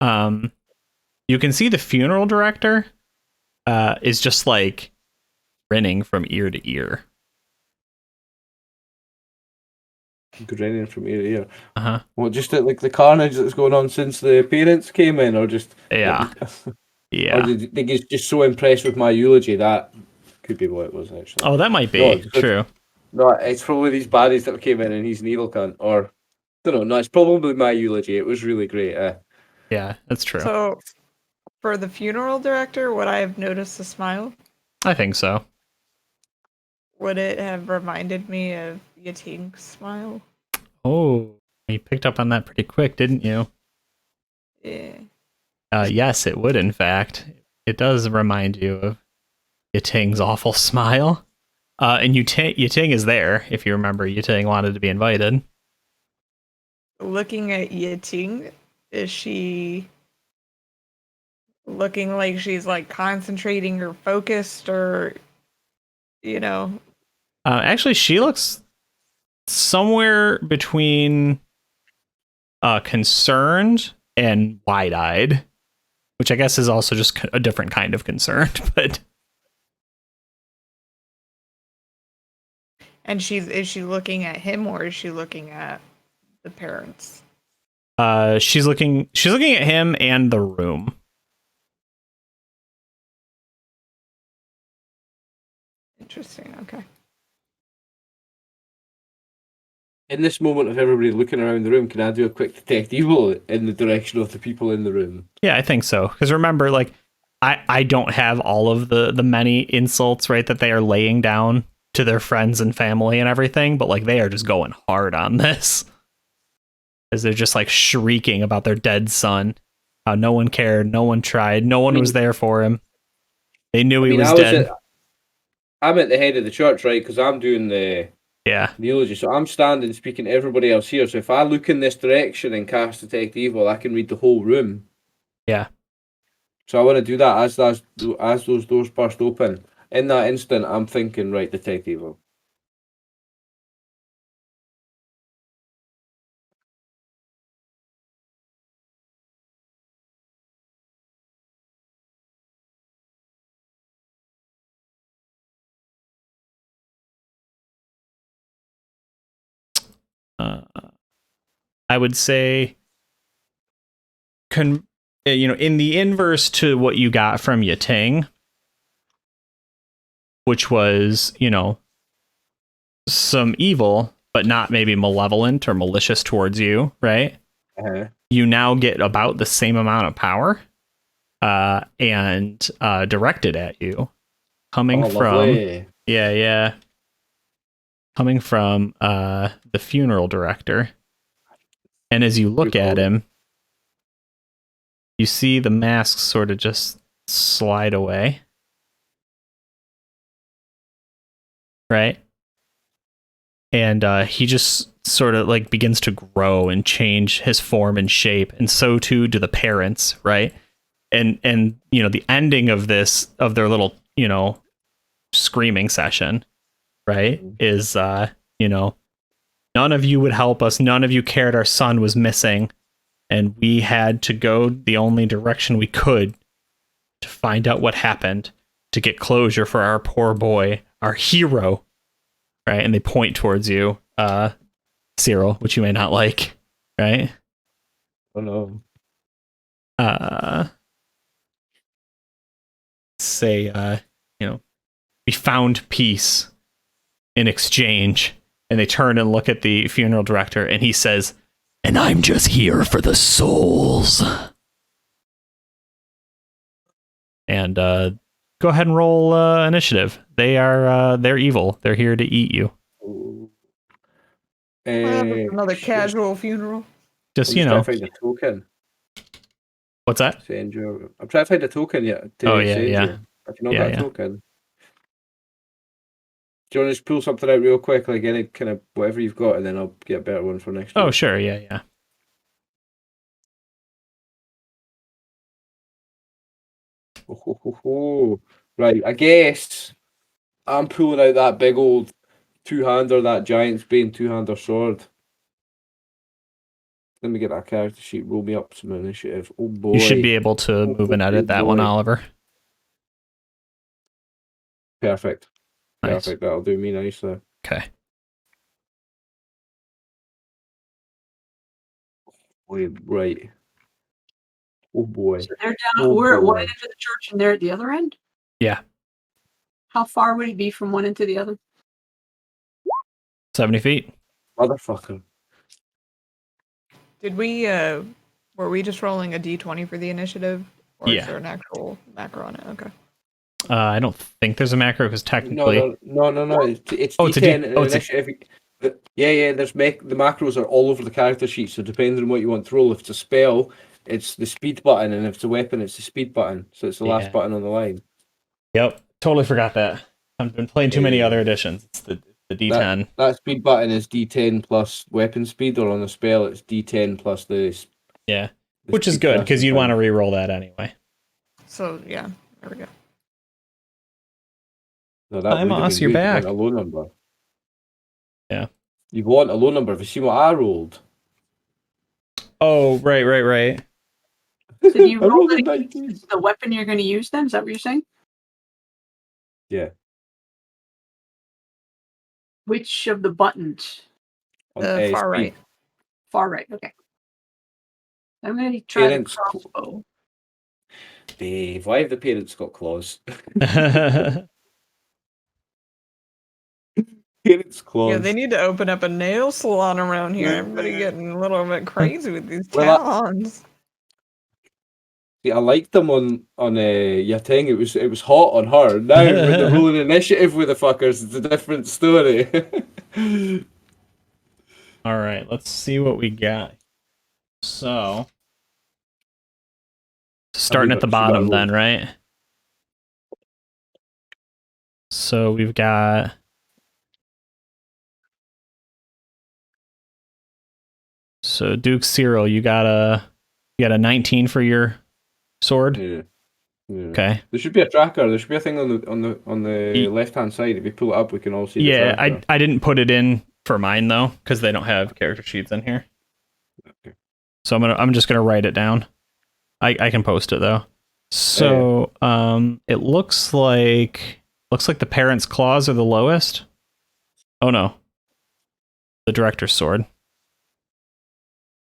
You can see the funeral director is just like grinning from ear to ear. Grinning from ear to ear. Uh-huh. Well, just like the carnage that's going on since the parents came in, or just Yeah. Or Yeah. did you think he's just so impressed with my eulogy that could be what it was actually? Oh, that might be No, true. No, it's probably these baddies that came in and he's an evil cunt, or don't know. No, it's probably my eulogy. It was really great. Yeah, that's true. So, for the funeral director, would I have noticed a smile? I think so. Would it have reminded me of Yating's smile? Oh, you picked up on that pretty quick, didn't you? Yeah. Yes, it would, in fact. It does remind you of Yating's awful smile. And Yating is there, if you remember. Yating wanted to be invited. Looking at Yating, is she looking like she's like concentrating or focused or, Actually, she looks somewhere between concerned and wide-eyed, which I guess is also just a different kind of concerned, but... And is she looking at him or is she looking at the parents? She's looking at him and the room. Interesting. Okay. In this moment of everybody looking around the room, can I do a quick detect evil in the direction of the people in the room? Yeah, I think so. Because remember, like, I don't have all of the many insults, right, that they are laying down to their friends and family and everything, but like they are just going hard on this. As they're just like shrieking about their dead son. How no one cared, no one tried, no one was there for him. They knew he was dead. I'm at the head of the church, right? Because I'm doing the eulogy. So I'm standing speaking to everybody else here. So if I look in this direction and cast Detect Evil, I can read the whole room. Yeah. So I want to do that as those doors burst open. In that instant, I'm thinking, right, Detect Evil. I would say, in the inverse to what you got from Yating, which was, some evil, but not maybe malevolent or malicious towards you, right? Uh-huh. You now get about the same amount of power and directed at you. Coming from... Lovely. Yeah. Coming from the funeral director. And as you look at him, you see the masks sort of just slide away. Right? And he just sort of like begins to grow and change his form and shape, and so too do the parents, right? And you know, the ending of this, of their little, you know, screaming session, right, is you know, none of you would help us, none of you cared our son was missing, and we had to go the only direction we could to find out what happened, to get closure for our poor boy, our hero, right? And they point towards you, Cyril, which you may not like, right? Oh no. Say, you know, we found peace in exchange. And they turn and look at the funeral director, and he says, "And I'm just here for the souls." And go ahead and roll initiative. They're evil. They're here to eat you. Another casual funeral. Just, I'm you just know. trying to find a token. What's that? Send you. I'm trying to find a token yet. Oh, yeah, send yeah. You. If you not Yeah, got a token. Do you want to just pull something out real quick, like any kind of whatever you've got, and then I'll get a better one for next year? Oh, sure. Yeah, yeah. Right, I guess I'm pulling out that big old two-hander, that Giant's Bane two-hander sword. Let me get that character sheet. Roll me up some initiative. Oh boy. You should be able to move and edit that one, Oliver. Perfect. Nice. Perfect. That'll do me nicely. Okay. Wait, right. Oh boy. So they're down. Oh, We're at one boy. end of the church, and they're at the other end. Yeah. How far would he be from one end to the other? 70 feet. Motherfucker. Did we were we just rolling a d20 for the initiative, or Yeah. is there an actual macro on it? Okay. I don't think there's a macro because technically. No. It's Oh, it's a D10 D- and oh, it's a- initiative. Yeah. There's the macros are all over the character sheet, so depending on what you want to roll, if it's a spell, it's the speed button, and if it's a weapon, it's the speed button. So it's the last Yeah. button on the line. Yep. Totally forgot that. I've been playing too many Yeah. other editions. It's the D10. That speed button is D10 plus weapon speed, or on a spell, it's D10 plus the Yeah. the Which is speed good casting because you'd time. want to re-roll that anyway. So yeah, there we go. No, that Hi, would have Moss, been you're good. You back. want a low number. Yeah. You want a low number. If you see what I rolled. Oh, right. So do you I roll rolled a it 19. against the weapon you're going to use then? Is that what you're saying? Yeah. Which of the buttons? On Far speed. right. Far right. Okay. I'm going to try the Parents. crossbow. Dave, why have the parents got claws? Parents' claws. Yeah, they need to open up a nail salon around here. Yeah. Everybody getting a little bit crazy with these Well, talons. See, I liked them on your thing. It was hot on her. Now when they're rolling initiative with the fuckers, it's a different story. All right, let's see what we got. So, starting at the bottom then, right? So we've got Duke Cyril, you got a 19 for your sword. Yeah. Okay. There should be a tracker. There should be a thing on the left hand side. If we pull it up, we can all see the tracker. Yeah, I didn't put it in for mine though because they don't have character sheets in here. Okay. So I'm just gonna write it down. I can post it though. So it looks like the parents' claws are the lowest. Oh no, the director's sword.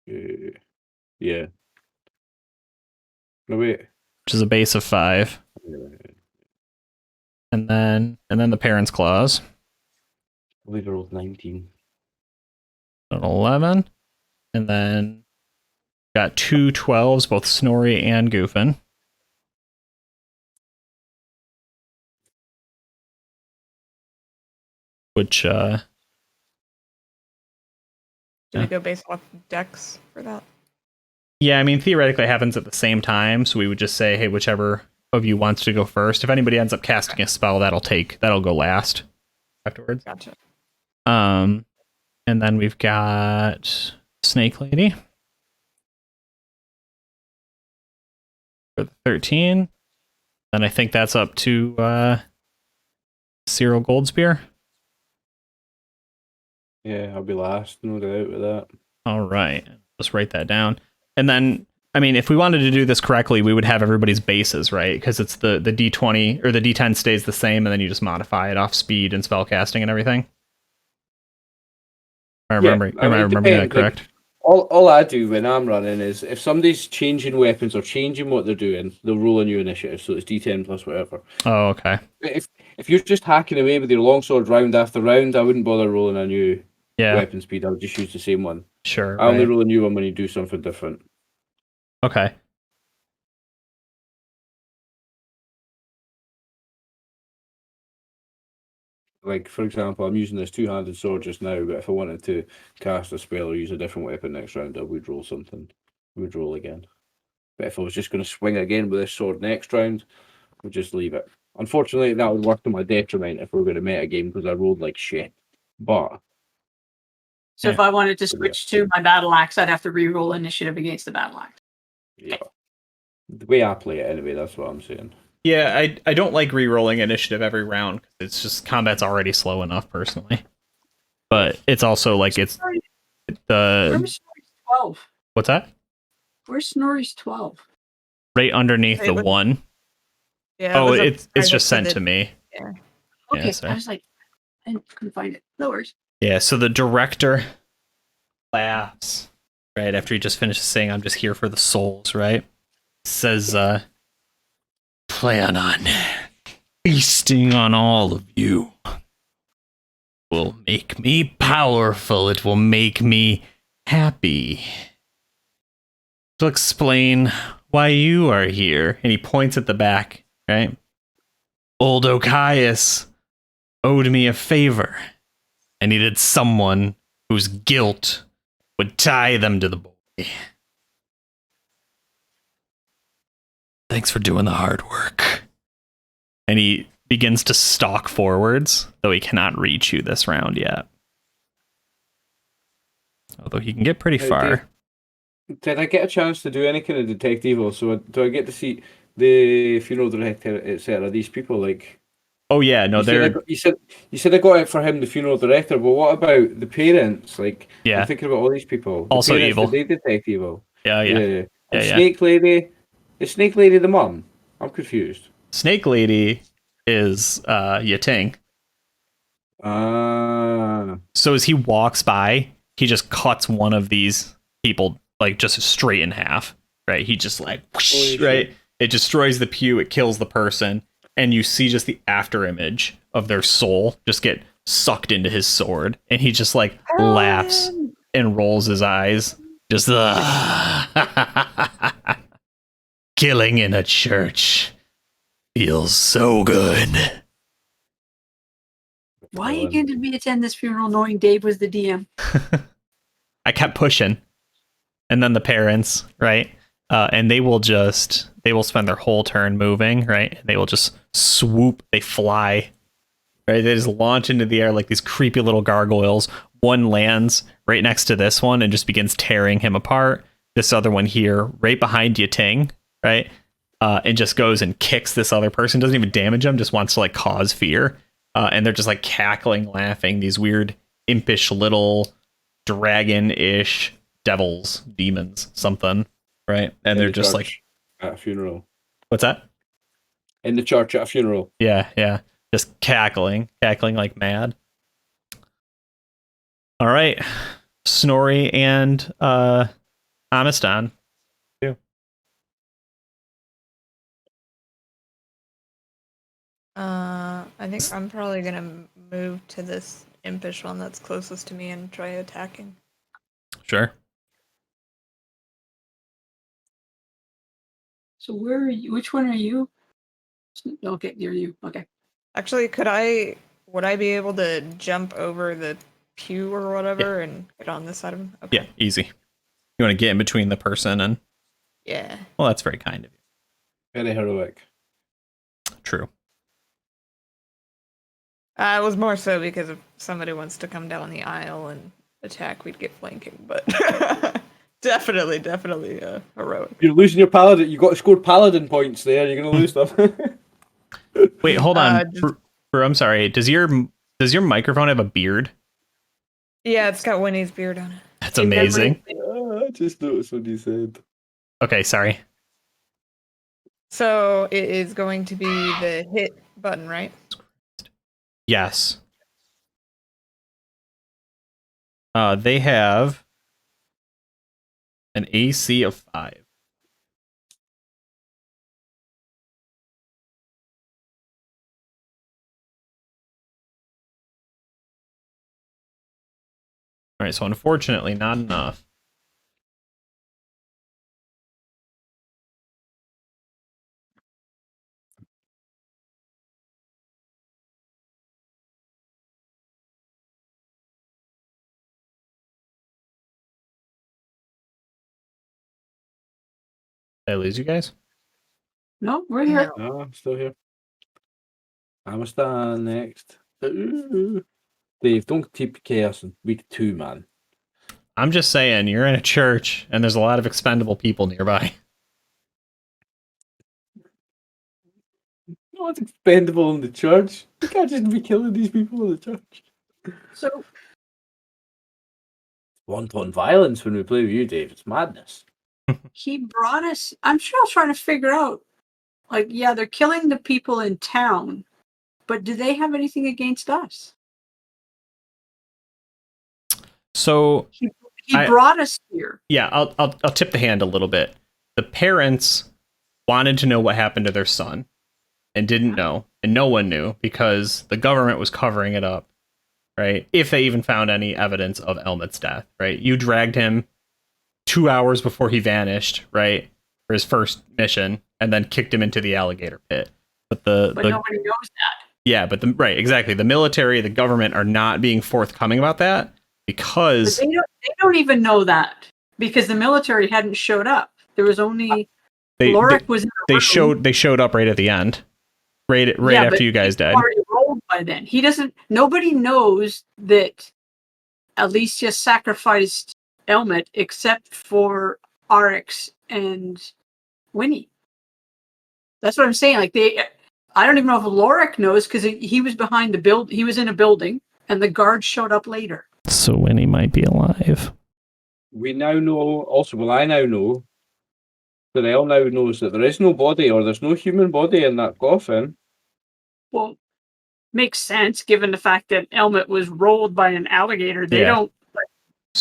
Yeah. No wait. Which is a base of 5. And then the parents' claws. I believe I rolled 19. An 11. And then got 2 12s, both Snorri and Goofin. Which Did we go based off dex for that? Yeah, I mean, theoretically it happens at the same time, so we would just say, hey, whichever of you wants to go first. If anybody ends up casting a spell, that'll go last afterwards. Gotcha. And then we've got Snake Lady for the 13. Then I think that's up to Cyril Goldspear. Yeah, I'll be last, no doubt with that. All right, let's write that down. And then, I mean, if we wanted to do this correctly, we would have everybody's bases, right? Because it's the D20 or the D10 stays the same, and then you just modify it off speed and spellcasting and everything. Am I remembering that correct? Like, all I do when I'm running is if somebody's changing weapons or changing what they're doing, they'll roll a new initiative, so it's D10 plus whatever. Oh, okay. If you're just hacking away with your longsword round after round, I wouldn't bother rolling a new weapon speed. I would just use the same one. Sure. I only roll a new one when you do something different. Okay. Like, for example, I'm using this two-handed sword just now, but if I wanted to cast a spell or use a different weapon next round, I would roll something. I would roll again. But if I was just going to swing again with this sword next round, I would just leave it. Unfortunately, that would work to my detriment if we were going to meta game because I rolled like shit. But So if I wanted to switch to my battle axe, I'd have to re-roll initiative against the battle axe. yeah, the way I play it anyway, that's what I'm saying. Yeah, I don't like re-rolling initiative every round. It's just combat's already slow enough personally. But it's also like it's Where's Snorri's 12? What's that? Where's Snorri's 12? Right underneath the 1. Yeah. Oh, it's just sent to me. Yeah. Okay, Yeah, so. I was like, I couldn't find it. No worries. Yeah, so the director laughs right after he just finishes saying, "I'm just here for the souls," right? Says, plan on feasting on all of you. Will make me powerful. It will make me happy. To explain why you are here. And he points at the back, right? Old Okias owed me a favor. I needed someone whose guilt would tie them to the boy. Thanks for doing the hard work. And he begins to stalk forwards, though he cannot reach you this round yet. Although he can get pretty far. Did I get a chance to do any kind of detective? So do I get to see the funeral director, etc.? These people, like... Oh yeah, no, you said I got it for him, the funeral director, but what about the parents? Like, yeah. I'm thinking about all these people. Also parents, evil. Did they detect evil? Yeah. Snake Lady... Is Snake Lady the mom? I'm confused. Snake Lady is Yating. So as he walks by, he just cuts one of these people like just straight in half. Right? He just like whoosh, right? It destroys the pew, it kills the person, and you see just the after image of their soul just get sucked into his sword, and he just like laughs and rolls his eyes. Just killing in a church feels so good. Why again did we attend this funeral knowing Dave was the DM? I kept pushing. And then the parents, right? And they will spend their whole turn moving, right? They will just swoop, they fly, right? They just launch into the air like these creepy little gargoyles. One lands right next to this one and just begins tearing him apart. This other one here, right behind Yating, right? And just goes and kicks this other person, doesn't even damage them, just wants to like cause fear. And they're just like cackling, laughing, these weird impish little dragon-ish devils, demons, something, right? And they're just like at a funeral. What's that? In the church at a funeral. Yeah. Just cackling like mad. All right. Snorri and Amistan. I think I'm probably gonna move to this impish one that's closest to me and try attacking. Sure. So where are you? Which one are you? Okay, near you. Okay. Actually, would I be able to jump over the pew or whatever and get on this side of him? Okay. Yeah, easy. You want to get in between the person and Yeah. Well, that's very kind of you. Very heroic. True. It was more so because if somebody wants to come down the aisle and attack, we'd get flanking. But definitely heroic. You're losing your paladin. You got scored paladin points there. You're gonna lose them. Wait, hold on. Just- I'm sorry. Does your microphone have a beard? Yeah, it's got Winnie's beard on it. That's amazing. I just noticed what you said. Okay, sorry. So it is going to be the hit button, right? Yes. They have an AC of 5. All right, so unfortunately, not enough. Did I lose you guys? No, we're here. No, I'm still here. I'm a stand next. Ooh. Dave, don't keep chaos in week 2, man. I'm just saying, you're in a church, and there's a lot of expendable people nearby. No one's expendable in the church. You can't just be killing these people in the church. So Wanton violence when we play with you, Dave. It's madness. he brought us. I'm sure I was trying to figure out. Like, yeah, they're killing the people in town, but do they have anything against us? So He I- brought us here. yeah, I'll tip the hand a little bit. The parents wanted to know what happened to their son and didn't know, and no one knew because the government was covering it up, right? If they even found any evidence of Elmet's death, right? You dragged him 2 hours before he vanished, right, for his first mission, and then kicked him into the alligator pit. But But nobody knows that. yeah, but right, exactly. The military, the government are not being forthcoming about that But because they don't even know that because the military hadn't showed up. There was only Lorik was in the room. they showed up right at the end, right Yeah, after but you guys he died. already rolled by then. He doesn't. Nobody knows that Alicia sacrificed Elmet except for Arix and Winnie. That's what I'm saying. Like I don't even know if Lorik knows because he was behind the build. He was in a building, and the guards showed up later. So Winnie might be alive. We now know, also, well, I now know that Elle now knows that there is no body or there's no human body in that coffin. Well, makes sense given the fact that Elmet was rolled by an alligator. They Yeah. don't.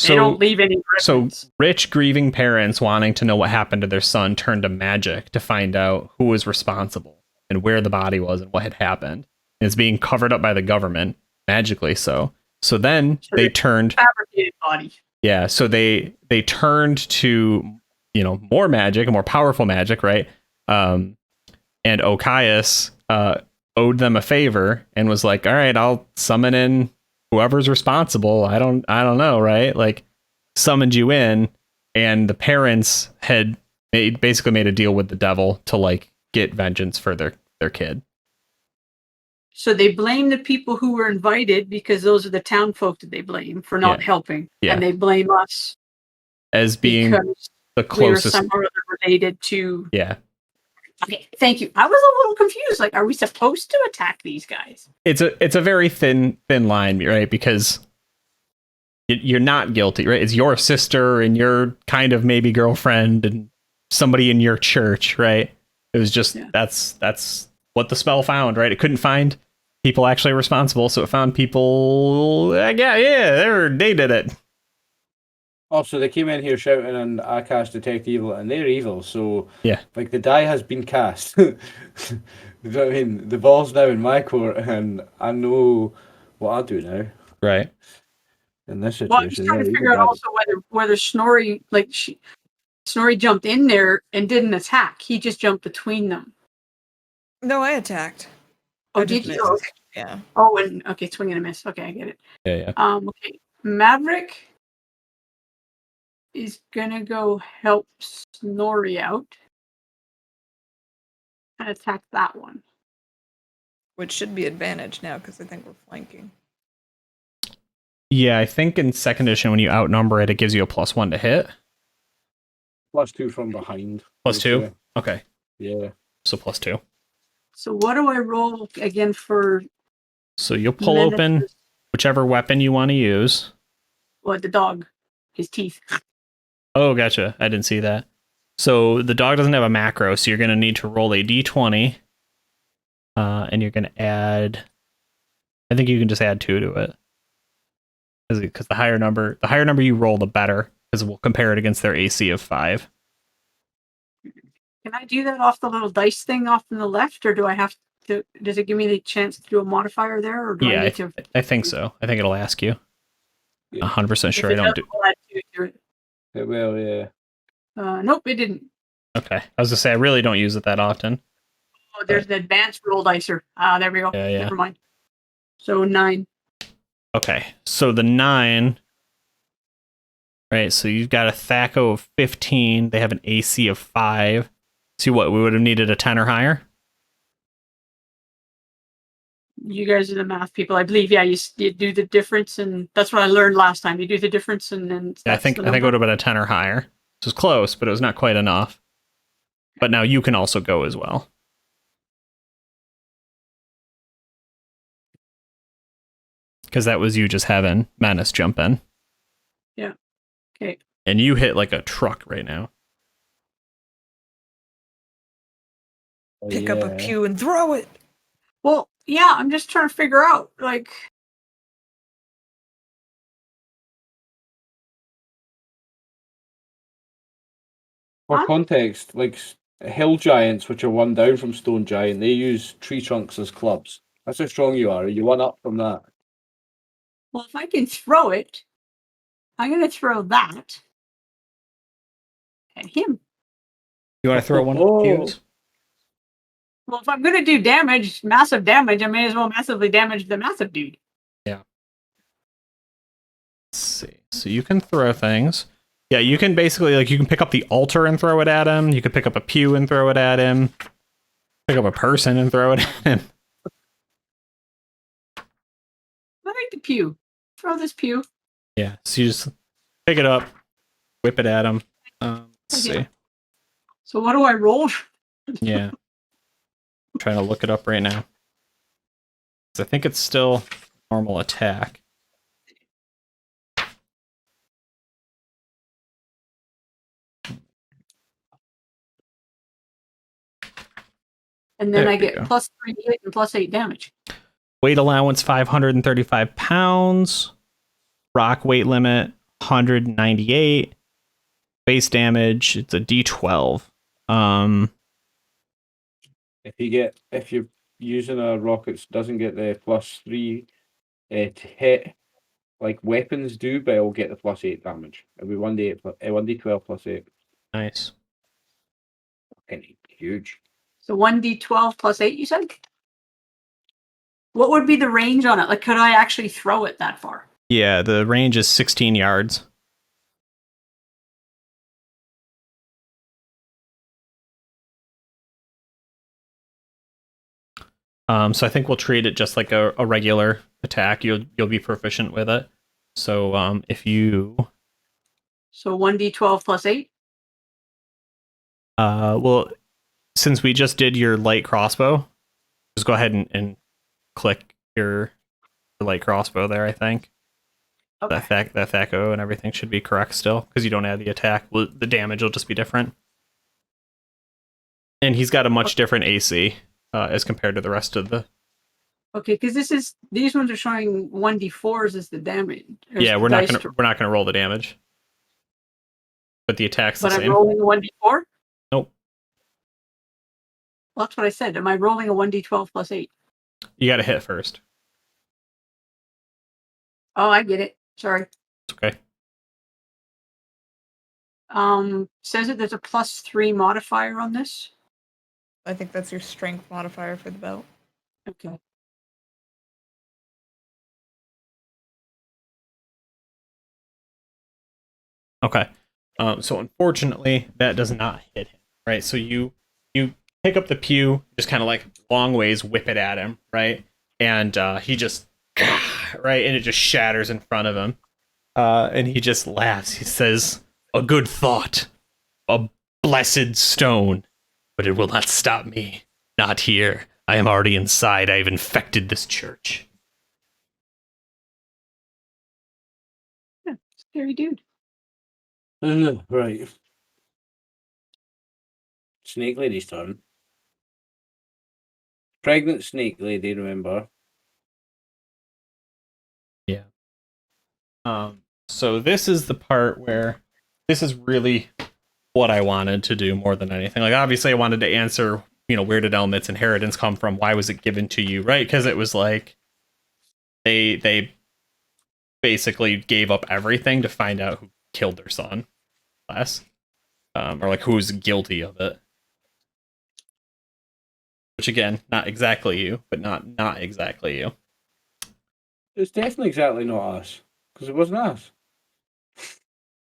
They don't leave any reference. So rich, grieving parents wanting to know what happened to their son turned to magic to find out who was responsible and where the body was and what had happened. And it's being covered up by the government, magically so. So then they turned fabricated body. Yeah, so they turned to, more magic, more powerful magic, right? And Okias owed them a favor and was like, "All right, I'll summon in whoever's responsible. I don't know, right? Like, summoned you in, and the parents had basically made a deal with the devil to like get vengeance for their kid." So they blame the people who were invited because those are the town folk that they blame for not helping. Yeah. And they blame us as being because the we were closest. somehow or other related to. Yeah. Okay, thank you. I was a little confused. Like, are we supposed to attack these guys? It's a very thin line, right? Because you're not guilty, right? It's your sister and your kind of maybe girlfriend and somebody in your church, right? It was just that's what the spell found, right? It couldn't find people actually responsible, so it found people. They did it. Also, they came in here shouting, and I cast Detect Evil, and they're evil, so yeah, like the die has been cast. You know what I mean? The ball's now in my court, and I know what I'll do now. Right. In this Well, I'm just situation, trying to figure out also whether Snorri, Snorri jumped in there and didn't attack. He just jumped between them. No, I attacked. Oh, I did just you? missed. Okay. Yeah. Oh, and okay, swing and a miss. Okay, I get it. Yeah. Okay, Maverick. is gonna go help Snorri out and attack that one. Which should be advantage now because I think we're flanking. Yeah, I think in second edition when you outnumber it, it gives you a +1 to hit. +2 from behind. +2? Okay. Yeah. So +2. So what do I roll again for So you'll pull open whichever weapon you want to use. what, the dog? His teeth. Oh, gotcha. I didn't see that. So the dog doesn't have a macro, so you're going to need to roll a d20. And you're going to add... I think you can just add 2 to it. Because the higher number you roll, the better. Because we'll compare it against their AC of 5. Can I do that off the little dice thing off on the left, or do I have to? Does it give me the chance to do a modifier there, or do I need to? I think so. I think it'll ask you. Yeah. 100% sure If I it don't do. does, I'll add 2 to it. It will, yeah. Nope, it didn't. Okay. I was gonna say I really don't use it that often. Oh, there's the advanced roll dicer. There we go. Yeah. Never mind. So 9. Okay. So the 9. Right. So you've got a THAC0 of 15. They have an AC of 5. See what we would have needed a 10 or higher. You guys are the math people, I believe. Yeah, you do the difference, and that's what I learned last time. You do the difference, and then Yeah, I think it would have been a 10 or higher. It was close, but it was not quite enough. But now you can also go as well. Because that was you just having Menace jump in. Yeah. Okay. And you hit like a truck right now. Pick up a pew and throw it. Well, yeah, I'm just trying to figure out, like... For context, like hill giants, which are one down from stone giant, they use tree trunks as clubs. That's how strong you are. You one up from that. Well, if I can throw it, I'm going to throw that at him. You want to throw one of the pews? Well, if I'm going to do damage, massive damage, I may as well massively damage the massive dude. Yeah. Let's see. So you can throw things. Yeah, you can basically, like, you can pick up the altar and throw it at him. You could pick up a pew and throw it at him. Pick up a person and throw it at him. I like the pew. Throw this pew. Yeah, so you just pick it up, whip it at him. Let's see. So what do I roll? Yeah. I'm trying to look it up right now. 'Cause I think it's still normal attack. And then There I we get go. +3 hit and +8 damage. Weight allowance 535 pounds. Rock weight limit 198. Base damage, it's a D12. If you're using a rocket that doesn't get the +3 to hit, like weapons do, but it'll get the +8 damage. It'll be 1d12 +8. Nice. Fucking huge. So 1d12 +8, you said? What would be the range on it? Like, could I actually throw it that far? Yeah, the range is 16 yards. So I think we'll treat it just like a regular attack. You'll be proficient with it. So if you So 1d12 +8? well, since we just did your light crossbow, just go ahead and click your light crossbow there, I think. Okay. That THAC0 and everything should be correct still, because you don't add the attack. Well, the damage will just be different. And he's got a much different AC as compared to the rest of the... Okay, because these ones are showing 1d4s as the damage. Yeah, we're not gonna roll the damage. But the attack's the But I'm same. rolling a 1d4? Nope. Well, that's what I said. Am I rolling a 1d12 +8? You gotta hit first. Oh, I get it. Sorry. It's okay. Says that there's a +3 modifier on this. I think that's your strength modifier for the belt. Okay. Okay. So unfortunately, that does not hit him, right? So you pick up the pew, just kind of like long ways, whip it at him, right? And he just right, and it just shatters in front of him. And he just laughs. He says, "A good thought, a blessed stone, but it will not stop me. Not here. I am already inside. I have infected this church." Yeah, scary dude. Right. Snake Lady's turn. Pregnant Snake Lady, remember? Yeah. So this is the part where this is really what I wanted to do more than anything. Like, obviously, I wanted to answer, where did Elmet's inheritance come from? Why was it given to you? Right? Because it was like they basically gave up everything to find out who killed their son, less, or like who's guilty of it. Which again, not exactly you, but not exactly you. It's definitely exactly not us, because it wasn't us.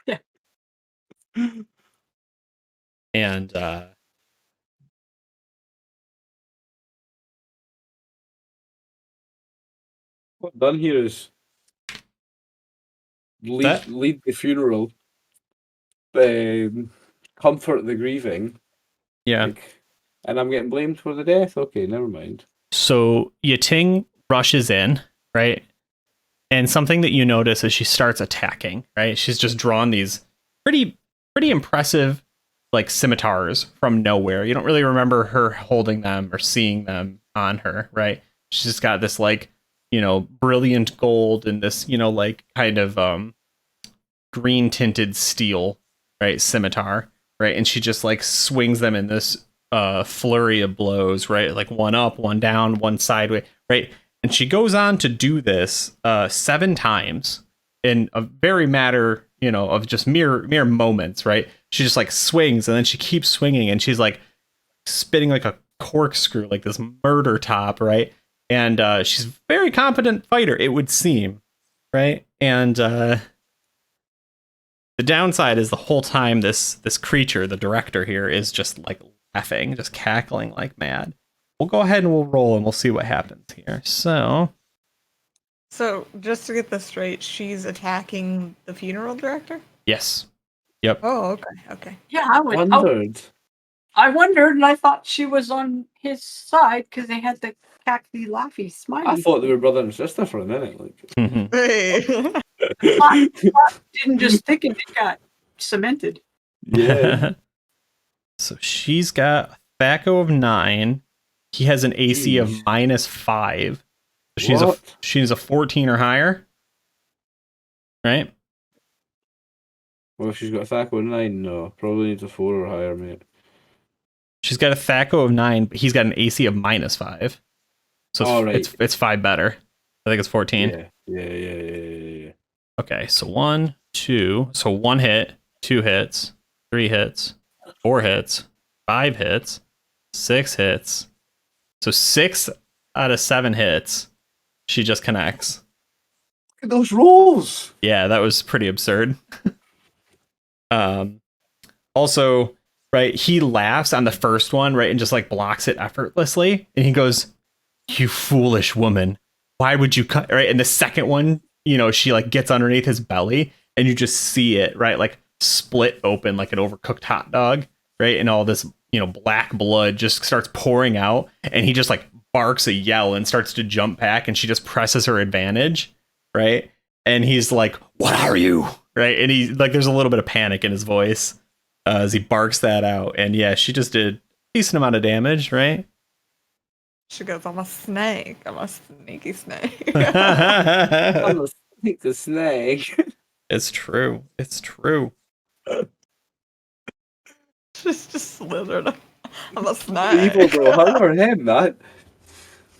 Yeah. And What done here is lead the funeral, comfort the grieving. yeah. And I'm getting blamed for the death? Okay, never mind. So Yating rushes in, right? And something that you notice is she starts attacking, right? She's just drawn these pretty impressive like scimitars from nowhere. You don't really remember her holding them or seeing them on her, right? She's just got this like, brilliant gold and this, like kind of green tinted steel, right? Scimitar, right? And she just like swings them in this flurry of blows, right? Like one up, one down, one sideways, right? And she goes on to do this 7 times in a very matter, of just mere moments, right? She just like swings and then she keeps swinging and she's like spitting like a corkscrew, like this murder top, right? And she's a very competent fighter, it would seem, right? And the downside is the whole time this creature, the director here, is just like laughing, just cackling like mad. We'll go ahead and we'll roll and we'll see what happens here. So just to get this straight, she's attacking the funeral director? yes. Yep. Oh, okay. Yeah, I went. Wondered. I wondered, and I thought she was on his side because they had the cackly, laughy, smiley. I thought they were brother and sister for a minute. Mhm. Hey. Plot didn't just thicken; it got cemented. Yeah. So she's got a THAC0 of 9. He has an AC of Jeez. -5. So she's a 14 or higher. Right? Well, if she's got a THAC0 of 9, no. Probably needs a 4 or higher, mate. She's got a THAC0 of 9, but he's got an AC of -5. So right. it's 5 better. I think it's 14. Yeah. Okay, so 1, 2. So 1 hit, 2 hits, 3 hits, 4 hits, 5 hits, 6 hits. So 6 out of 7 hits, she just connects. Look at those rolls! Yeah, that was pretty absurd. Also, right, he laughs on the first one, right, and just like blocks it effortlessly. And he goes, "You foolish woman. Why would you cut?" Right. And the second one, she like gets underneath his belly and you just see it, right, like split open like an overcooked hot dog, right? And all this, black blood just starts pouring out. And he just like barks a yell and starts to jump back. And she just presses her advantage, right? And he's like, "What are you?" Right. And he like, there's a little bit of panic in his voice as he barks that out. And yeah, she just did a decent amount of damage, right? She goes, "I'm a snake. I'm a sneaky snake." I'm a sneak the snake. It's true. It's true. She's just slithered. I'm a snake. Evil though, her or him, that.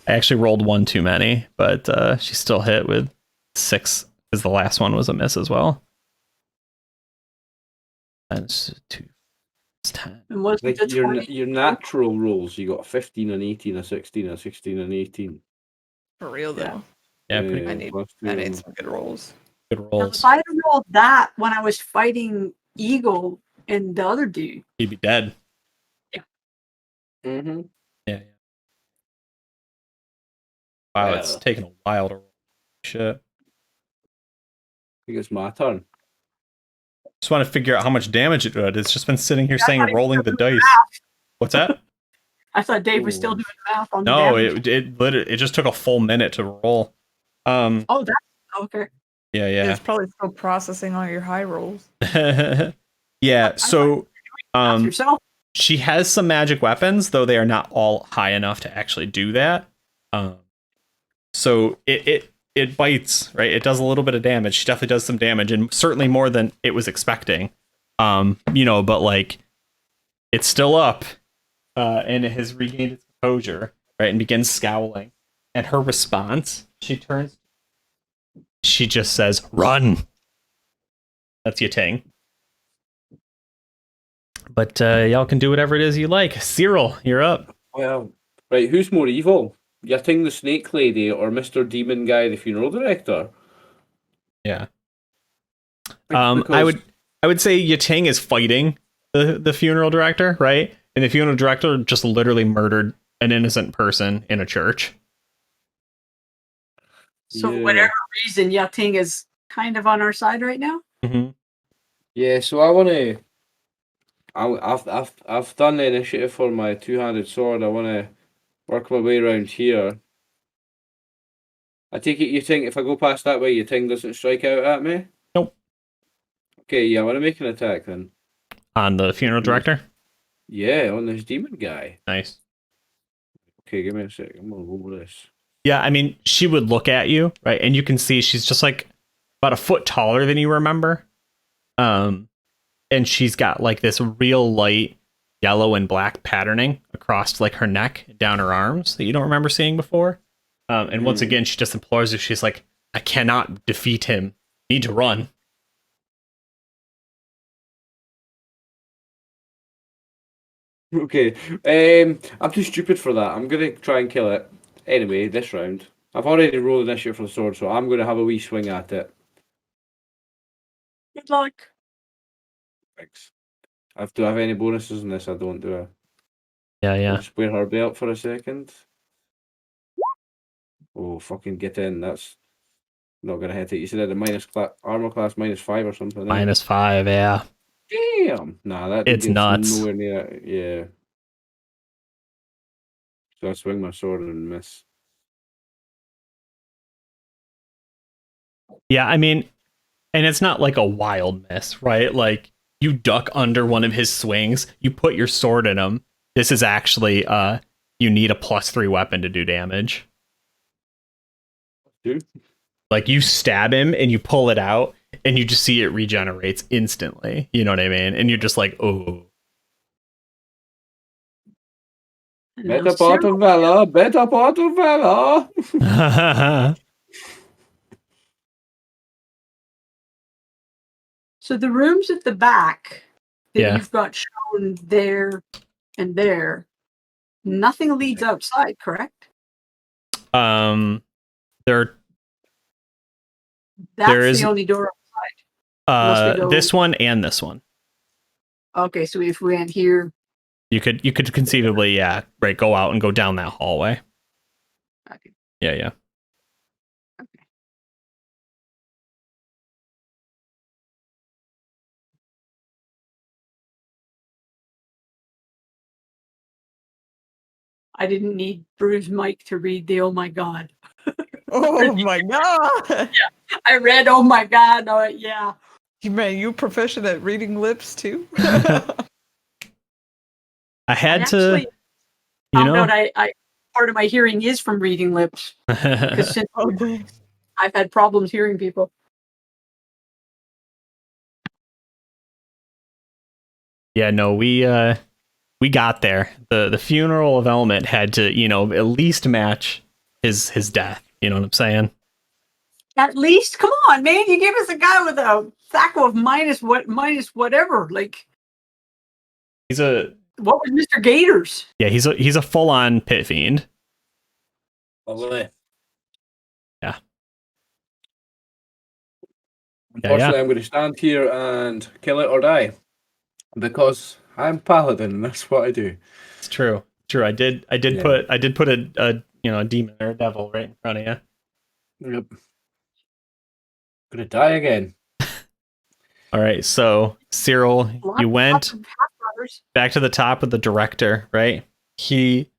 I actually rolled 1 too many, but she still hit with 6 because the last one was a miss as well. That's 2. It's 10. And was Like it the 20? your natural rolls, you got 15 and 18, a 16, a 16 and 18. For real though. Yeah, pretty I need some good rolls. good Now, rolls. if I had rolled that when I was fighting Eagle and the other dude. He'd be dead. Mm-hmm. Yeah. Wow, it's Yeah. taking a while to roll. Shit. I think it's my turn. Just want to figure out how much damage it did. It's just been sitting here Yeah, I saying thought he was rolling still the doing dice. What's that? I thought Dave was still Ooh. doing math on the No, damage. it literally it just took a full minute to roll. Oh, that's okay. Yeah. It's probably still processing all your high rolls. Yeah, so Math yourself. she has some magic weapons, though they are not all high enough to actually do that. So it bites, right? It does a little bit of damage. She definitely does some damage, and certainly more than it was expecting. But like it's still up, and it has regained its composure, right? And begins scowling. And her response, she just says, "Run." That's Yatang. But y'all can do whatever it is you like. Cyril, you're up. Well, right, who's more evil? Yatting the Snake Lady or Mr. Demon Guy, the funeral director? Yeah. Because I would say Yatang is fighting the funeral director, right? And the funeral director just literally murdered an innocent person in a church. So Yeah. whatever reason, Yating is kind of on our side right now. Mm-hmm. Yeah, so I want to. I've done the initiative for my two-handed sword. I want to work my way around here. I take it you think if I go past that way, your thing doesn't strike out at me? Nope. Okay, yeah, I want to make an attack then. On the funeral director? Yeah, on this demon guy. Nice. Okay, give me a sec. I'm gonna roll this. Yeah, I mean, she would look at you, right? And you can see she's just like about a foot taller than you remember. And she's got like this real light yellow and black patterning across like her neck, down her arms that you don't remember seeing before. And once again, she just implores you. She's like, I cannot defeat him. Need to run. Okay, I'm too stupid for that. I'm gonna try and kill it. Anyway, this round. I've already rolled initiative for the sword, so I'm gonna have a wee swing at it. Good luck. Thanks. Do I have any bonuses in this? I don't, do I? Yeah. I'll just wear her belt for a second. Oh, fucking get in. That's not gonna hit it. You said it had armor class -5 or something. -5, yeah. Damn. Nah, that It's gets nuts. nowhere near it. Yeah. So I swing my sword and miss. Yeah, I mean, and it's not like a wild miss, right? Like you duck under one of his swings, you put your sword in him. This is actually you need a +3 weapon to do damage. Dude. Like you stab him and you pull it out and you just see it regenerates instantly. You know what I mean? And you're just like, oh. Better bottom fella, better bottom fella. So the rooms at the back that Yeah. you've got shown there and there, nothing leads outside, correct? There That's is- the only door outside. Unless we go- this one and this one. Okay, so if we went here, You could conceivably, yeah, right, go out and go down that hallway. okay. Yeah. I didn't need Bruce Mike to read the "Oh my God." Oh my god! I read "Oh my God." Yeah. You proficient at reading lips too? I had to, Actually, you found know. out I part of my hearing is from reading lips because since Oh, dang. I've had problems hearing people. Yeah, no, we got there. The funeral of Elmet had to, at least match his death. You know what I'm saying? At least, come on, man! You gave us a guy with a THAC of minus whatever. Like, He's a what was Mr. Gators? he's a full on pit fiend. Lovely. Yeah. Unfortunately, I'm going to stand here and kill it or die because I'm paladin and that's what I do. It's true. True. I did Yeah. put a a demon or a devil right in front of you. Yep. Gonna die again. All right. So Cyril, you went Lots of half-brothers. back to the top with the director, right? He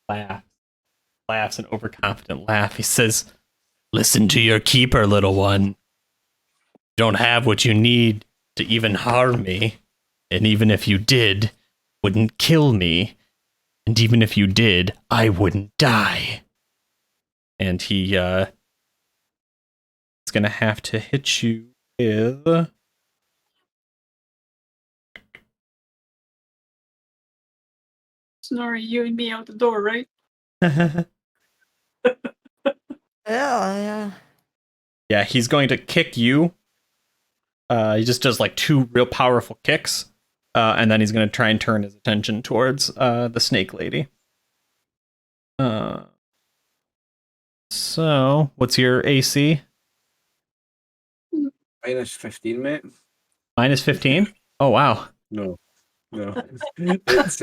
laughs an overconfident laugh. He says, "Listen to your keeper, little one. You don't have what you need to even harm me. And even if you did, wouldn't kill me. And even if you did, I wouldn't die." And he is gonna have to hit you with Snorri, you and me out the door, right? Yeah. yeah, he's going to kick you. He just does like two real powerful kicks. And then he's going to try and turn his attention towards the snake lady. So, what's your AC? Minus 15, mate. Minus 15? Oh, wow. No. It's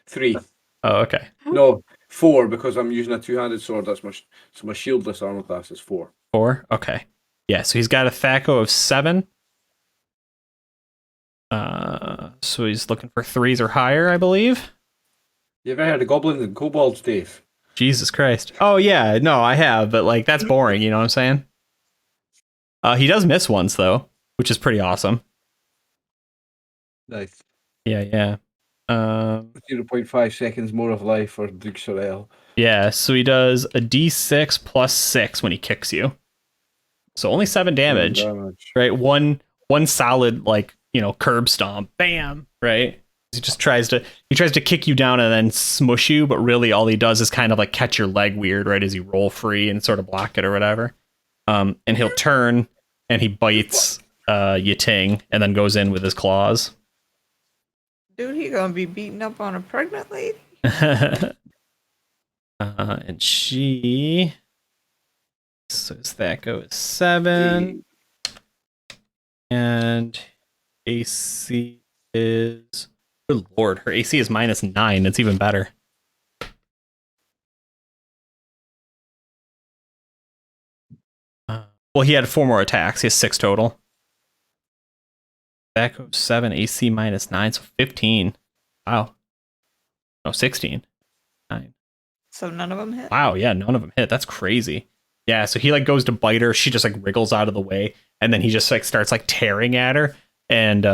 3. Oh, okay. No, 4 because I'm using a two-handed sword. That's my shieldless armor class is 4. 4? Okay. Yeah, so he's got a THAC0 of 7. So he's looking for 3s or higher, I believe. You ever heard of goblins and kobolds, Dave? Jesus Christ. Oh, yeah, no, I have, but like that's boring, you know what I'm saying? He does miss once, though, which is pretty awesome. Nice. Yeah. 0.5 seconds more of life for Duke Sorel. Yeah, so he does a d6 plus 6 when he kicks you. So only 7 damage, right? One solid, like, curb stomp. Bam, right? He tries to kick you down and then smush you, but really all he does is kind of like catch your leg weird, right, as you roll free and sort of block it or whatever. And he'll turn and he bites Yating and then goes in with his claws. Dude, he gonna be beating up on a pregnant lady? And she... So that goes 7. And AC is... Good lord, her AC is minus 9. It's even better. Well, he had 4 more attacks. He has 6 total. That goes 7, AC minus 9, so 15. Wow. No, 16. 9. So none of them hit? Wow, yeah, none of them hit. That's crazy. Yeah, so he like goes to bite her. She just like wriggles out of the way, and then he just like starts like tearing at her, and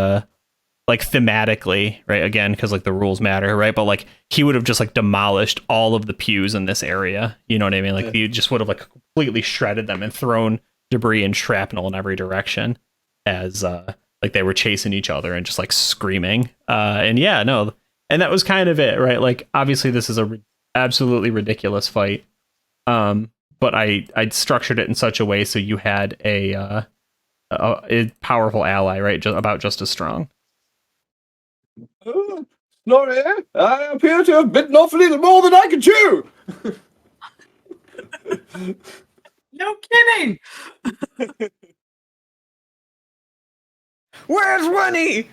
like thematically, right? Again, because like the rules matter, right? But like he would have just like demolished all of the pews in this area. You know what I mean? Like he just would have like completely shredded them and thrown debris and shrapnel in every direction as like they were chasing each other and just like screaming. And yeah, no, and that was kind of it, right? Like obviously this is a absolutely ridiculous fight. But I structured it in such a way so you had a powerful ally, right? Just as strong. Snorri, I appear to have bitten off a little more than I can chew. No kidding. Where's Winnie?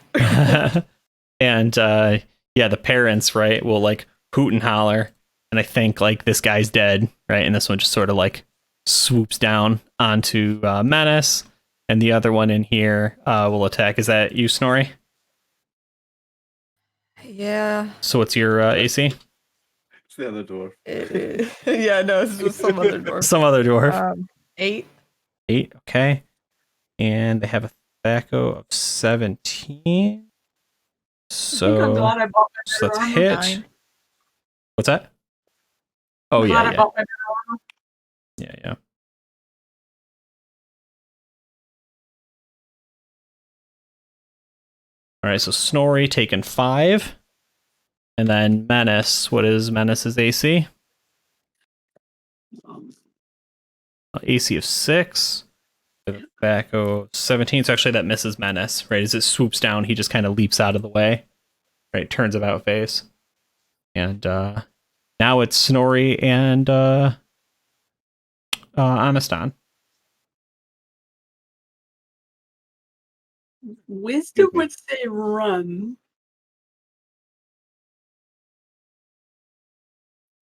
And yeah, the parents, right, will like hoot and holler, and I think like this guy's dead, right? And this one just sort of like swoops down onto Menace, and the other one in here will attack. Is that you, Snorri? Yeah. So what's your AC? It's the other door. Yeah, no, it's just some other dwarf. Some other dwarf. 8. 8, okay. And they have a THAC0 of 17. So I'm glad I bought my so that's better hit. armor. 9. What's that? Oh I'm glad I yeah. bought my better armor. Yeah. All right, so Snorri taken 5. And then Menace, what is Menace's AC? AC of 6. Back 17. So actually that misses Menace, right? As it swoops down, he just kind of leaps out of the way. Right, turns about face. And now it's Snorri and Amistan. Wisdom would say run.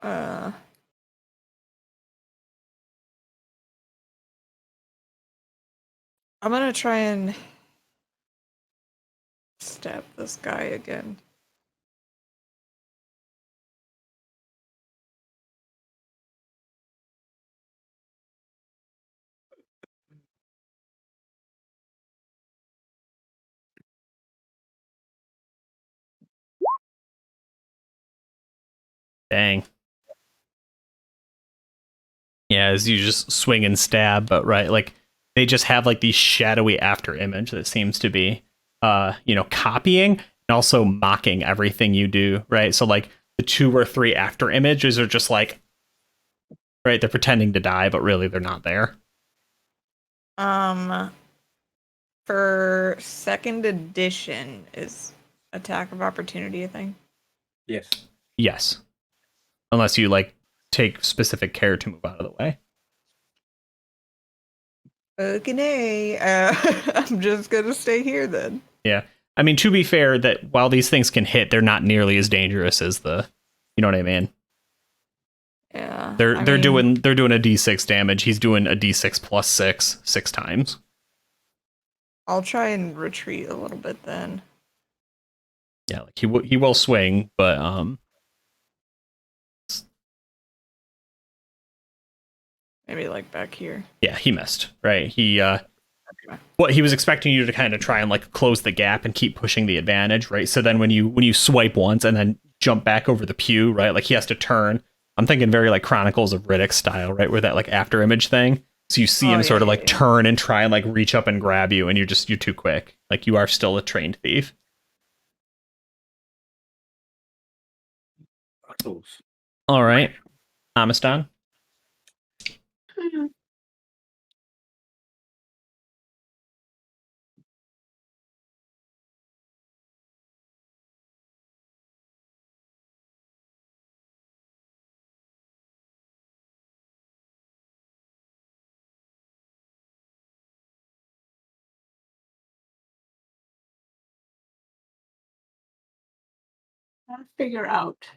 I'm gonna try and stab this guy again. Dang. Yeah, as you just swing and stab, but right, like they just have like these shadowy after image that seems to be copying and also mocking everything you do, right? So like the 2 or 3 after images are just like, right, they're pretending to die, but really they're not there. For second edition, is attack of opportunity a thing? Yes. Yes. Unless you like take specific care to move out of the way. Okay, I'm just gonna stay here then. Yeah. I mean, to be fair, that while these things can hit, they're not nearly as dangerous as the, you know what I mean? Yeah. They're doing a d6 damage. He's doing a d6 plus 6 times. I'll try and retreat a little bit then. Yeah, like he will swing, but Maybe like back here. yeah, he missed. Right? He what he was expecting you to kind of try and like close the gap and keep pushing the advantage, right? So then when you swipe once and then jump back over the pew, right? Like he has to turn. I'm thinking very like Chronicles of Riddick style, right? Where that like after image thing. So you see him sort of like turn and try and like reach up and grab you, and you're too quick. Like you are still a trained thief. All right, Amistan. Gotta figure out.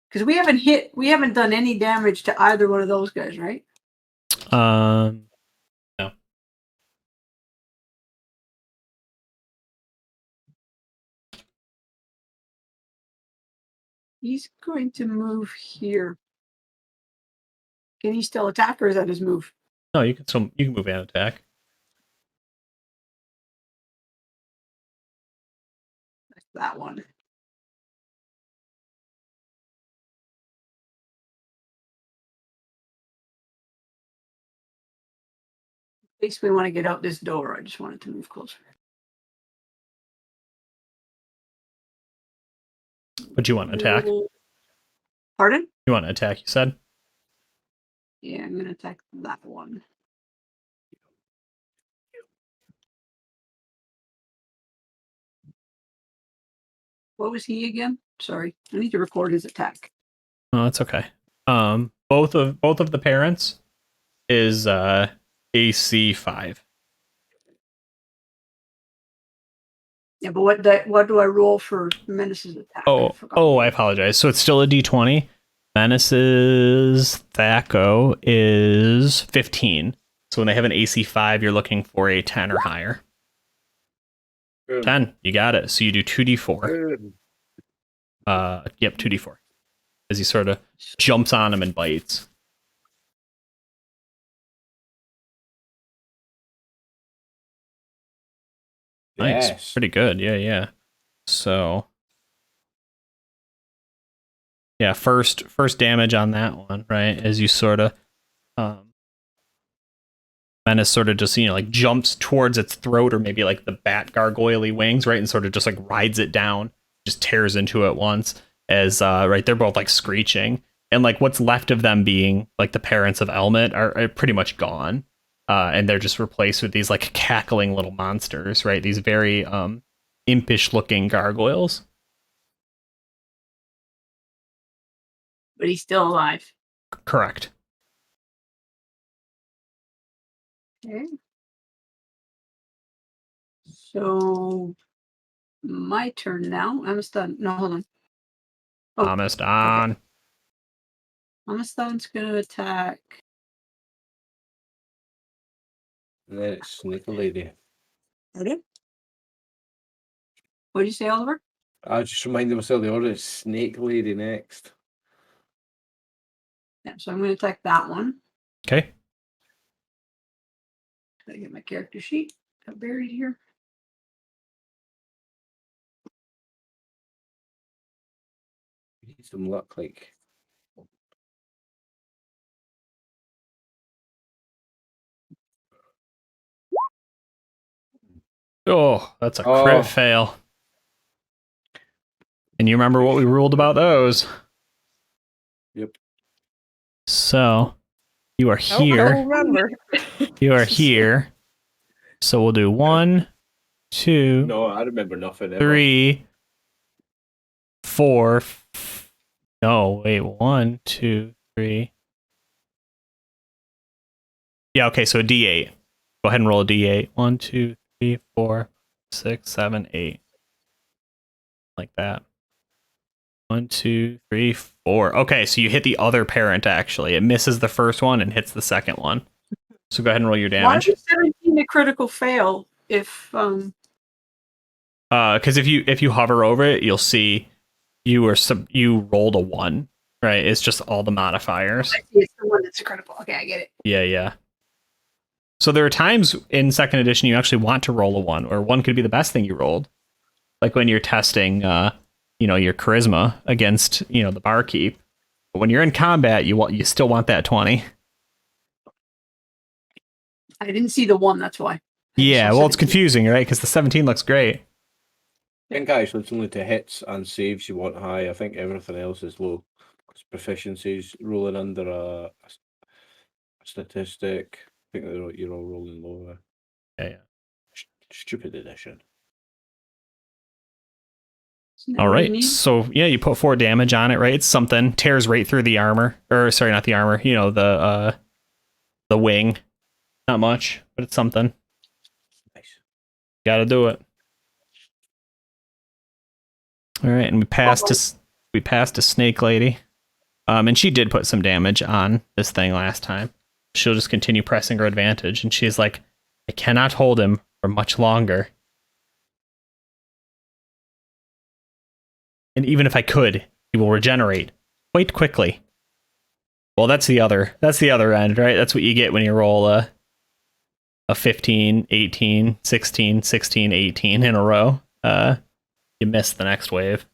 Because we haven't done any damage to either one of those guys, right? No. He's going to move here. Can he still attack, or is that his move? No, you can move and attack. That's that one. Basically, want to get out this door. I just wanted to move closer. But you want to attack? Pardon? You want to attack? You said. Yeah, I'm going to attack that one. What was he again? Sorry, I need to record his attack. Oh, that's okay. Both of the parents is AC 5. Yeah, but what do I roll for Menace's attack? I apologize. So it's still a D20. Menace's Thaco is 15. So when they have an AC 5, you're looking for a 10 or higher. 10, you got it. So you do 2d4. Yep, 2d4. As he sort of jumps on him and bites. Nice. Yes. Pretty good. Yeah. So yeah, first damage on that one, right? As you sort of Menace sort of just, like jumps towards its throat, or maybe like the bat gargoyle wings, right? And sort of just like rides it down, just tears into it once as right, they're both like screeching. And like what's left of them being like the parents of Elmet are pretty much gone. And they're just replaced with these like cackling little monsters, right? These very impish looking gargoyles. But he's still alive. Correct. Okay. So my turn now. Amastan. No, hold on. Oh, Almost on. Amastan's gonna attack. And then it's Snake Lady. Pardon? What did you say, Oliver? I just reminded myself the order is Snake Lady next. Yeah, so I'm gonna attack that one. Okay. Gotta get my character sheet. Got buried here. You need some luck, like. Oh, that's a Oh. crit fail. And you remember what we ruled about those. Yep. So you are Oh, I here. remember. You are here. So we'll do 1, 2, No, I remember nothing. Ever. 3, 4. No, wait. 1, 2, 3. Yeah, okay, so a D8. Go ahead and roll a D8. 1, 2, 3, 4, 6, 7, 8. Like that. 1, 2, 3, 4. Okay, so you hit the other parent actually. It misses the first one and hits the second one. So go ahead and roll your damage. Why is 17 a critical fail if Because if you hover over it, you'll see you rolled a 1. Right? It's just all the modifiers. I see it's the one that's a critical. Okay, I get it. Yeah. So there are times in second edition you actually want to roll a 1, or 1 could be the best thing you rolled. Like when you're testing your charisma against, the barkeep. But when you're in combat, you still want that 20. I didn't see the one, that's why. Yeah, well, it's confusing, right? Because the 17 looks great. I think actually it's only to hits and saves you want high. I think everything else is low. Because proficiency's rolling under a statistic. I think you're all rolling lower. Yeah. Stupid edition. All right. So yeah, you put 4 damage on it, right? It's something. Tears right through the armor. Or sorry, not the armor. The wing. Not much, but it's something. Nice. Gotta do it. All right, and we passed to Snake Lady. And she did put some damage on this thing last time. She'll just continue pressing her advantage, and she's like, I cannot hold him for much longer. And even if I could, he will regenerate quite quickly. Well, that's the other end, right? That's what you get when you roll a 15, 18, 16, 16, 18 in a row. You miss the next wave.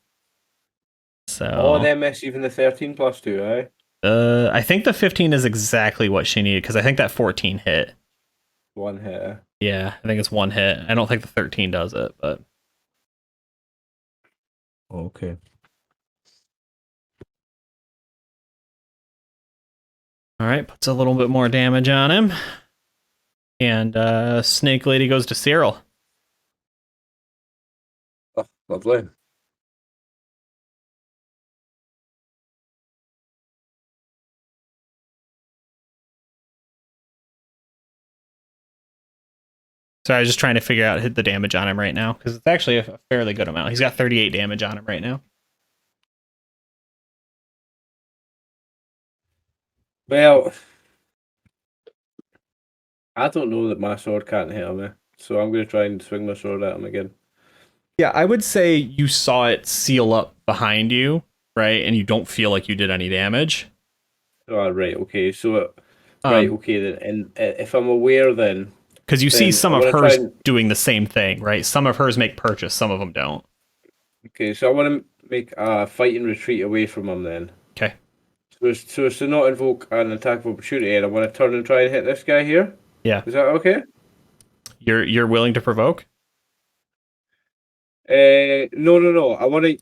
So they miss even the 13 plus 2, eh? I think the 15 is exactly what she needed, because I think that 14 hit. One hit, eh? Yeah, I think it's 1 hit. I don't think the 13 does it, but Okay. all right, puts a little bit more damage on him. And Snake Lady goes to Cyril. Oh, lovely. So I was just trying to figure out the damage on him right now, because it's actually a fairly good amount. He's got 38 damage on him right now. Well, I don't know that my sword can't hit him, so I'm going to try and swing my sword at him again. Yeah, I would say you saw it seal up behind you, right? And you don't feel like you did any damage. Oh, right, okay. So, okay, then. And if I'm aware then... Because you see some of hers hers doing the same thing, right? Some of hers make purchase, some of them don't. Okay, so I want to make a fight and retreat away from him then. Okay. So as to not invoke an attack of opportunity, and I want to turn and try and hit this guy here? Yeah. Is that okay? You're willing to provoke? No. I want to...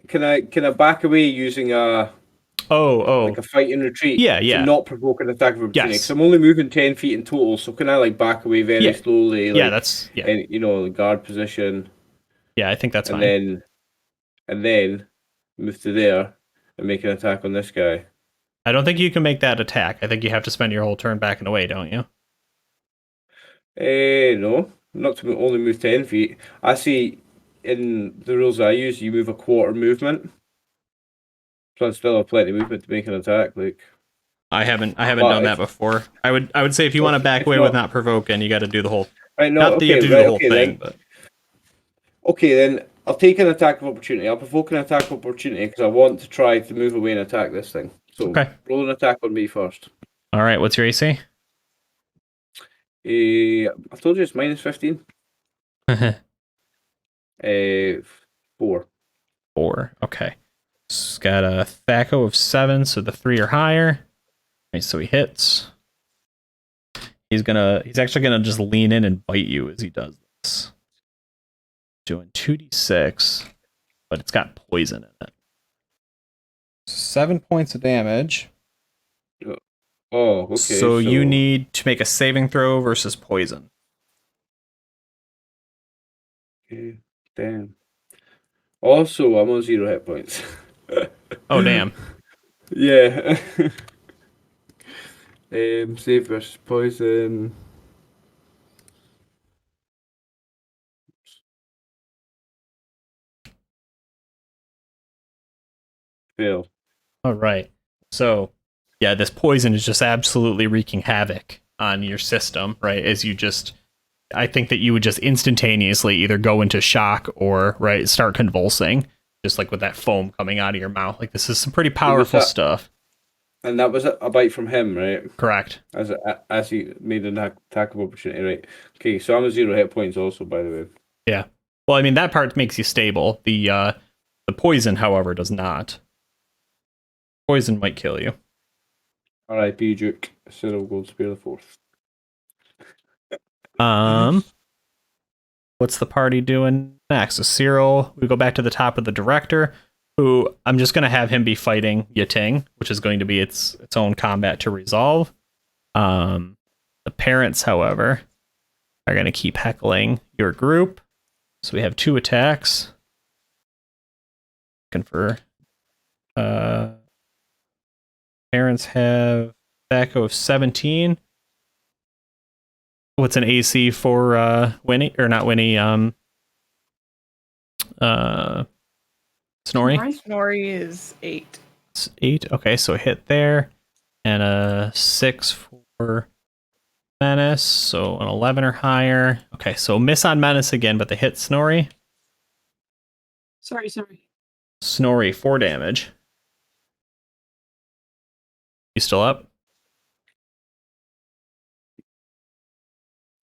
Can I back away using like a fight and retreat to not provoke an attack of opportunity? Yes. Because I'm only moving 10 feet in total, so can I like back away very slowly? Like, and guard position. Yeah, I think that's fine. And then move to there and make an attack on this guy. I don't think you can make that attack. I think you have to spend your whole turn backing away, don't you? No. not to only move 10 feet. I see in the rules I use, you move a quarter movement. So I still have plenty of movement to make an attack. Like, I haven't But done that if- before. I would say if you want to back if away not- with not provoking, you got to do the whole. right, no, Not that you have okay, to do right, the whole okay, thing, then. but Okay, then I'll take an attack of opportunity. I'll provoke an attack of opportunity because I want to try to move away and attack this thing. So Okay. roll an attack on me first. all right. What's your AC? I've told you it's minus 15. 4. 4. Okay. It's got a THAC0 of 7, so the 3 or higher. Right, so he hits. He's actually gonna just lean in and bite you as he does this. Doing 2d6, but it's got poison in it. 7 points of damage. Oh, okay. So you need to make a saving throw versus poison. Okay, damn. Also, I'm on 0 hit points. Oh damn. Yeah. Save versus poison. Fail. All right. So, yeah, this poison is just absolutely wreaking havoc on your system, right? I think that you would just instantaneously either go into shock or, right, start convulsing, just like with that foam coming out of your mouth. Like, this is some pretty powerful stuff. And that was a bite from him, right? Correct. As he made an attack of opportunity, right? Okay, so I'm at 0 hit points also, by the way. Yeah. Well, I mean, that part makes you stable. The poison, however, does not. Poison might kill you. R.I.P. Duke, Cyril Goldspear the Fourth. What's the party doing next? So Cyril, we go back to the top of the director, who I'm just going to have him be fighting Yating, which is going to be its own combat to resolve. The parents, however, are going to keep heckling your group. So we have 2 attacks. Confer. Parents have THAC0 of 17. What's an AC for Winnie? Or not Winnie, Snorri? Snorri is 8. It's 8. Okay, so a hit there. And a 6 for Menace. So an 11 or higher. Okay, so miss on Menace again, but they hit Snorri. Sorry. Snorri, 4 damage. You still up?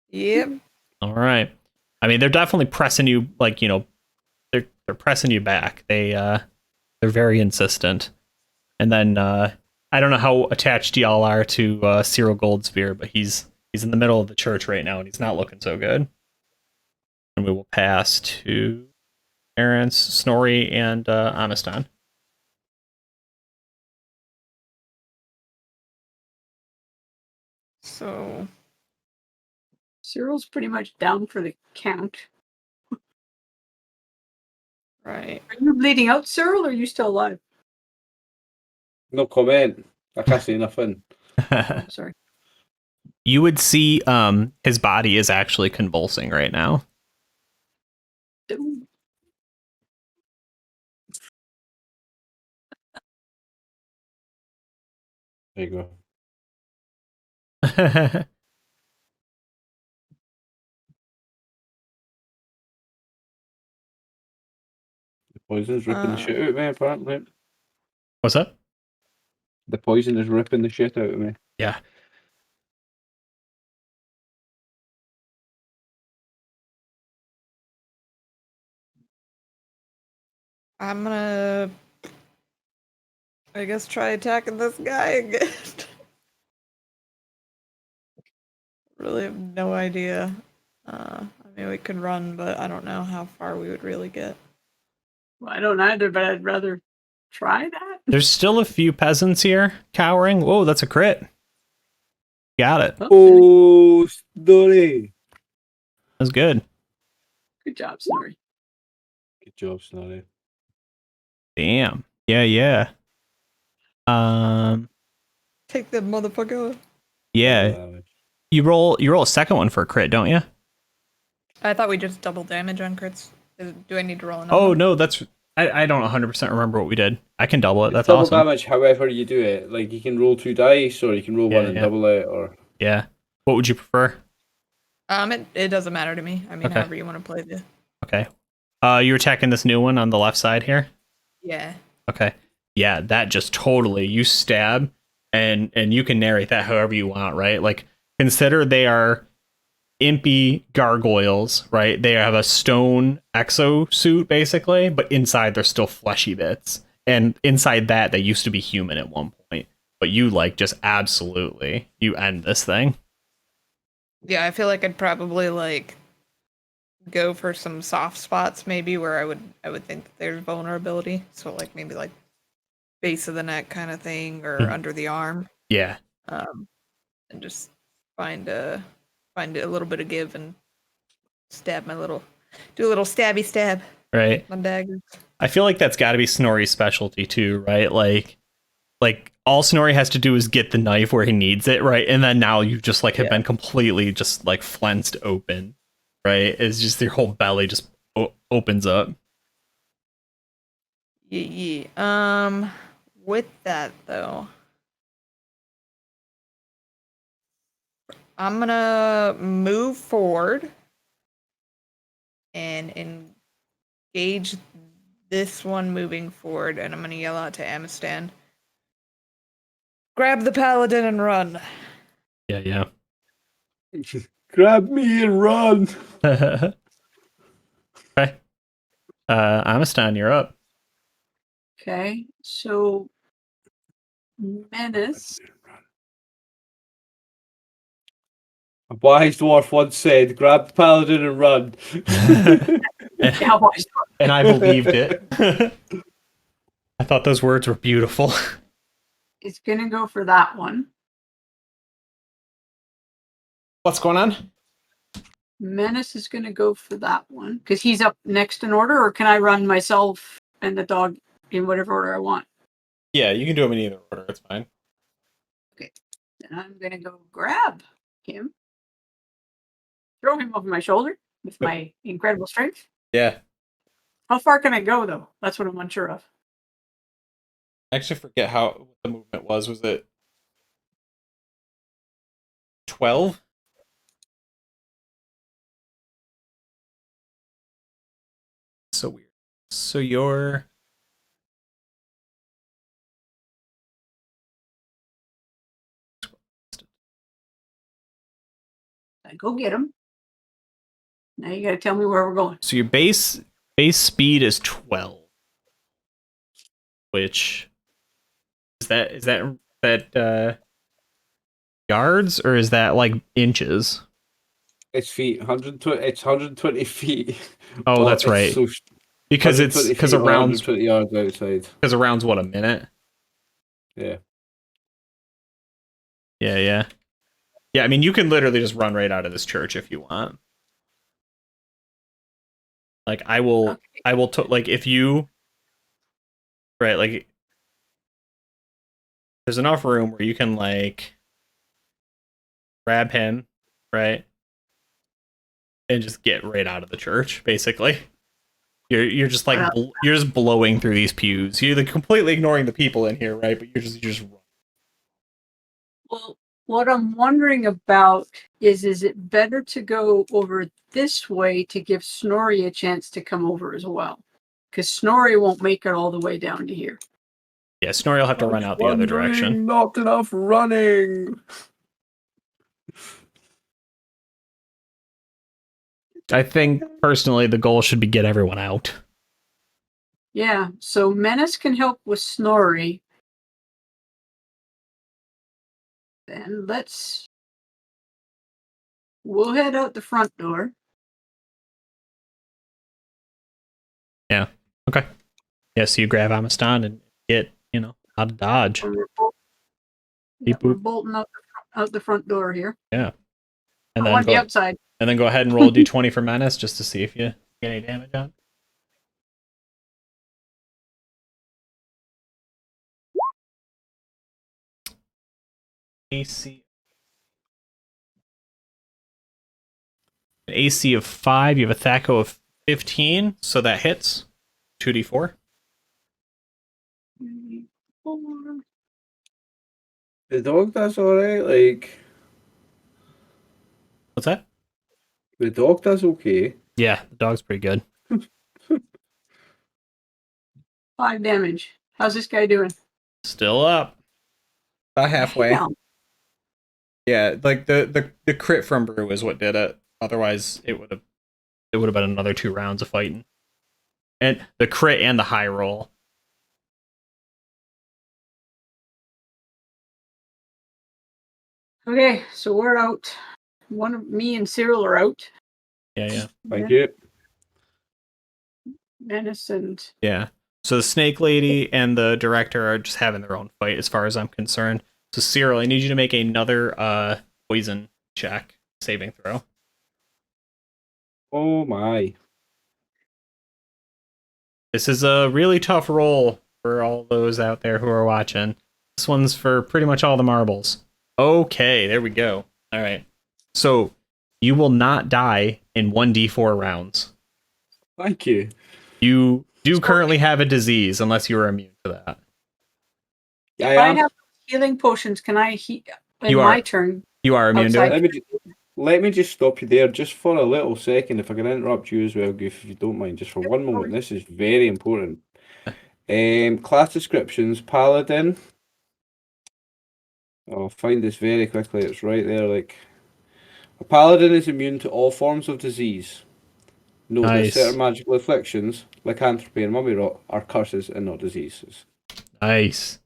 Yep. All right. I mean, they're definitely pressing you, like, you know, they're pressing you back. They're very insistent. And then I don't know how attached y'all are to Cyril Goldspear, but he's in the middle of the church right now, and he's not looking so good. And we will pass to Terrence, Snorri, and Amistan. So Cyril's pretty much down for the count. right. Are you bleeding out, Cyril, or are you still alive? No comment. I can't say nothing. I'm sorry. You would see his body is actually convulsing right now. Ooh. There you go. The poison's ripping the shit out of me, apparently. What's up? The poison is ripping the shit out of me. Yeah. I'm gonna, I guess, try attacking this guy again. Really have no idea. I mean, we could run, but I don't know how far we would really get. Well, I don't either, but I'd rather try that. There's still a few peasants here cowering. Whoa, that's a crit. Got it. Oh, Snorri! That's good. Good job, Snorri. Good job, Snorri. Damn. Yeah. Take that motherfucker. Yeah. You roll a second one for a crit, don't you? I thought we just double damage on crits. Do I need to roll another Oh one? no, I don't 100% remember what we did. I can double it. It's That's double awesome. damage however you do it. Like, you can roll 2 dice, or you can roll one and Yeah. double it, or... Yeah. What would you prefer? It doesn't matter to me. I mean, Okay. however you want to play the. Okay. You're attacking this new one on the left side here? Yeah. Okay. Yeah, that just totally, you stab and you can narrate that however you want, right? Like, consider they are impy gargoyles, right? They have a stone exosuit basically, but inside they're still fleshy bits. And inside that they used to be human at one point. But you like just absolutely you end this thing. Yeah, I feel like I'd probably like go for some soft spots maybe where I would think that there's vulnerability. So like maybe like base of the neck kind of thing or under the arm. Yeah. And just find a little bit of give and do a little stabby stab Right. on daggers. I feel like that's got to be Snorri's specialty too, right? Like all Snorri has to do is get the knife where he needs it, right? And then now you just like have been completely just like flensed open, right? It's just your whole belly just opens up. Yeah. With that though, I'm gonna move forward and engage this one moving forward, and I'm gonna yell out to Amistan, grab the paladin and run. Yeah. Grab me and run! Okay. Amistan, you're up. Okay, so Menace. A wise dwarf once said, grab the paladin and run. Yeah, wise dwarf. And I believed it. I thought those words were beautiful. Is gonna go for that one. What's going on? Menace is gonna go for that one because he's up next in order, or can I run myself and the dog in whatever order I want? Yeah, you can do them in either order. It's fine. Okay, then I'm gonna go grab him, throw him over my shoulder with my incredible strength. Yeah. How far can I go though? That's what I'm unsure of. I actually forget how the movement was. Was it 12? So weird. So you're... I go get him. Now you gotta tell me where we're going. So your base speed is 12. Which is that yards or is that like inches? It's feet. 120. It's 120 feet. Oh, Well, that's it's right. so- Because 120 because feet a or round's 120 yards outside. what, a minute? Yeah. Yeah. I mean, you can literally just run right out of this church if you want. Like I will like if you right, like there's enough room where you can like grab him, right? And just get right out of the church, basically. You're just like you're just blowing through these pews. You're like completely ignoring the people in here, right? But you're just Well, what I'm wondering about is it better to go over this way to give Snorri a chance to come over as well? Because Snorri won't make it all the way down to here. yeah, Snorri will have to run out the other direction. Not enough running. I think personally the goal should be get everyone out. Yeah, so Menace can help with Snorri. Then we'll head out the front door. Yeah. Okay. Yeah, so you grab Amistan and get, out of Dodge. We're Beep boop. bolting out the front door here. Yeah. I And want the outside. And then go ahead and roll a d20 for Menace just to see if you get any damage on. AC. an AC of 5. You have a THAC0 of 15, so that hits. 2d4. 4. The dog does alright, like What's that? the dog does okay. Yeah, the dog's pretty good. 5 damage. How's this guy doing? Still up. About halfway. Damn. Yeah, like the crit from Brew is what did it. Otherwise, it would have been another 2 rounds of fighting. And the crit and the high roll. Okay, so we're out. One of me and Cyril are out. Yeah. Thank you. Menace and Yeah. So the Snake Lady and the Director are just having their own fight as far as I'm concerned. So Cyril, I need you to make another poison check, saving throw. Oh my. This is a really tough roll for all those out there who are watching. This one's for pretty much all the marbles. Okay, there we go. All right. So you will not die in 1d4 rounds. Thank you. You do currently have a disease unless you are immune to that. if I I am. have healing potions, can I heal in You my are. turn? You are immune Outside. to it? Let me just stop you there just for a little second. If I can interrupt you as well, Goof, if you don't mind, just for one moment. This is very important. Class descriptions, Paladin. I'll find this very quickly. It's right there. Like, a Paladin is immune to all forms of disease. Note that Nice. certain magical afflictions, lycanthropy and mummy rot, are curses and not diseases. Nice.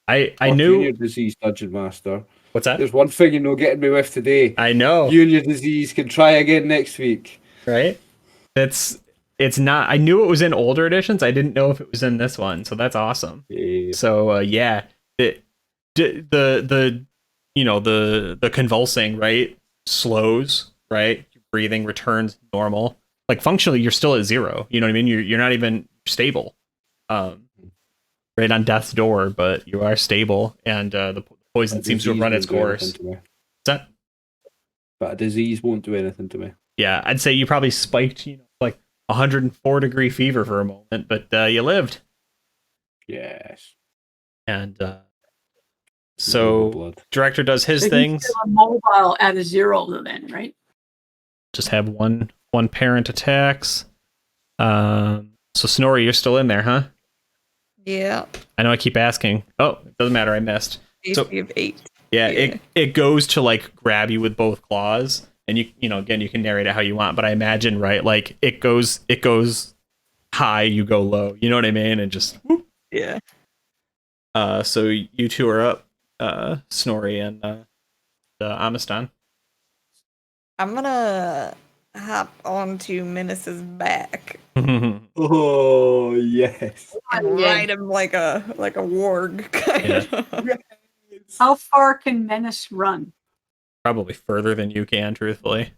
I Fuck you and knew. your disease, Dungeon Master. What's that? There's one thing you're not getting me with today. I know. You and your disease can try again next week. Right? It's not. I knew it was in older editions. I didn't know if it was in this one. So that's awesome. Yeah. So yeah, the convulsing, right, slows, right, your breathing returns normal. Like functionally, you're still at 0. You know what I mean? You're not even stable. Right on death's door, but you are stable, and the poison That seems to have disease run won't its do anything course. to me. What's that? But a disease won't do anything to me. Yeah, I'd say you probably spiked, like 104-degree fever for a moment, but you lived. Yes. And No so blood. Director does his So he's things. still mobile at a 0 then, right? Just have one parent attacks. So Snorri, you're still in there, huh? Yeah. I know I keep asking. Oh, it doesn't matter. I missed. AC So- of 8. Yeah, Yeah. it goes to like grab you with both claws, and you know again you can narrate it how you want, but I imagine right like it goes high, you go low. You know what I mean? And just whoop. Yeah. So you two are up, Snorri and Amistan. I'm gonna hop onto Menace's back Oh, yes. and ride him like a warg kind of. How far can Menace run? Probably further than you can, truthfully.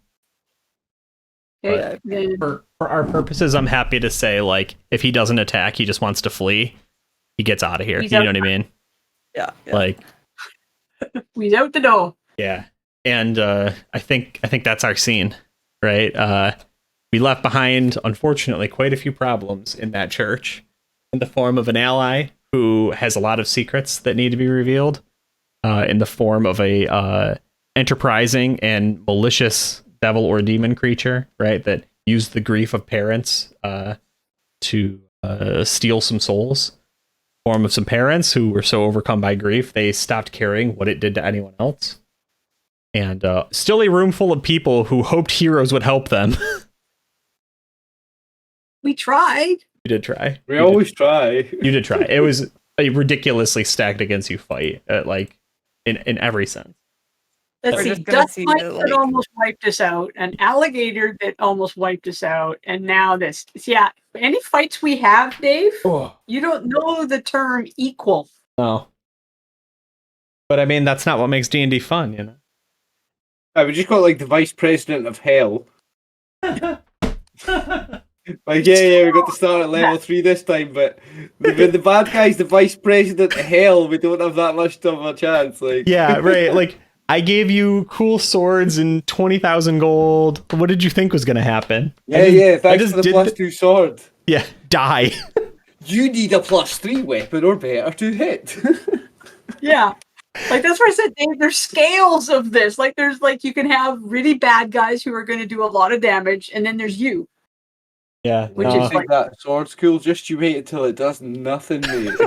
Okay, then For our purposes, I'm happy to say like if he doesn't attack, he just wants to flee. He gets out of here. He's You out. know what I mean? Yeah. Like he's out the door. yeah. And I think that's our scene, right? We left behind, unfortunately, quite a few problems in that church, in the form of an ally who has a lot of secrets that need to be revealed, in the form of a enterprising and malicious devil or demon creature, right? That used the grief of parents to steal some souls. Form of some parents who were so overcome by grief they stopped caring what it did to anyone else. And still a room full of people who hoped heroes would help them. We tried. You did try. We always try. You did try. It was a ridiculously stacked against you fight, like in every sense. Let's We're see. just gonna Dust see mite the, that like- almost wiped us out, an alligator that almost wiped us out, and now this. Yeah. Any fights we have, Dave, Oh you don't know the term equal. no. But I mean, that's not what makes D&D fun, you know. We just got like the vice president of hell. Like, yeah, we got to start at level 3 this time, but when the bad guy's the vice president of hell, we don't have that much of a chance. Like, Yeah, right. Like I gave you cool swords and 20,000 gold. What did you think was going to happen? Thanks for the +2 sword. Yeah, die. You need a +3 weapon or better to hit. Yeah. Like that's why I said there's scales of this. Like there's like you can have really bad guys who are going to do a lot of damage, and then there's you. Yeah, Which You is think that sword's cool? Just you wait until it does nothing, mate.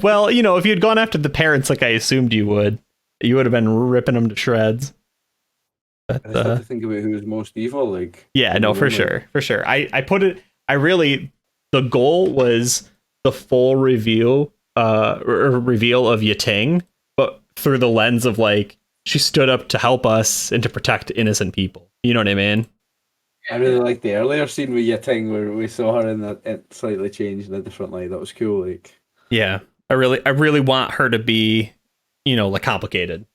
well, you know, if you'd gone after the parents like I assumed you would have been ripping them to shreds. But, I just have to think about who was most evil. Like, yeah, no, for sure. I put it. The goal was the full reveal of Yating, but through the lens of like she stood up to help us and to protect innocent people. You know what I mean? I really like the earlier scene with Yating where we saw her in that slightly changed in a different light. That was cool. Like, yeah, I really want her to be, you know, like complicated.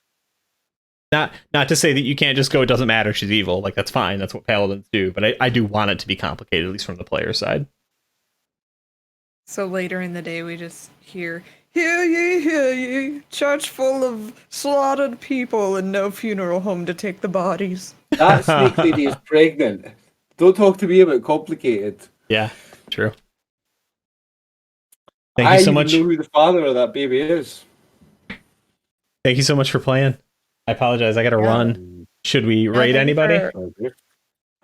Not to say that you can't just go, it doesn't matter, she's evil. Like, that's fine. That's what paladins do. But I do want it to be complicated, at least from the player side. So later in the day, we just hear, hear ye, church full of slaughtered people and no funeral home to take the bodies. that snake lady is pregnant. Don't talk to me about complicated. Yeah, true. Thank you so much. I even know who the father of that baby is. Thank you so much for playing. I apologize. I got to run. Should we rate anybody?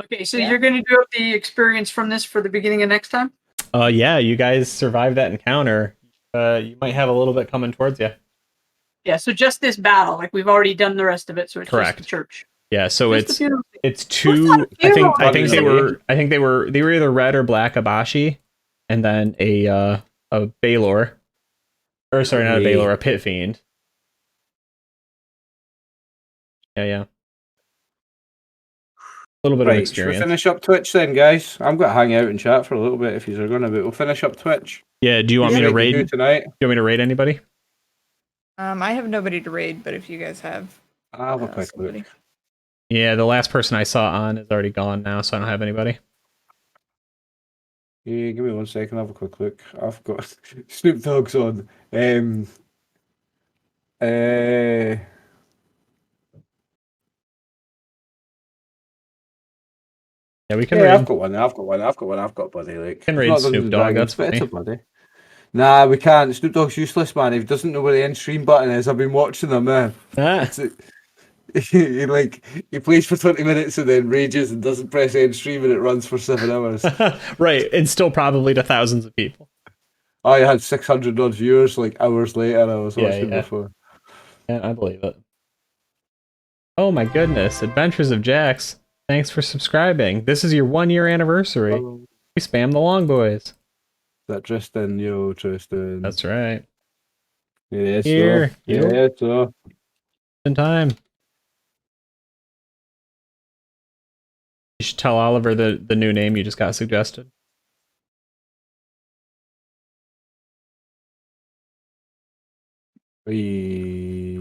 Okay, so you're going to do the experience from this for the beginning of next time? Yeah, you guys survived that encounter. You might have a little bit coming towards you. Yeah, so just this battle. Like, we've already done the rest of it, so it's Correct. just the church. Yeah, so Just it's two. I think they were either red or black Abashi, and then a Baylor, or sorry, not a Baylor, a Pit Fiend. Yeah. A little bit of experience. Should we finish up Twitch then, guys? I'm going to hang out and chat for a little bit if you're going to, but we'll finish up Twitch. Yeah, do you want me to raid tonight? Do you want me to raid anybody? I have nobody to raid, but if you guys have, I'll have a quick somebody. look. Yeah, the last person I saw on is already gone now, so I don't have anybody. Yeah, give me 1 second, I'll have a quick look. I've got Snoop Dogg's on. Yeah, we can Yeah, raid. I've got one, buddy. Like, Can raid Snoop Dogg, that's but it's funny. a buddy. Nah, we can't. Snoop Dogg's useless, man. If he doesn't know where the end stream button is, I've been watching him, man. He plays for 20 minutes and then rages and doesn't press end stream and it runs for 7 hours. Right, and still probably to thousands of people. I had 600 odd viewers like hours later. I was watching before. Yeah, I believe it. Oh my goodness, Adventures of Jax. Thanks for subscribing. This is your 1-year anniversary. We spam the long boys. Is that Tristan? Yo, Tristan. That's right. Yeah, Here. Yeah, so. In time. You should tell Oliver the new name you just got suggested. Okay.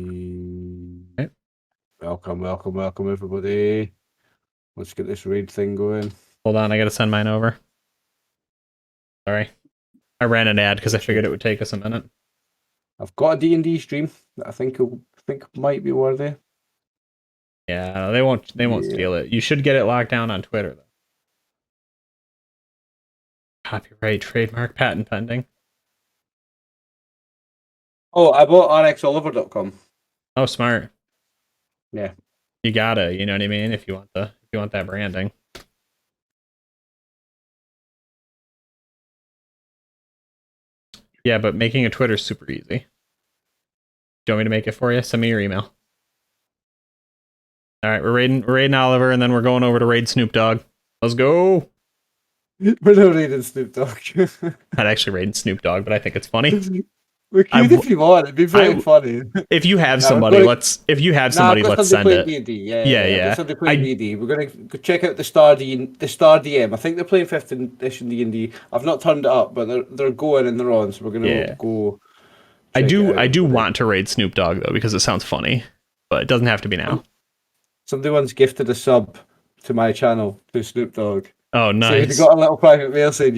Welcome, everybody. Let's get this raid thing going. Hold on, I gotta send mine over. Sorry. I ran an ad because I figured it would take us a minute. I've got a D&D stream that I think might be worthy. Yeah, they won't steal it. You should get it locked down on Twitter though. Copyright, trademark, patent pending. Oh, I bought rxoliver.com. Oh, smart. Yeah. You gotta, you know what I mean? If you want that branding. Yeah, but making a Twitter's super easy. Do you want me to make it for you? Send me your email. All right, we're raiding Oliver, and then we're going over to raid Snoop Dogg. Let's go. We're not raiding Snoop Dogg. Not actually raiding Snoop Dogg, but I think it's funny. We could if you want. It'd be very funny. If you have somebody, let's send it. D&D. Yeah. Somebody playing D&D. We're gonna go check out the Star DM. I think they're playing 5th edition D&D. I've not turned it up, but they're going and they're on, so we're gonna go. I do want to raid Snoop Dogg though because it sounds funny, but it doesn't have to be now. Somebody once gifted a sub to my channel to Snoop Dogg. Oh, nice. So he got a little private mail saying